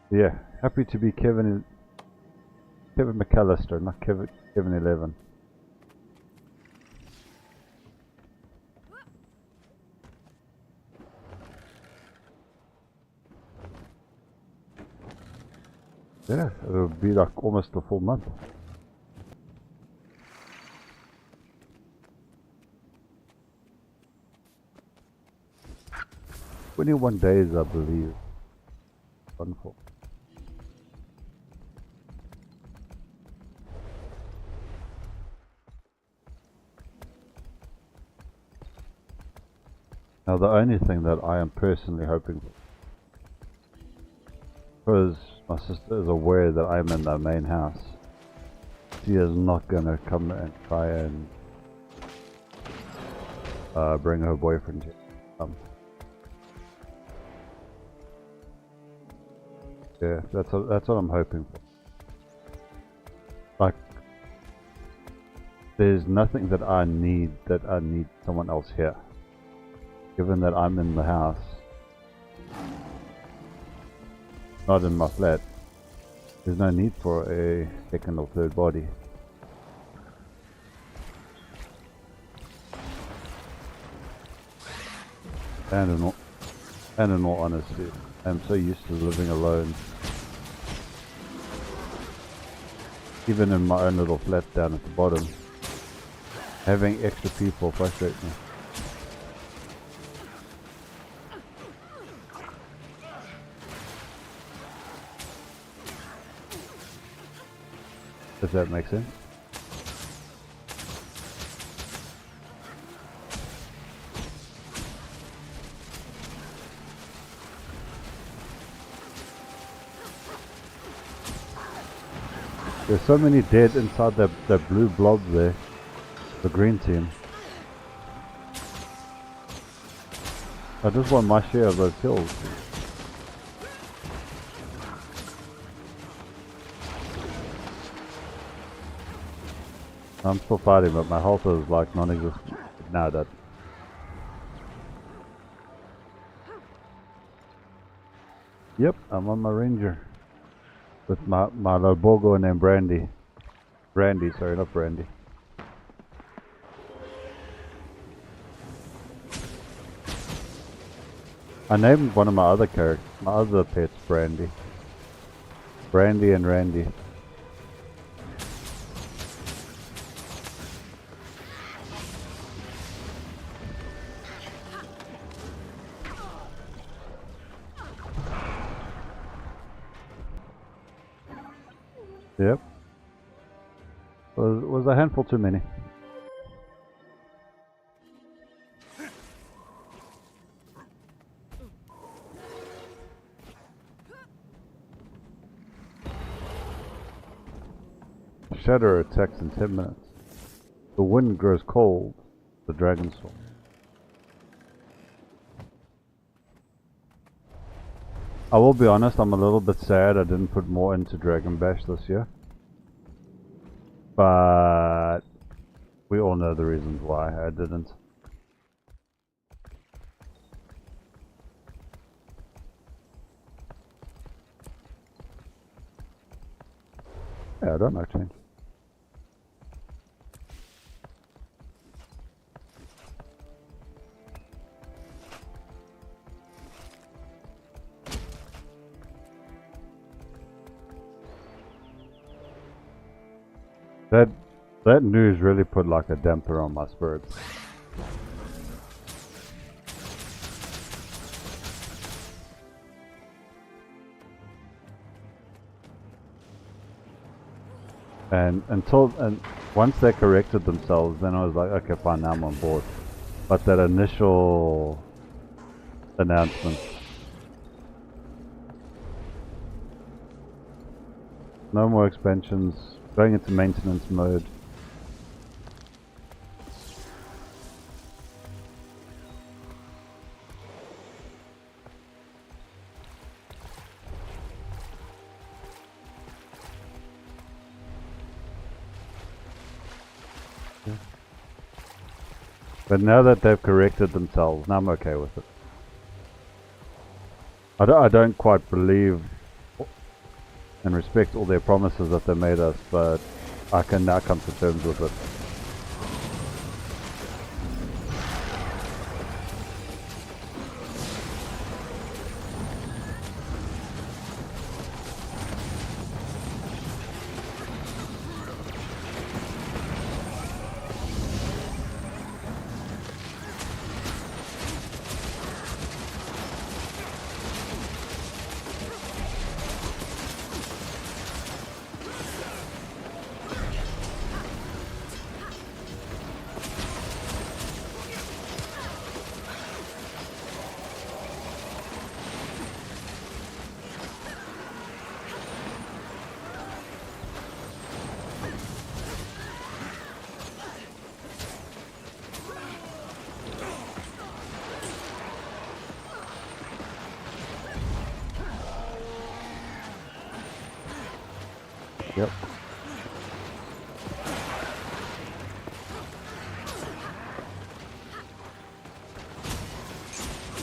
Speaker 1: Yeah, happy to be Kevin McAllister, not Kevin 11. Yeah, it'll be like almost a full month. "21 days, I believe." Wonderful. Now the only thing that I am personally hoping for, because my sister is aware that I'm in the main house, she is not gonna come and try and bring her boyfriend here. Yeah, that's what I'm hoping for. Like, there's nothing that I need someone else here. Given that I'm in the house, not in my flat, there's no need for a second or third body. And in all honesty, I'm so used to living alone. Even in my own little flat down at the bottom, having extra people frustrates me. Does that make sense? There's so many dead inside that blue blob there. The green team. I just want my share of those kills. I'm still fighting, but my health is like non-existent. Now that. Yep, I'm on my ranger. With my Lobogo named Brandy. Brandy, sorry, not Brandy. I named one of my other pets Brandy. Brandy and Randy. Yep. Was a handful too many. Shadow attacks in 10 minutes. The wind grows cold. The dragon storm. I will be honest, I'm a little bit sad I didn't put more into Dragon Bash this year. But we all know the reasons why I didn't. Yeah, I don't know change. That news really put like a damper on my spirits. And once they corrected themselves, then I was like, okay, fine, now I'm on board. But that initial announcement, no more expansions, going into maintenance mode. But now that they've corrected themselves, now I'm okay with it. I don't quite believe and respect all their promises that they made us, but I can now come to terms with it. Yep.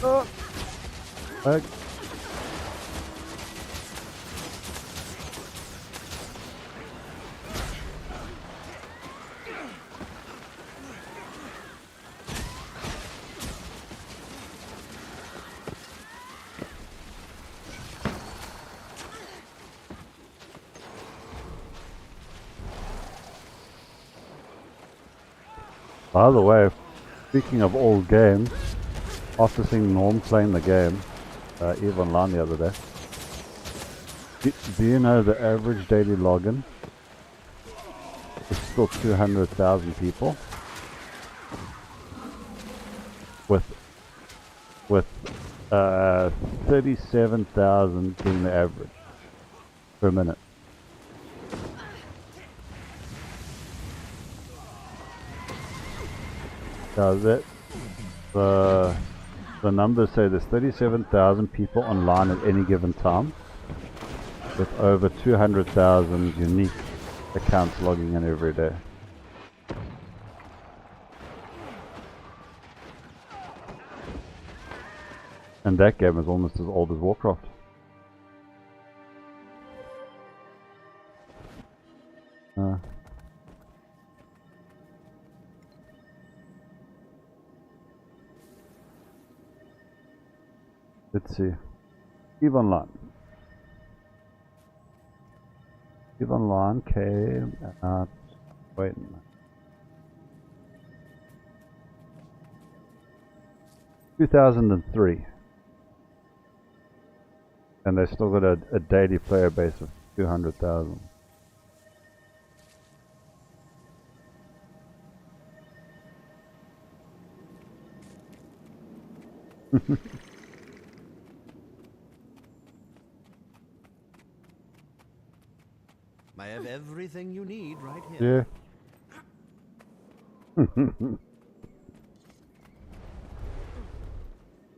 Speaker 1: Oh. Back. By the way, speaking of old games, after seeing Norm playing the game, EVE Online the other day, do you know the average daily login is still 200,000 people? With 37,000 being the average per minute. So the numbers say there's 37,000 people online at any given time, with over 200,000 unique accounts logging in every day. And that game is almost as old as Warcraft. Let's see. EVE Online. EVE Online came out. Wait a minute. 2003. And they still got a daily player base of 200,000.
Speaker 6: I have everything you need right here.
Speaker 1: Yeah.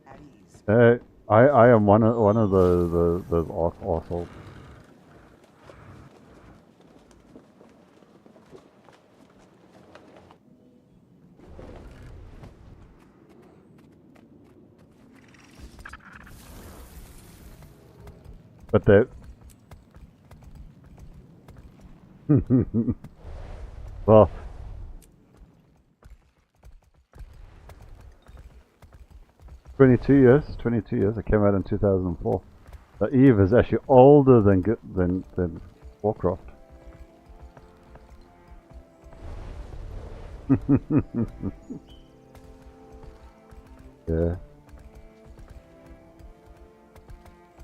Speaker 6: At ease.
Speaker 1: I am one of those assholes. But they well, 22 years. I came out in 2004. So EVE is actually older than Warcraft. Yeah.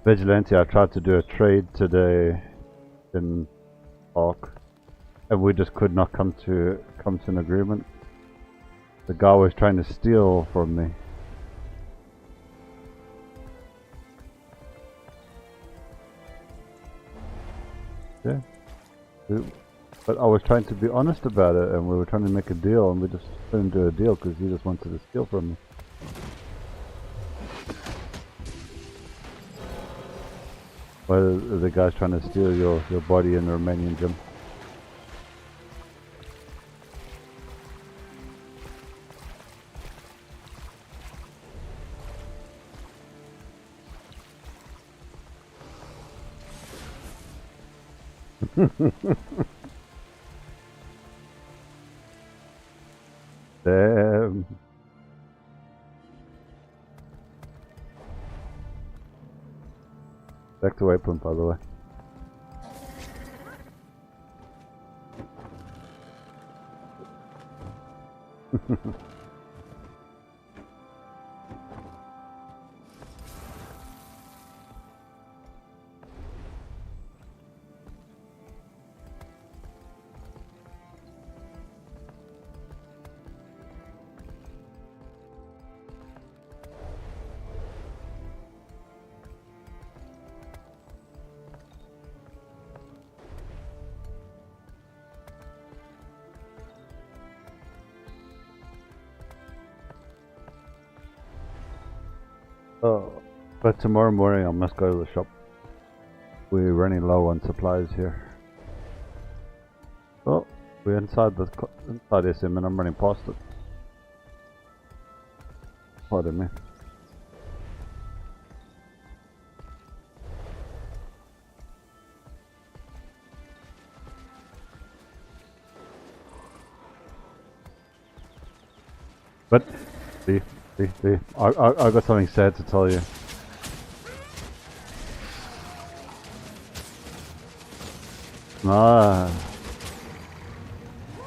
Speaker 1: Vigilante, I tried to do a trade today in Ark, and we just could not come to an agreement. The guy was trying to steal from me. Yeah. But I was trying to be honest about it, and we were trying to make a deal, and we just couldn't do a deal because he just wanted to steal from me. Well, the guy's trying to steal your body in the Romanian gym. Damn. Back to waypoint, by the way. Oh, but tomorrow morning I must go to the shop. We're running low on supplies here. We're inside inside SM and I'm running past it. Pardon me. But see, I got something sad to tell you. Nah.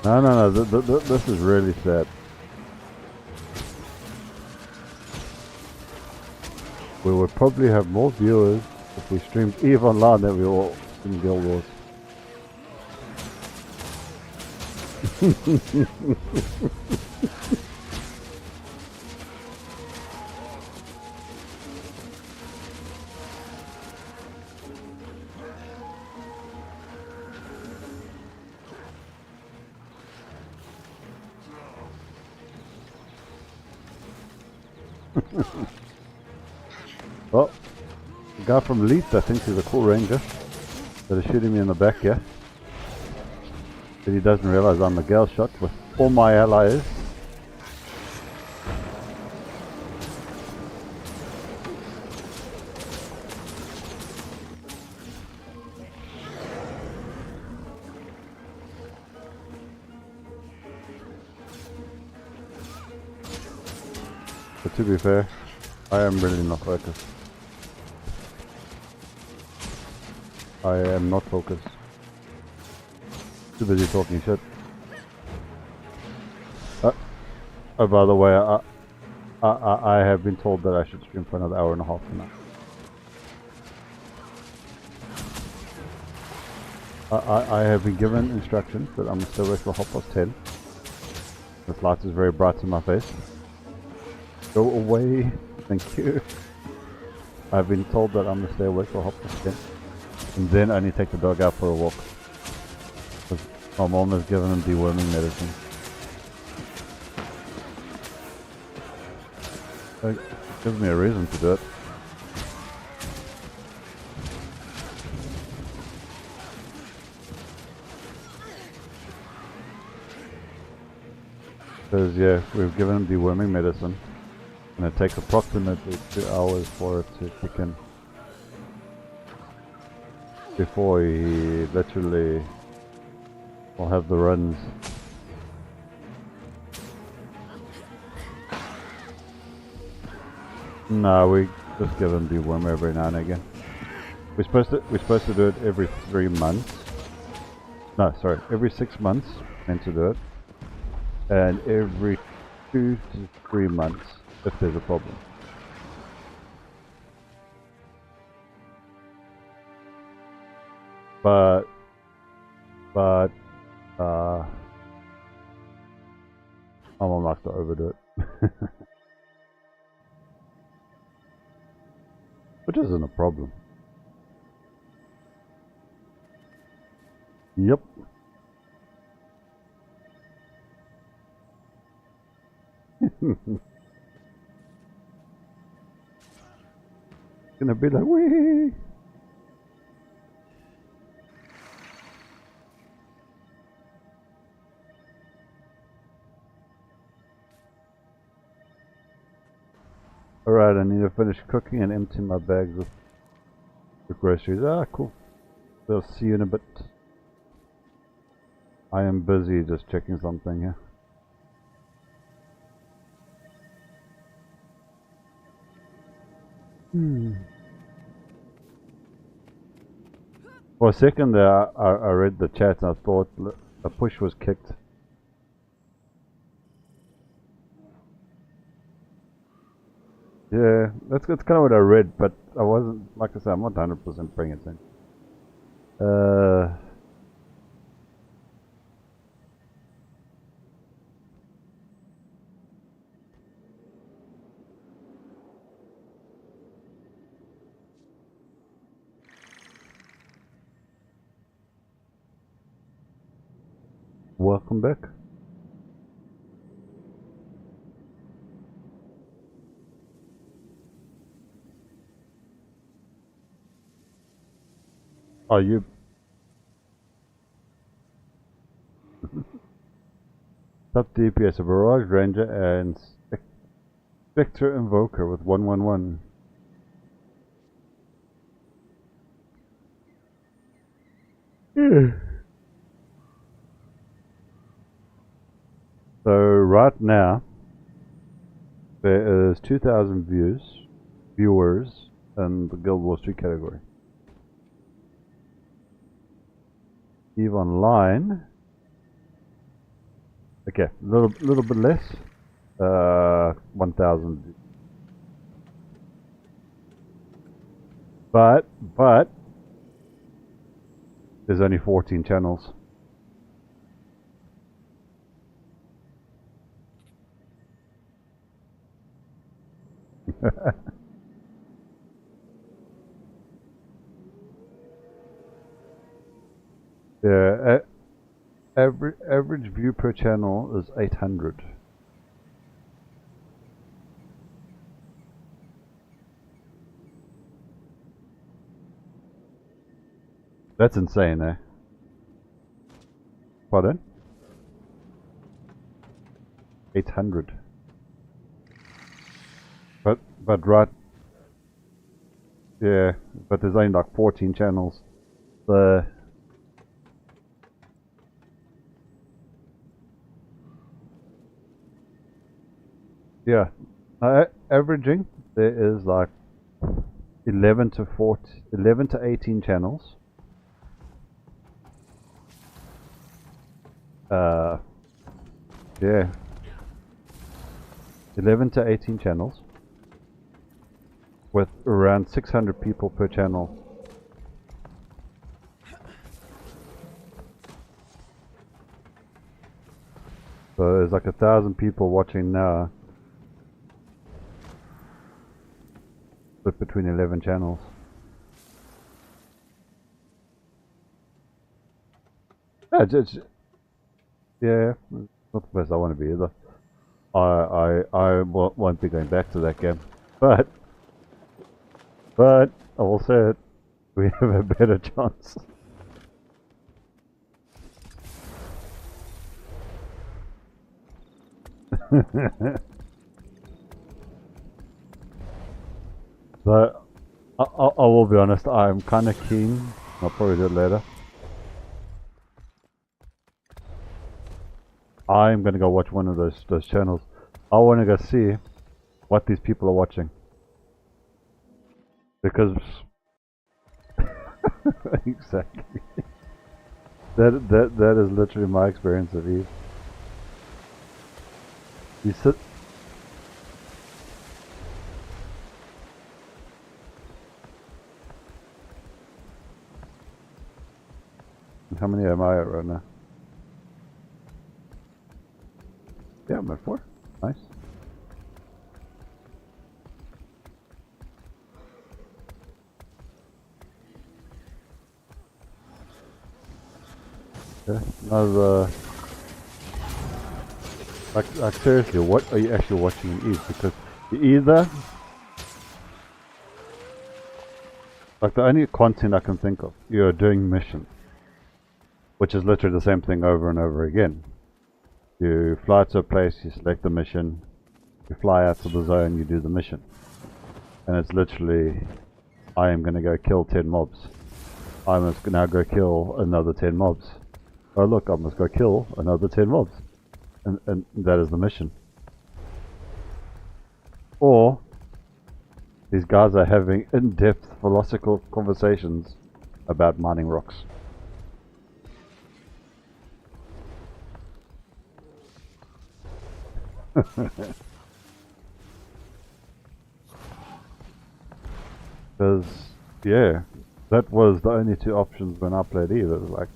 Speaker 1: No. This is really sad. We would probably have more viewers if we streamed EVE Online than we all in Guild Wars. Well, the guy from Leith, I think he's a cool ranger that is shooting me in the back here. But he doesn't realize I'm a gal shot with all my allies. But to be fair, I am really not focused. I am not focused. Too busy talking shit. Oh, by the way, I have been told that I should stream for another hour and a half tonight. I have been given instructions that I'm still awake for 10:30. This light is very bright in my face. Go away, thank you. I've been told that I'm gonna stay awake for 10:30. And then only take the dog out for a walk. Because my mom has given him deworming medicine. It gives me a reason to do it. Because yeah, we've given him deworming medicine. And it takes approximately 2 hours for it to kick in. Before he literally will have the runs. No, we just give him deworm every now and again. We're supposed to do it every 3 months. No, sorry, every 6 months meant to do it. And every 2 to 3 months if there's a problem. But my mom likes to overdo it. Which isn't a problem. Yep. Gonna be like, wee. Alright, I need to finish cooking and empty my bags with the groceries. Ah, cool. We'll see you in a bit. I am busy just checking something here. For a second there, I read the chat and I thought a push was kicked. Yeah, that's kind of what I read, but I wasn't, like I said, I'm not 100% paying attention. Welcome back. Are you? Top DPS, a Barrage Ranger and Spectre Invoker with 111. So right now there is 2,000 viewers in the Guild Wars 2 category. EVE Online, okay, little bit less, 1,000. But there's only 14 channels. Yeah, average view per channel is 800. That's insane, eh? Pardon? 800. But right, yeah, but there's only like 14 channels. So yeah, averaging there is like 11 to 18 channels. Yeah, 11 to 18 channels with around 600 people per channel. So there's like 1,000 people watching now, split between 11 channels. Yeah, not the place I want to be either. I won't be going back to that game, but I will say it, we have a better chance. So I will be honest, I'm kind of keen. I'll probably do it later. I'm gonna go watch one of those channels. I want to go see what these people are watching, because exactly that is literally my experience of Eve. You sit. How many am I at right now? Yeah, I'm at 4. Nice. Yeah, another. Like seriously, what are you actually watching in Eve? Because you either, like, the only content I can think of, you're doing missions, which is literally the same thing over and over again. You fly to a place, you select the mission, you fly out to the zone, you do the mission. And it's literally, I am going to go kill 10 mobs. I must now go kill another 10 mobs. Oh look, I must go kill another 10 mobs. And that is the mission. Or, these guys are having in-depth philosophical conversations about mining rocks. Because, yeah, that was the only 2 options when I played Eve. It was like,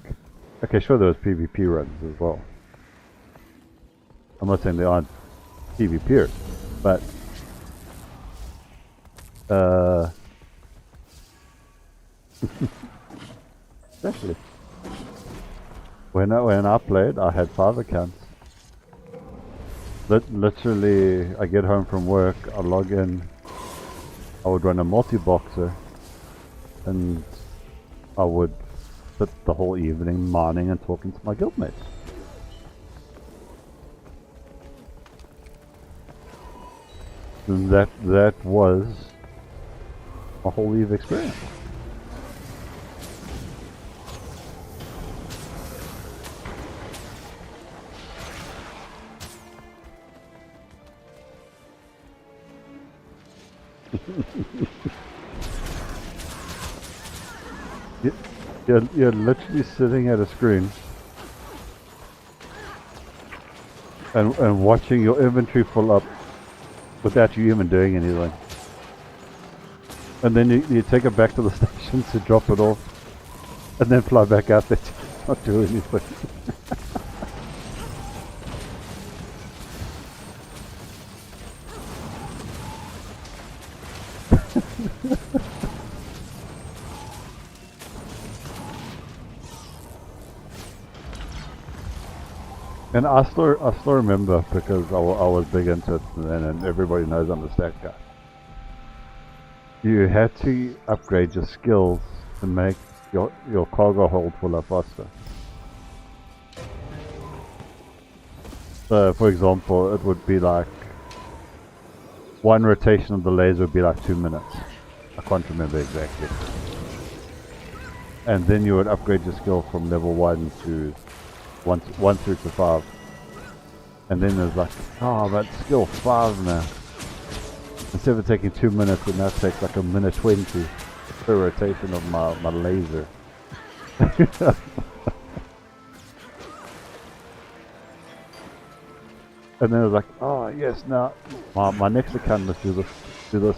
Speaker 1: okay, sure, there was PvP runs as well. I'm not saying they aren't PvPers, but especially when I played, I had 5 accounts. Literally, I get home from work, I log in, I would run a multi-boxer, and I would sit the whole evening mining and talking to my guildmates. that was a whole Eve experience. You're literally sitting at a screen and watching your inventory fill up without you even doing anything. And then you take it back to the station to drop it off and then fly back out there to not do anything. And I still remember because I was big into it then, and everybody knows I'm a stat guy. You had to upgrade your skills to make your cargo hold full up faster. So, for example, it would be like one rotation of the laser would be like 2 minutes. I can't remember exactly. And then you would upgrade your skill from level 1 to 1 through to 5. And then there's like, oh, but skill 5 now. Instead of taking 2 minutes, it now takes like 1:20 per rotation of my laser. And then it was like, oh yes, now my next account must do this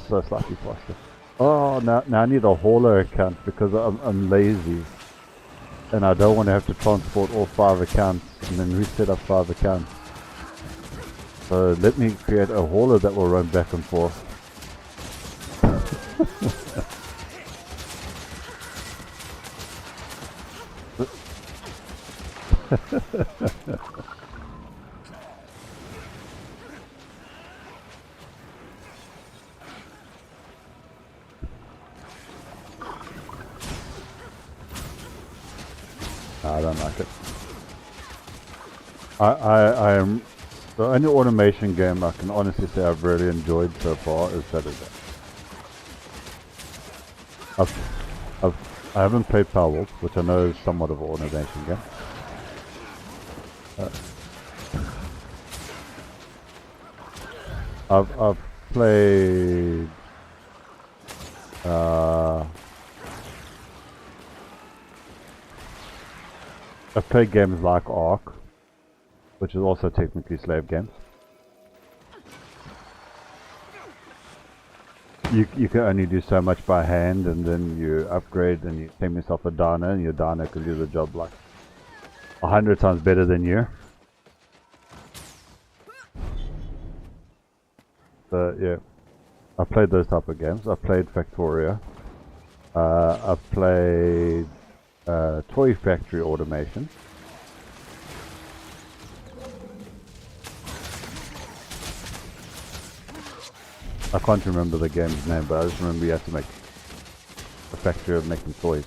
Speaker 1: slightly faster. Oh, now I need a hauler account because I'm lazy. And I don't want to have to transport all 5 accounts and then reset up 5 accounts. So let me create a hauler that will run back and forth. I don't like it. I am the only automation game I can honestly say I've really enjoyed so far is Saturday. I haven't played Powerwolf, which I know is somewhat of an automation game. I've played I've played games like Ark, which is also technically slave games. You can only do so much by hand, and then you upgrade and you tame yourself a Dana, and your Dana can do the job like 100 times better than you. So yeah, I played those type of games. I played Factoria. I've played Toy Factory Automation. I can't remember the game's name, but I just remember you have to make a factory of making toys.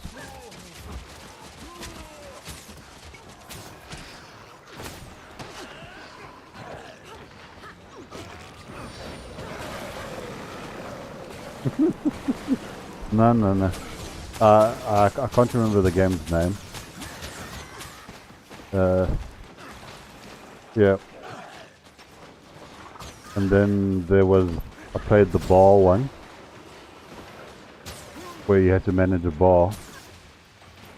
Speaker 1: No. I can't remember the game's name. Yeah. And then there was, I played the bar one, where you had to manage a bar.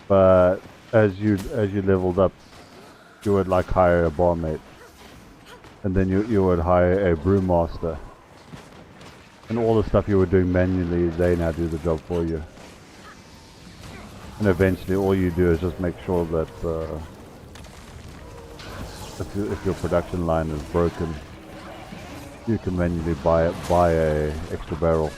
Speaker 1: But as you leveled up, you would like hire a barmaid, and then you would hire a brewmaster. And all the stuff you were doing manually, they now do the job for you. And eventually all you do is just make sure that if your production line is broken, you can manually buy a extra barrel.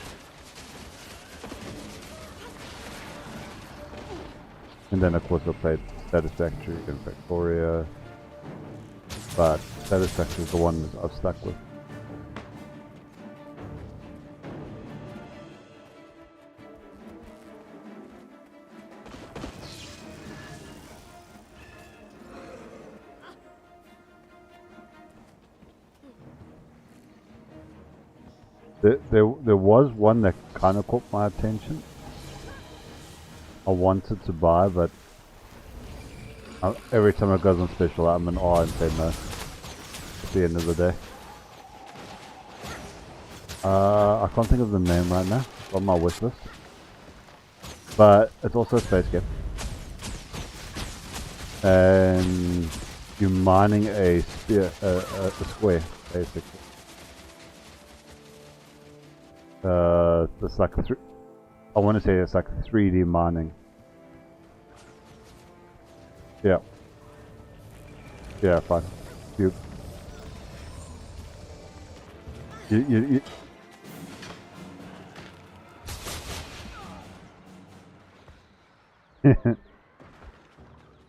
Speaker 1: And then of course I played Satisfactory and Factoria, but Satisfactory is the one that I've stuck with. There was one that kind of caught my attention. I wanted to buy, but every time it goes on special, I'm an R and say no. At the end of the day. I can't think of the name right now. It's on my wish list. But it's also a space game. And you're mining a sphere, a square, basically. It's like I want to say it's like 3D mining. Yeah. Yeah, fine. Cube. You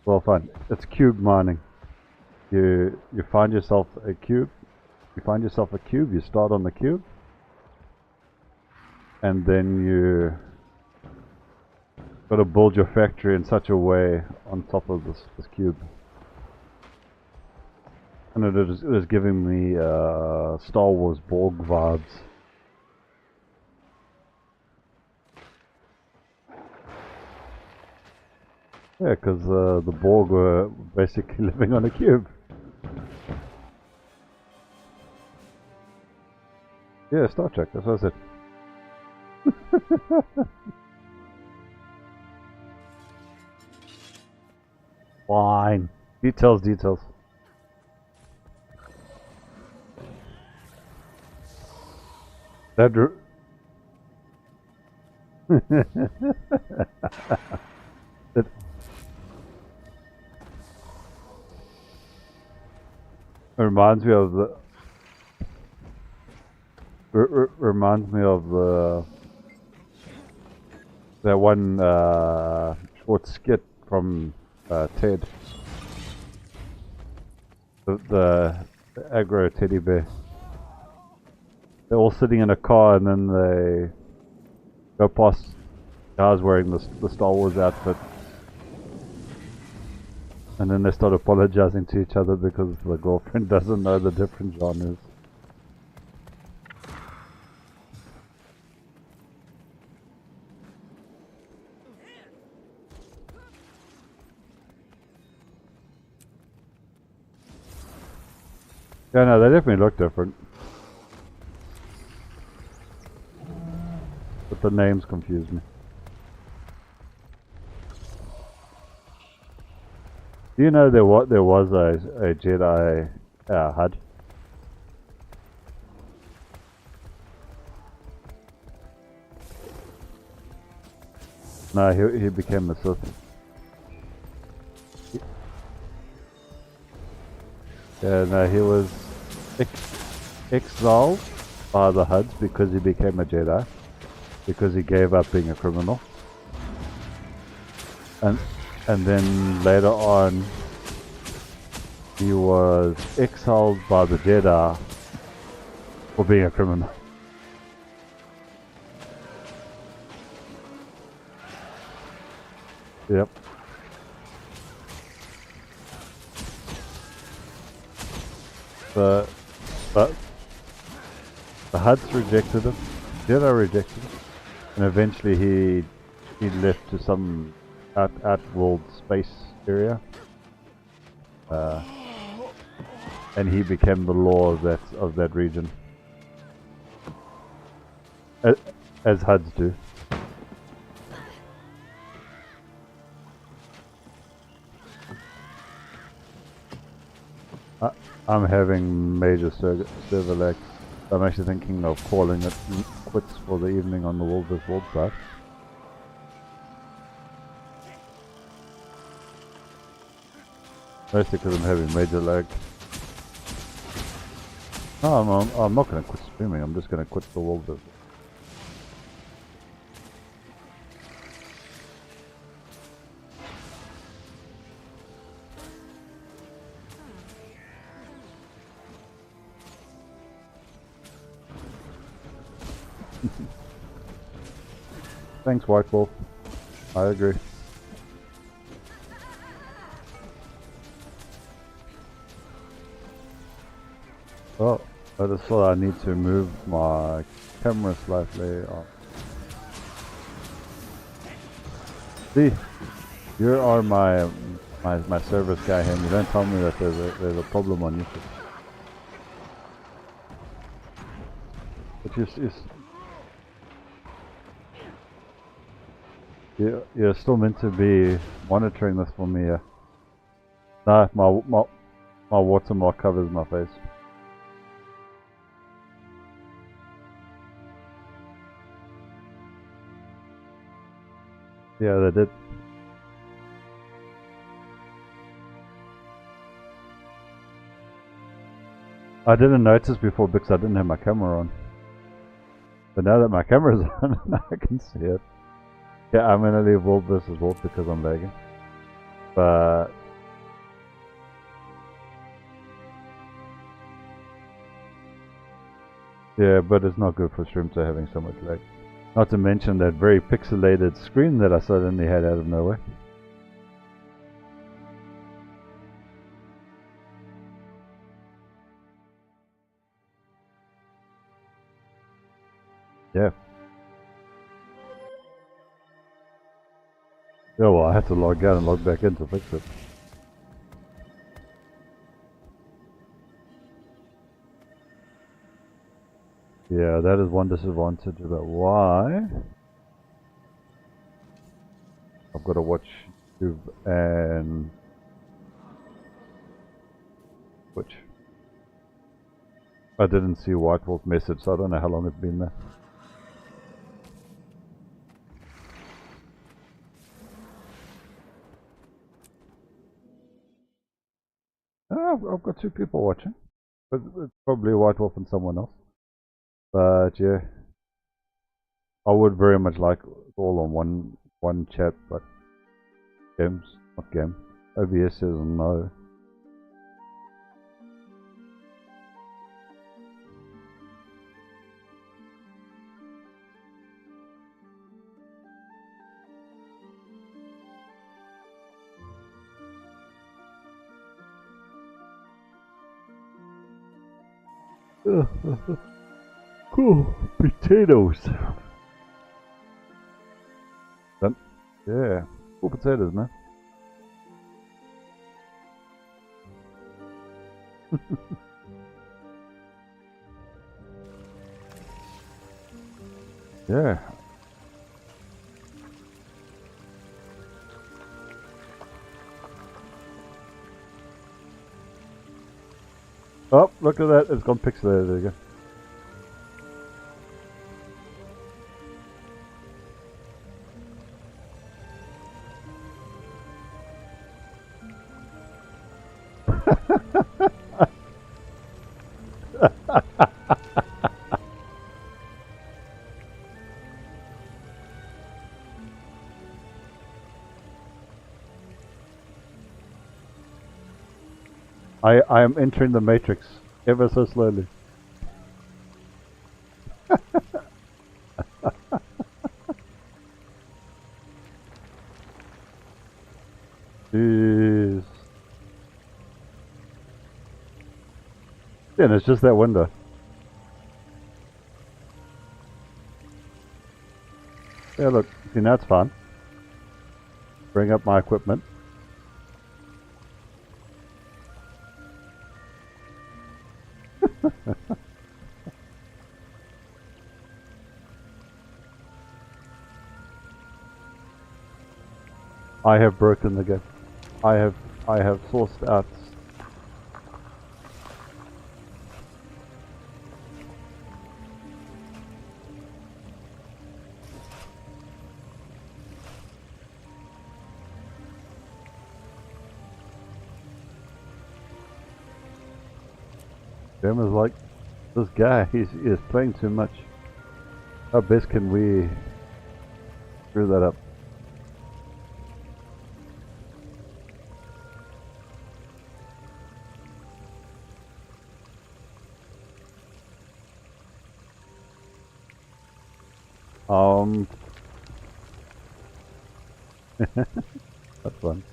Speaker 1: Well, fine. It's cube mining. You find yourself a cube. You find yourself a cube. You start on the cube, and then you got to build your factory in such a way on top of this cube. And it is giving me Star Wars Borg vibes. Yeah, because the Borg were basically living on a cube. Yeah, Star Trek, that's what I said. Fine. Details, details. That it reminds me of the reminds me of the that one short skit from Ted, the aggro teddy bear. They're all sitting in a car, and then they go past guys wearing the Star Wars outfit, and then they start apologizing to each other because the girlfriend doesn't know the different genres. Yeah, no, they definitely look different. But the names confuse me. Do you know there was a Jedi HUD? No, he became a Sith. Yeah, no, he was exiled by the HUDs because he became a Jedi. Because he gave up being a criminal. And then later on he was exiled by the Jedi for being a criminal. Yep. But the HUDs rejected him. Jedi rejected him. And eventually he left to some outworld space area, and he became the law of that region, as HUDs do. I'm having major server lag. I'm actually thinking of calling it quits for the evening on the World vs. World side. Mostly because I'm having major lag. No, I'm not going to quit streaming, I'm just going to quit the World vs. Thanks, White Wolf. I agree. Oh, I just thought I need to move my camera slightly off. See, you are my service guy here, and you don't tell me that there's a problem on YouTube. Which is you're still meant to be monitoring this for me. No, my watermark covers my face. Yeah, they did. I didn't notice before because I didn't have my camera on. But now that my camera's on, I can see it. Yeah, I'm gonna leave Wolf vs. Wolf because I'm lagging. But yeah, but it's not good for streams to having so much lag. Not to mention that very pixelated screen that I suddenly had out of nowhere. Yeah. Yeah, well, I had to log out and log back in to fix it. Yeah, that is one disadvantage about why I've got to watch YouTube and Twitch. I didn't see White Wolf message, so I don't know how long it's been there. Oh, I've got 2 people watching, but it's probably White Wolf and someone else. But yeah, I would very much like it all on one chat, but games, not game. OBS says no. Cool potatoes. Done. Yeah, cool potatoes, man. Yeah. Oh, look at that! It's gone pixelated. There you go. I am entering the matrix ever so slowly. Jeez. Yeah, and it's just that window. Yeah, look, see, now it's fun. Bring up my equipment. I have broken the game. I have sourced out. Game is like, this guy, he is playing too much. How best can we screw that up? That's fun.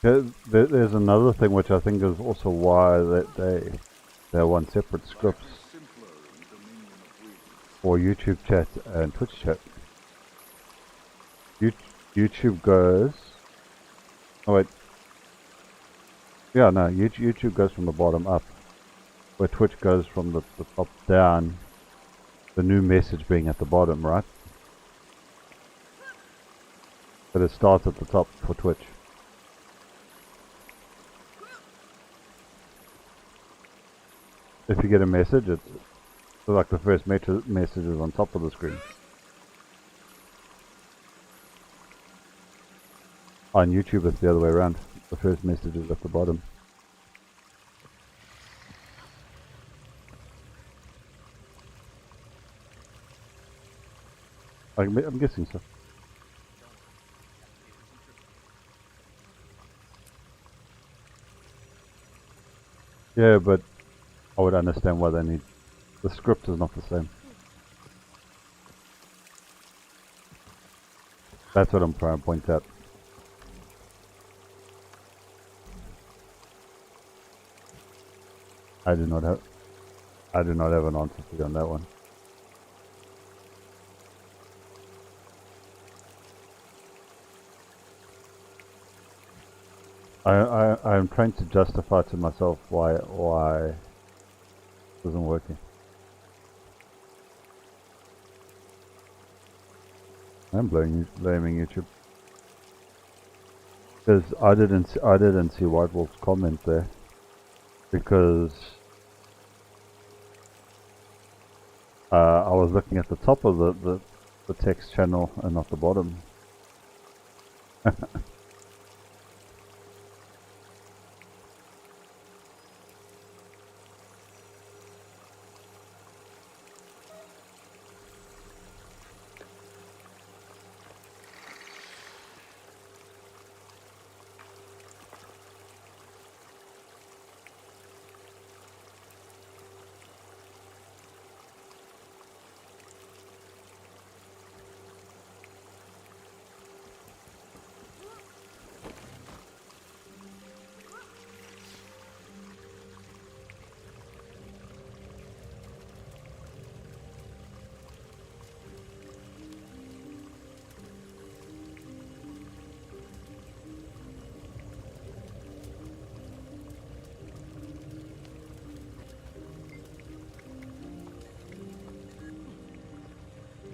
Speaker 1: There's another thing which I think is also why they want separate scripts for YouTube chat and Twitch chat. YouTube goes. Oh wait. Yeah, no. YouTube goes from the bottom up, where Twitch goes from the top down. The new message being at the bottom, right? But it starts at the top for Twitch. If you get a message, it's like the first message is on top of the screen. On YouTube, it's the other way around. The first message is at the bottom. I'm guessing so. Yeah, but I would understand why they need... The script is not the same. That's what I'm trying to point out. I do not have an answer for you on that one. I'm trying to justify to myself why it isn't working. I'm blaming YouTube because I didn't see White Wolf's comment there because I was looking at the top of the text channel and not the bottom.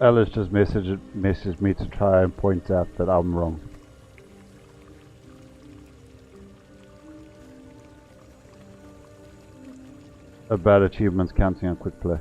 Speaker 1: Alice just messaged me to try and point out that I'm wrong. About achievements counting on quick play.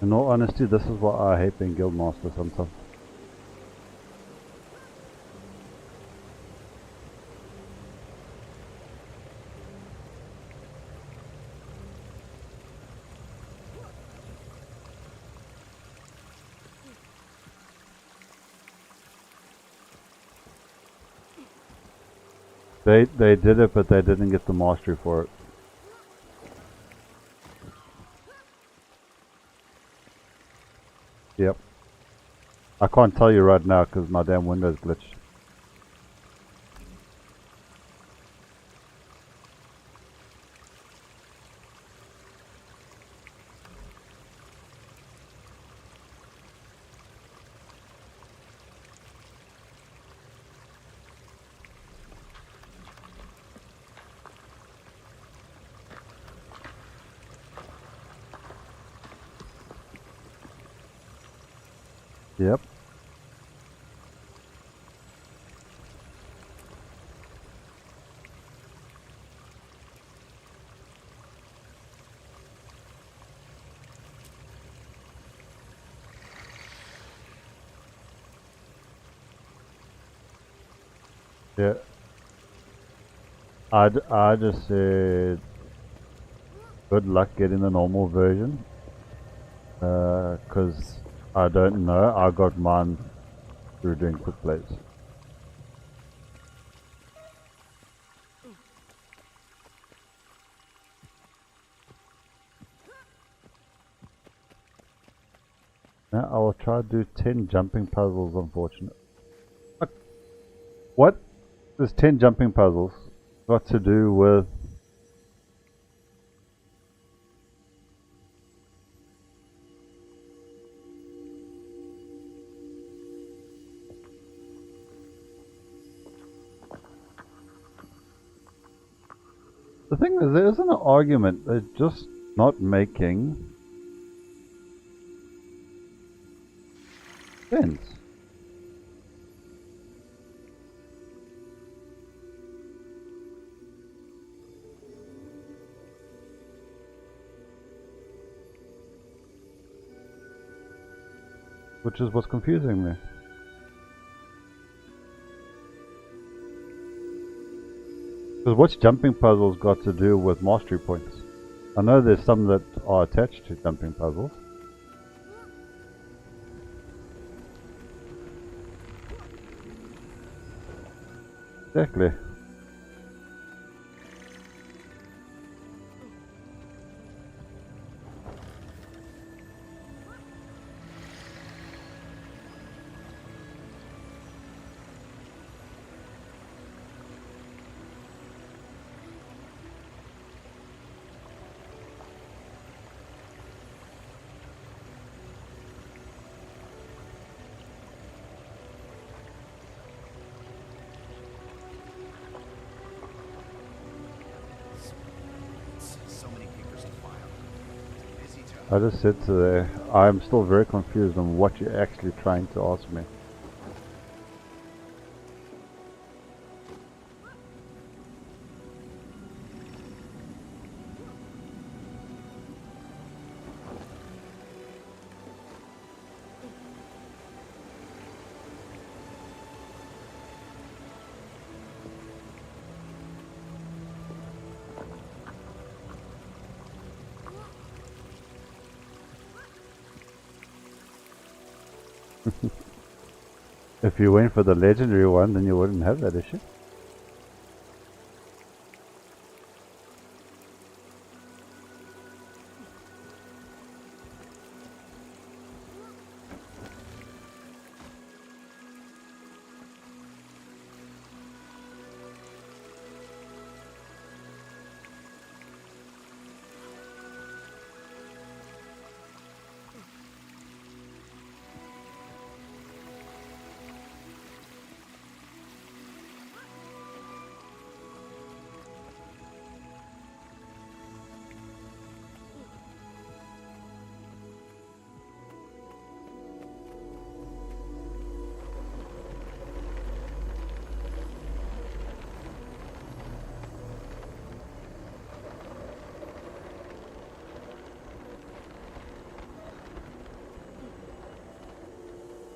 Speaker 1: In all honesty, this is what I hate being Guildmaster sometimes. They did it, but they didn't get the mastery for it. Yep. I can't tell you right now because my damn window's glitched. Yep. Yeah. I just said good luck getting the normal version. Because I don't know. I got mine through doing quick plays. Now I will try to do 10 jumping puzzles, unfortunately. What? There's 10 jumping puzzles. Got to do with... The thing is, there isn't an argument. They're just not making sense. Which is what's confusing me. Because what's jumping puzzles got to do with mastery points? I know there's some that are attached to jumping puzzles. Exactly.
Speaker 6: So many papers to file. Busy job.
Speaker 1: I just said to there, I'm still very confused on what you're actually trying to ask me. If you went for the legendary one, then you wouldn't have that issue.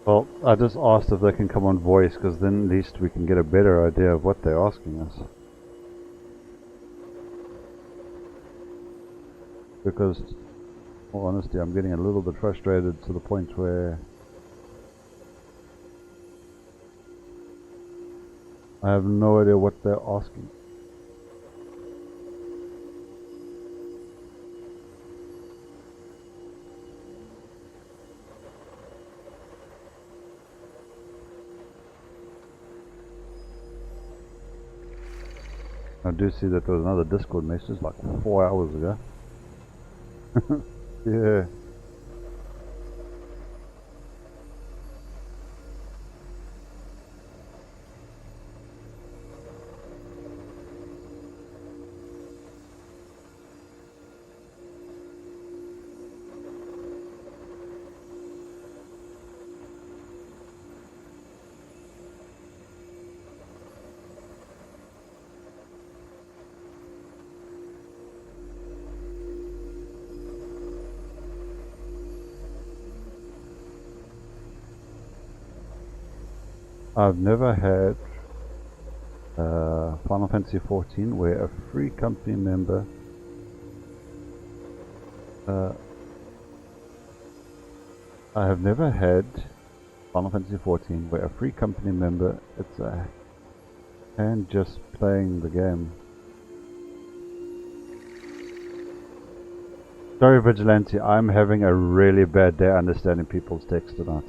Speaker 1: Well, I just asked if they can come on voice, because then at least we can get a better idea of what they're asking us. Because, in all honesty, I'm getting a little bit frustrated to the point where I have no idea what they're asking. I do see that there was another Discord message like 4 hours ago. Yeah. I've never had Final Fantasy XIV where a free company member I have never had Final Fantasy XIV where a free company member, it's a hand just playing the game. Sorry Vigilante, I'm having a really bad day understanding people's text tonight.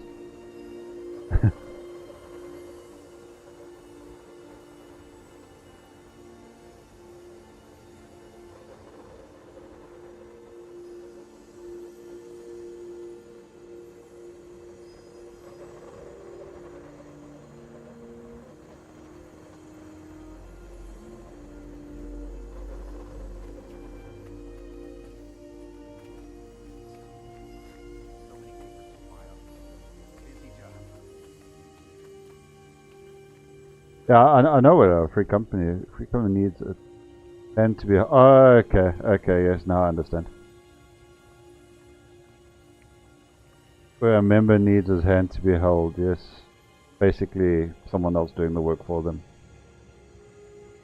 Speaker 1: Yeah, I know what a free company needs it and to be. Oh, okay, yes, now I understand. Where a member needs his hand to be held, yes, basically someone else doing the work for them.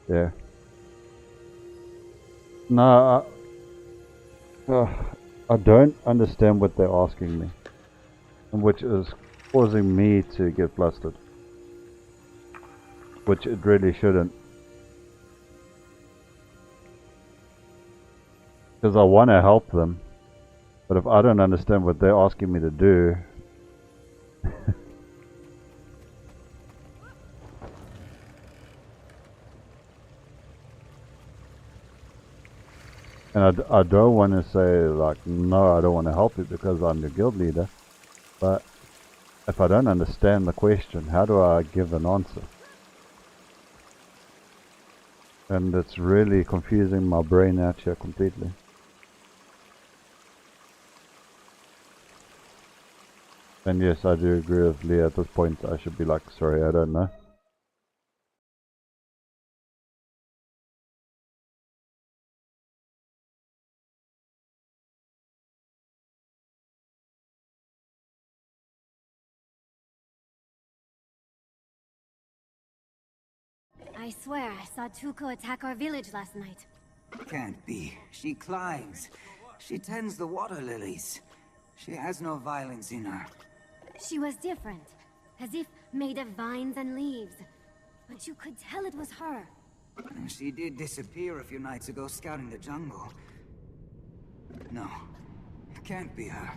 Speaker 1: Yeah. No, I don't understand what they're asking me, and which is causing me to get flustered. Which it really shouldn't. Because I want to help them, but if I don't understand what they're asking me to do, and I don't want to say like, no, I don't want to help you because I'm the guild leader, but if I don't understand the question, how do I give an answer? And it's really confusing my brain out here completely. And yes, I do agree with Leah at this point. I should be like, sorry, I don't know.
Speaker 3: I swear I saw Tuko attack our village last night.
Speaker 7: Can't be. She climbs. She tends the water lilies. She has no violence in her.
Speaker 3: She was different, as if made of vines and leaves. But you could tell it was her.
Speaker 7: She did disappear a few nights ago scouting the jungle. No, it can't be her.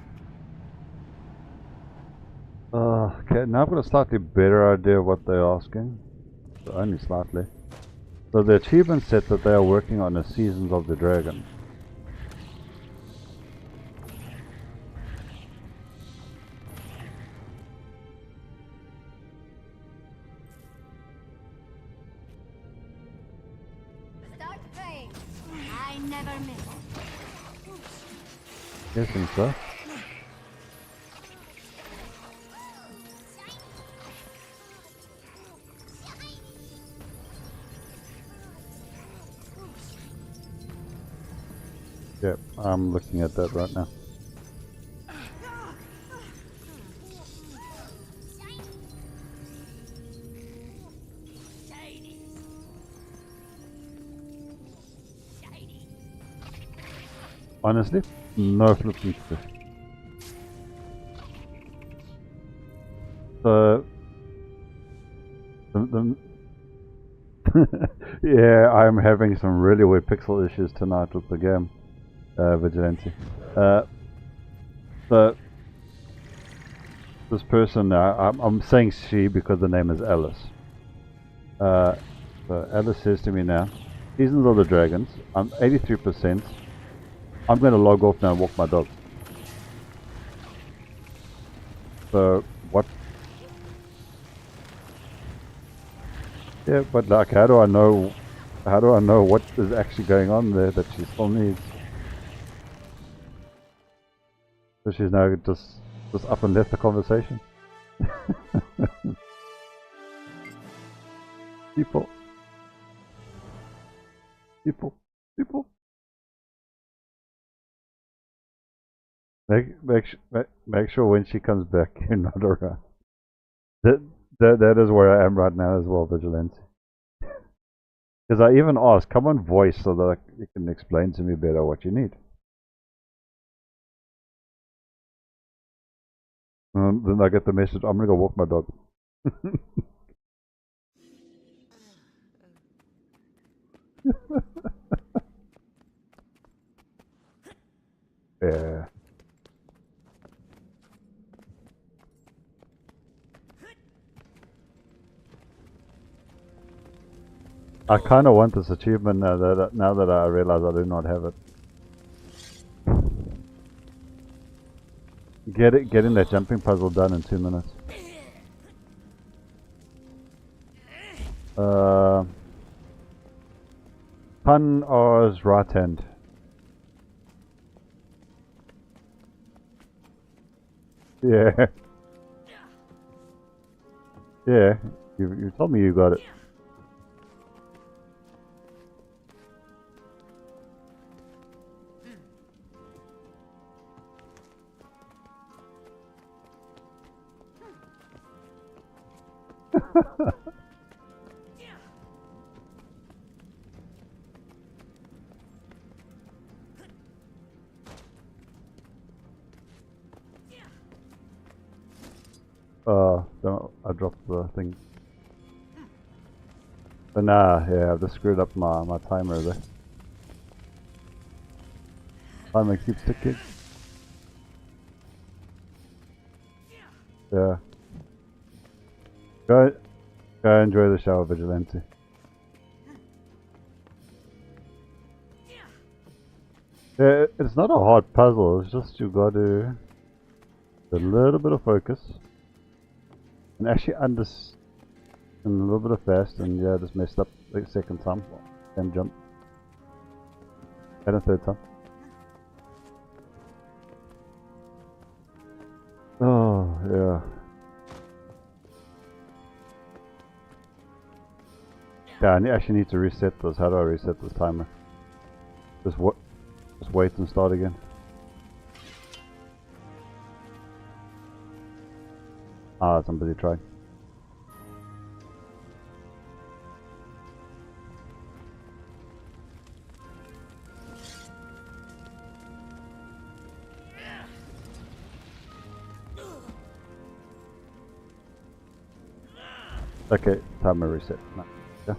Speaker 1: Okay, now I've got a slightly better idea of what they're asking. So only slightly. So the achievement set that they are working on is Seasons of the Dragon.
Speaker 3: Start praying. I never miss.
Speaker 1: Guessing so. Yep, I'm looking at that right now. Honestly, no flipping clue. So, yeah, I'm having some really weird pixel issues tonight with the game. Vigilante. So this person, I'm saying she because the name is Alice. So Alice says to me now, Seasons of the Dragons. I'm 83%. I'm going to log off now and walk my dog. So, what? Yeah, but like, how do I know what is actually going on there that she still needs? So she's now just up and left the conversation. People. Make sure when she comes back you're not around. That is where I am right now as well, Vigilante. Because I even asked, come on voice so that you can explain to me better what you need. Then I get the message, I'm gonna go walk my dog. Yeah. I kind of want this achievement now that I realize I do not have it. Getting that jumping puzzle done in 2 minutes. Pun R's right hand. Yeah. Yeah. You told me you got it. No, I dropped the thing. But nah, yeah, I've just screwed up my timer there. Timer keeps ticking. Yeah. Go enjoy the shower, Vigilante. Yeah, it's not a hard puzzle, it's just you got to a little bit of focus and actually understand a little bit of fast, and yeah, just messed up the second time. Same jump. And a third time. Oh, yeah. Yeah, I actually need to reset this. How do I reset this timer? Just wait and start again. Ah, somebody tried. Okay, timer reset. No. Yeah.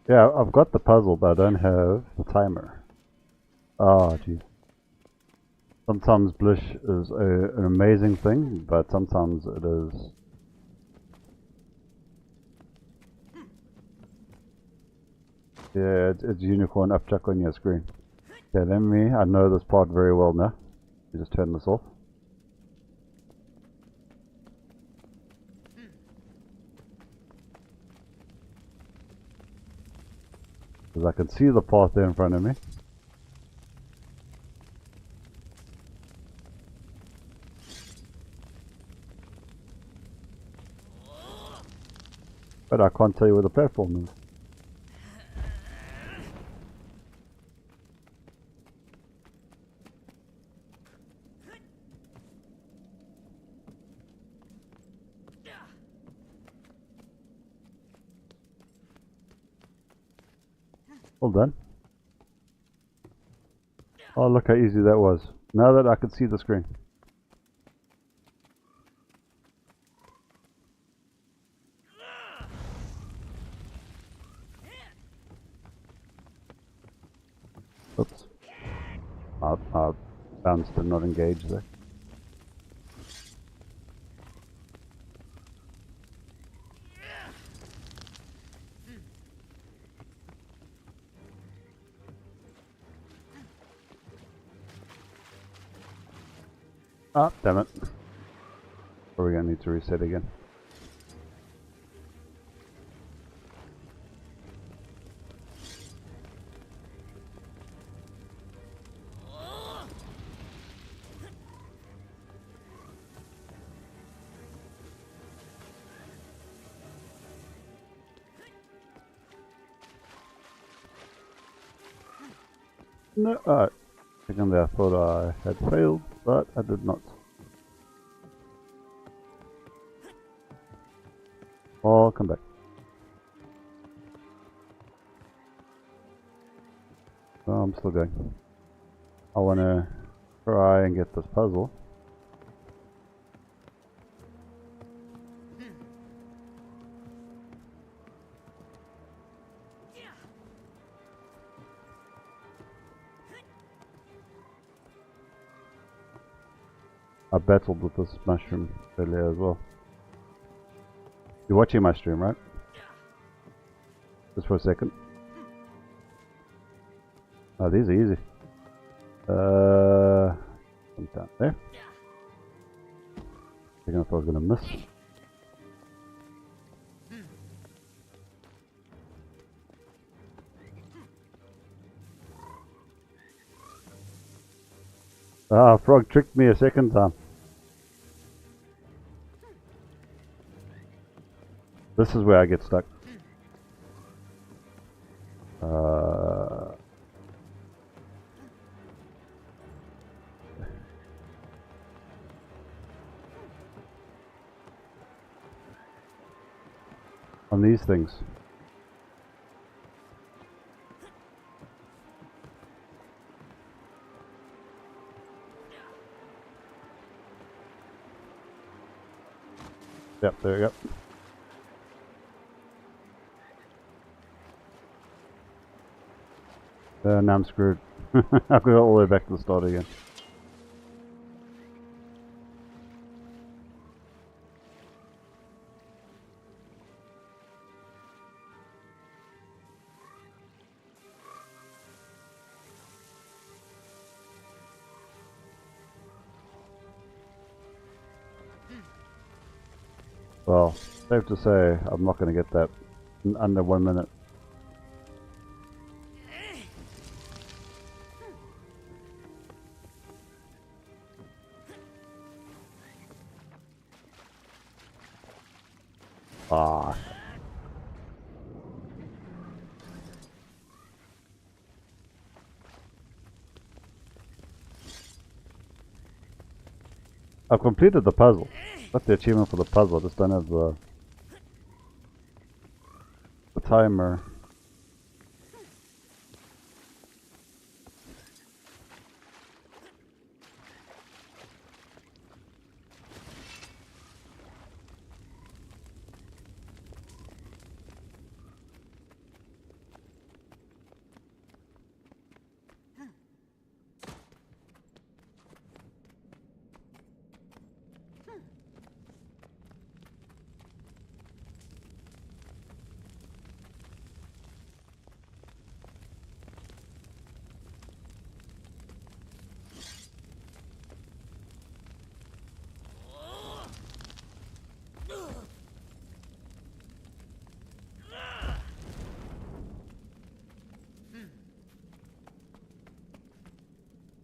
Speaker 1: Yeah, I've got the puzzle, but I don't have the timer. Oh, geez. Sometimes Blish is an amazing thing, but sometimes it is... Yeah, it's unicorn upchuck on your screen. Okay, I know this part very well now. You just turn this off. Because I can see the path there in front of me. But I can't tell you where the platform is. Well done. Oh, look how easy that was. Now that I can see the screen. Oops. Bounce did not engage there. Ah, damn it. Probably gonna need to reset again. No, second there I thought I had failed, but I did not. I'll come back. Oh, I'm still going. I want to try and get this puzzle. I battled with this mushroom earlier as well. You're watching my stream, right? Just for a second. Oh, these are easy. Jump down there. I thought I was gonna miss. Ah, frog tricked me a second time. This is where I get stuck. On these things. Yep, there you go. Now I'm screwed. I've got to go all the way back to the start again. Well, safe to say, I'm not going to get that in under 1 minute. Ah. I've completed the puzzle. Got the achievement for the puzzle, just don't have the timer.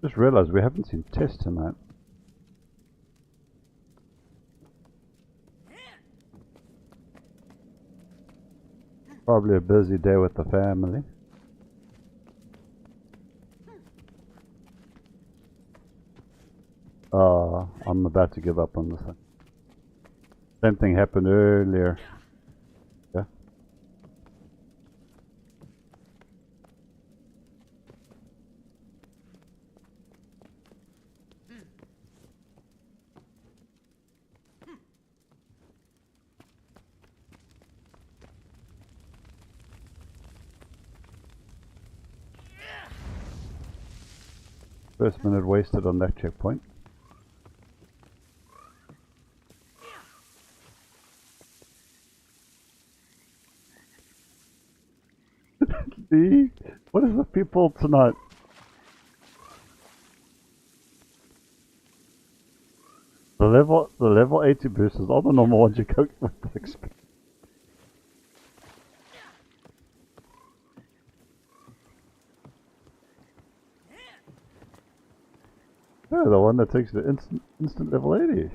Speaker 1: Just realized we haven't seen Tess tonight. Probably a busy day with the family. I'm about to give up on this thing. Same thing happened earlier. Yeah. First minute wasted on that checkpoint. See? What is the people tonight? The level 80 boosters are the normal ones you go with the XP. Yeah, the one that takes the instant level 80.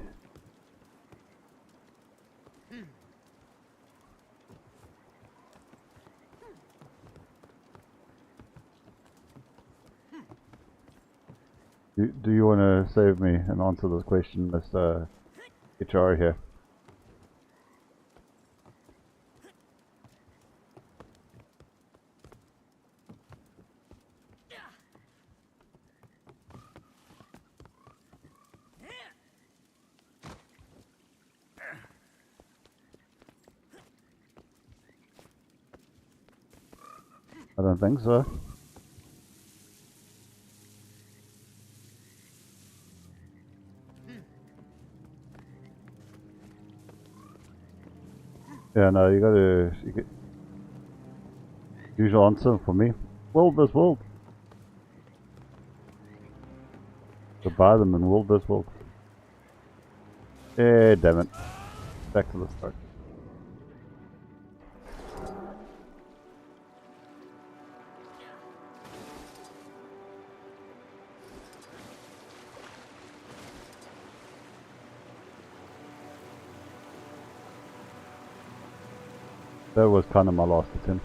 Speaker 1: Do you want to save me and answer this question, Mr. HR here? I don't think so. Yeah, no, you get usual answer for me. World this world. To buy them in world this world. Eh, damn it. Back to the start. That was kind of my last attempt.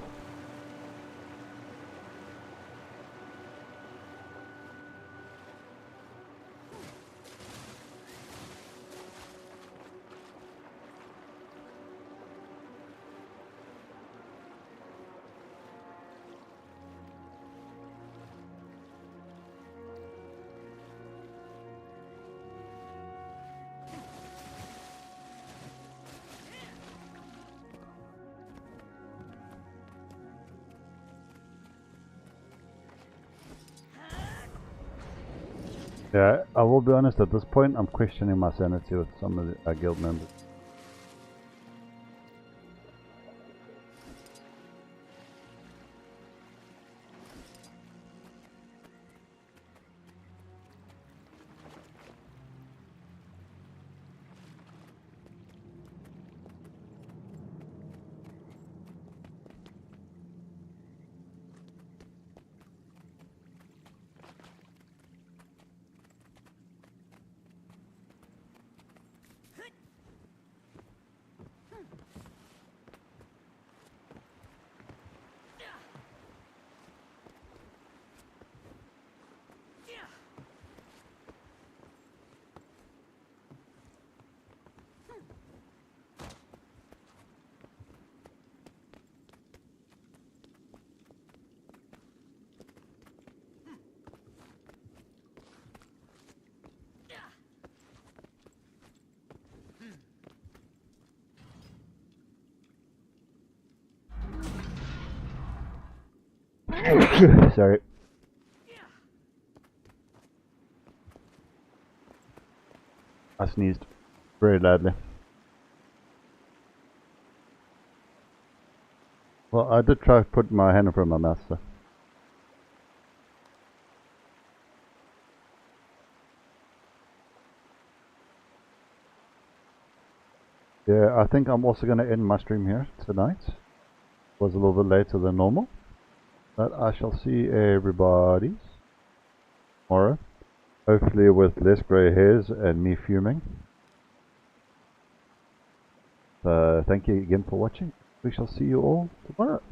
Speaker 1: Yeah, I will be honest, at this point I'm questioning my sanity with some of the guild members. Sorry. I sneezed very loudly. Well, I did try to put my hand in front of my mouth, so. Yeah, I think I'm also going to end my stream here tonight. It was a little bit later than normal. But I shall see everybody tomorrow. Hopefully with less grey hairs and me fuming. Thank you again for watching. We shall see you all tomorrow.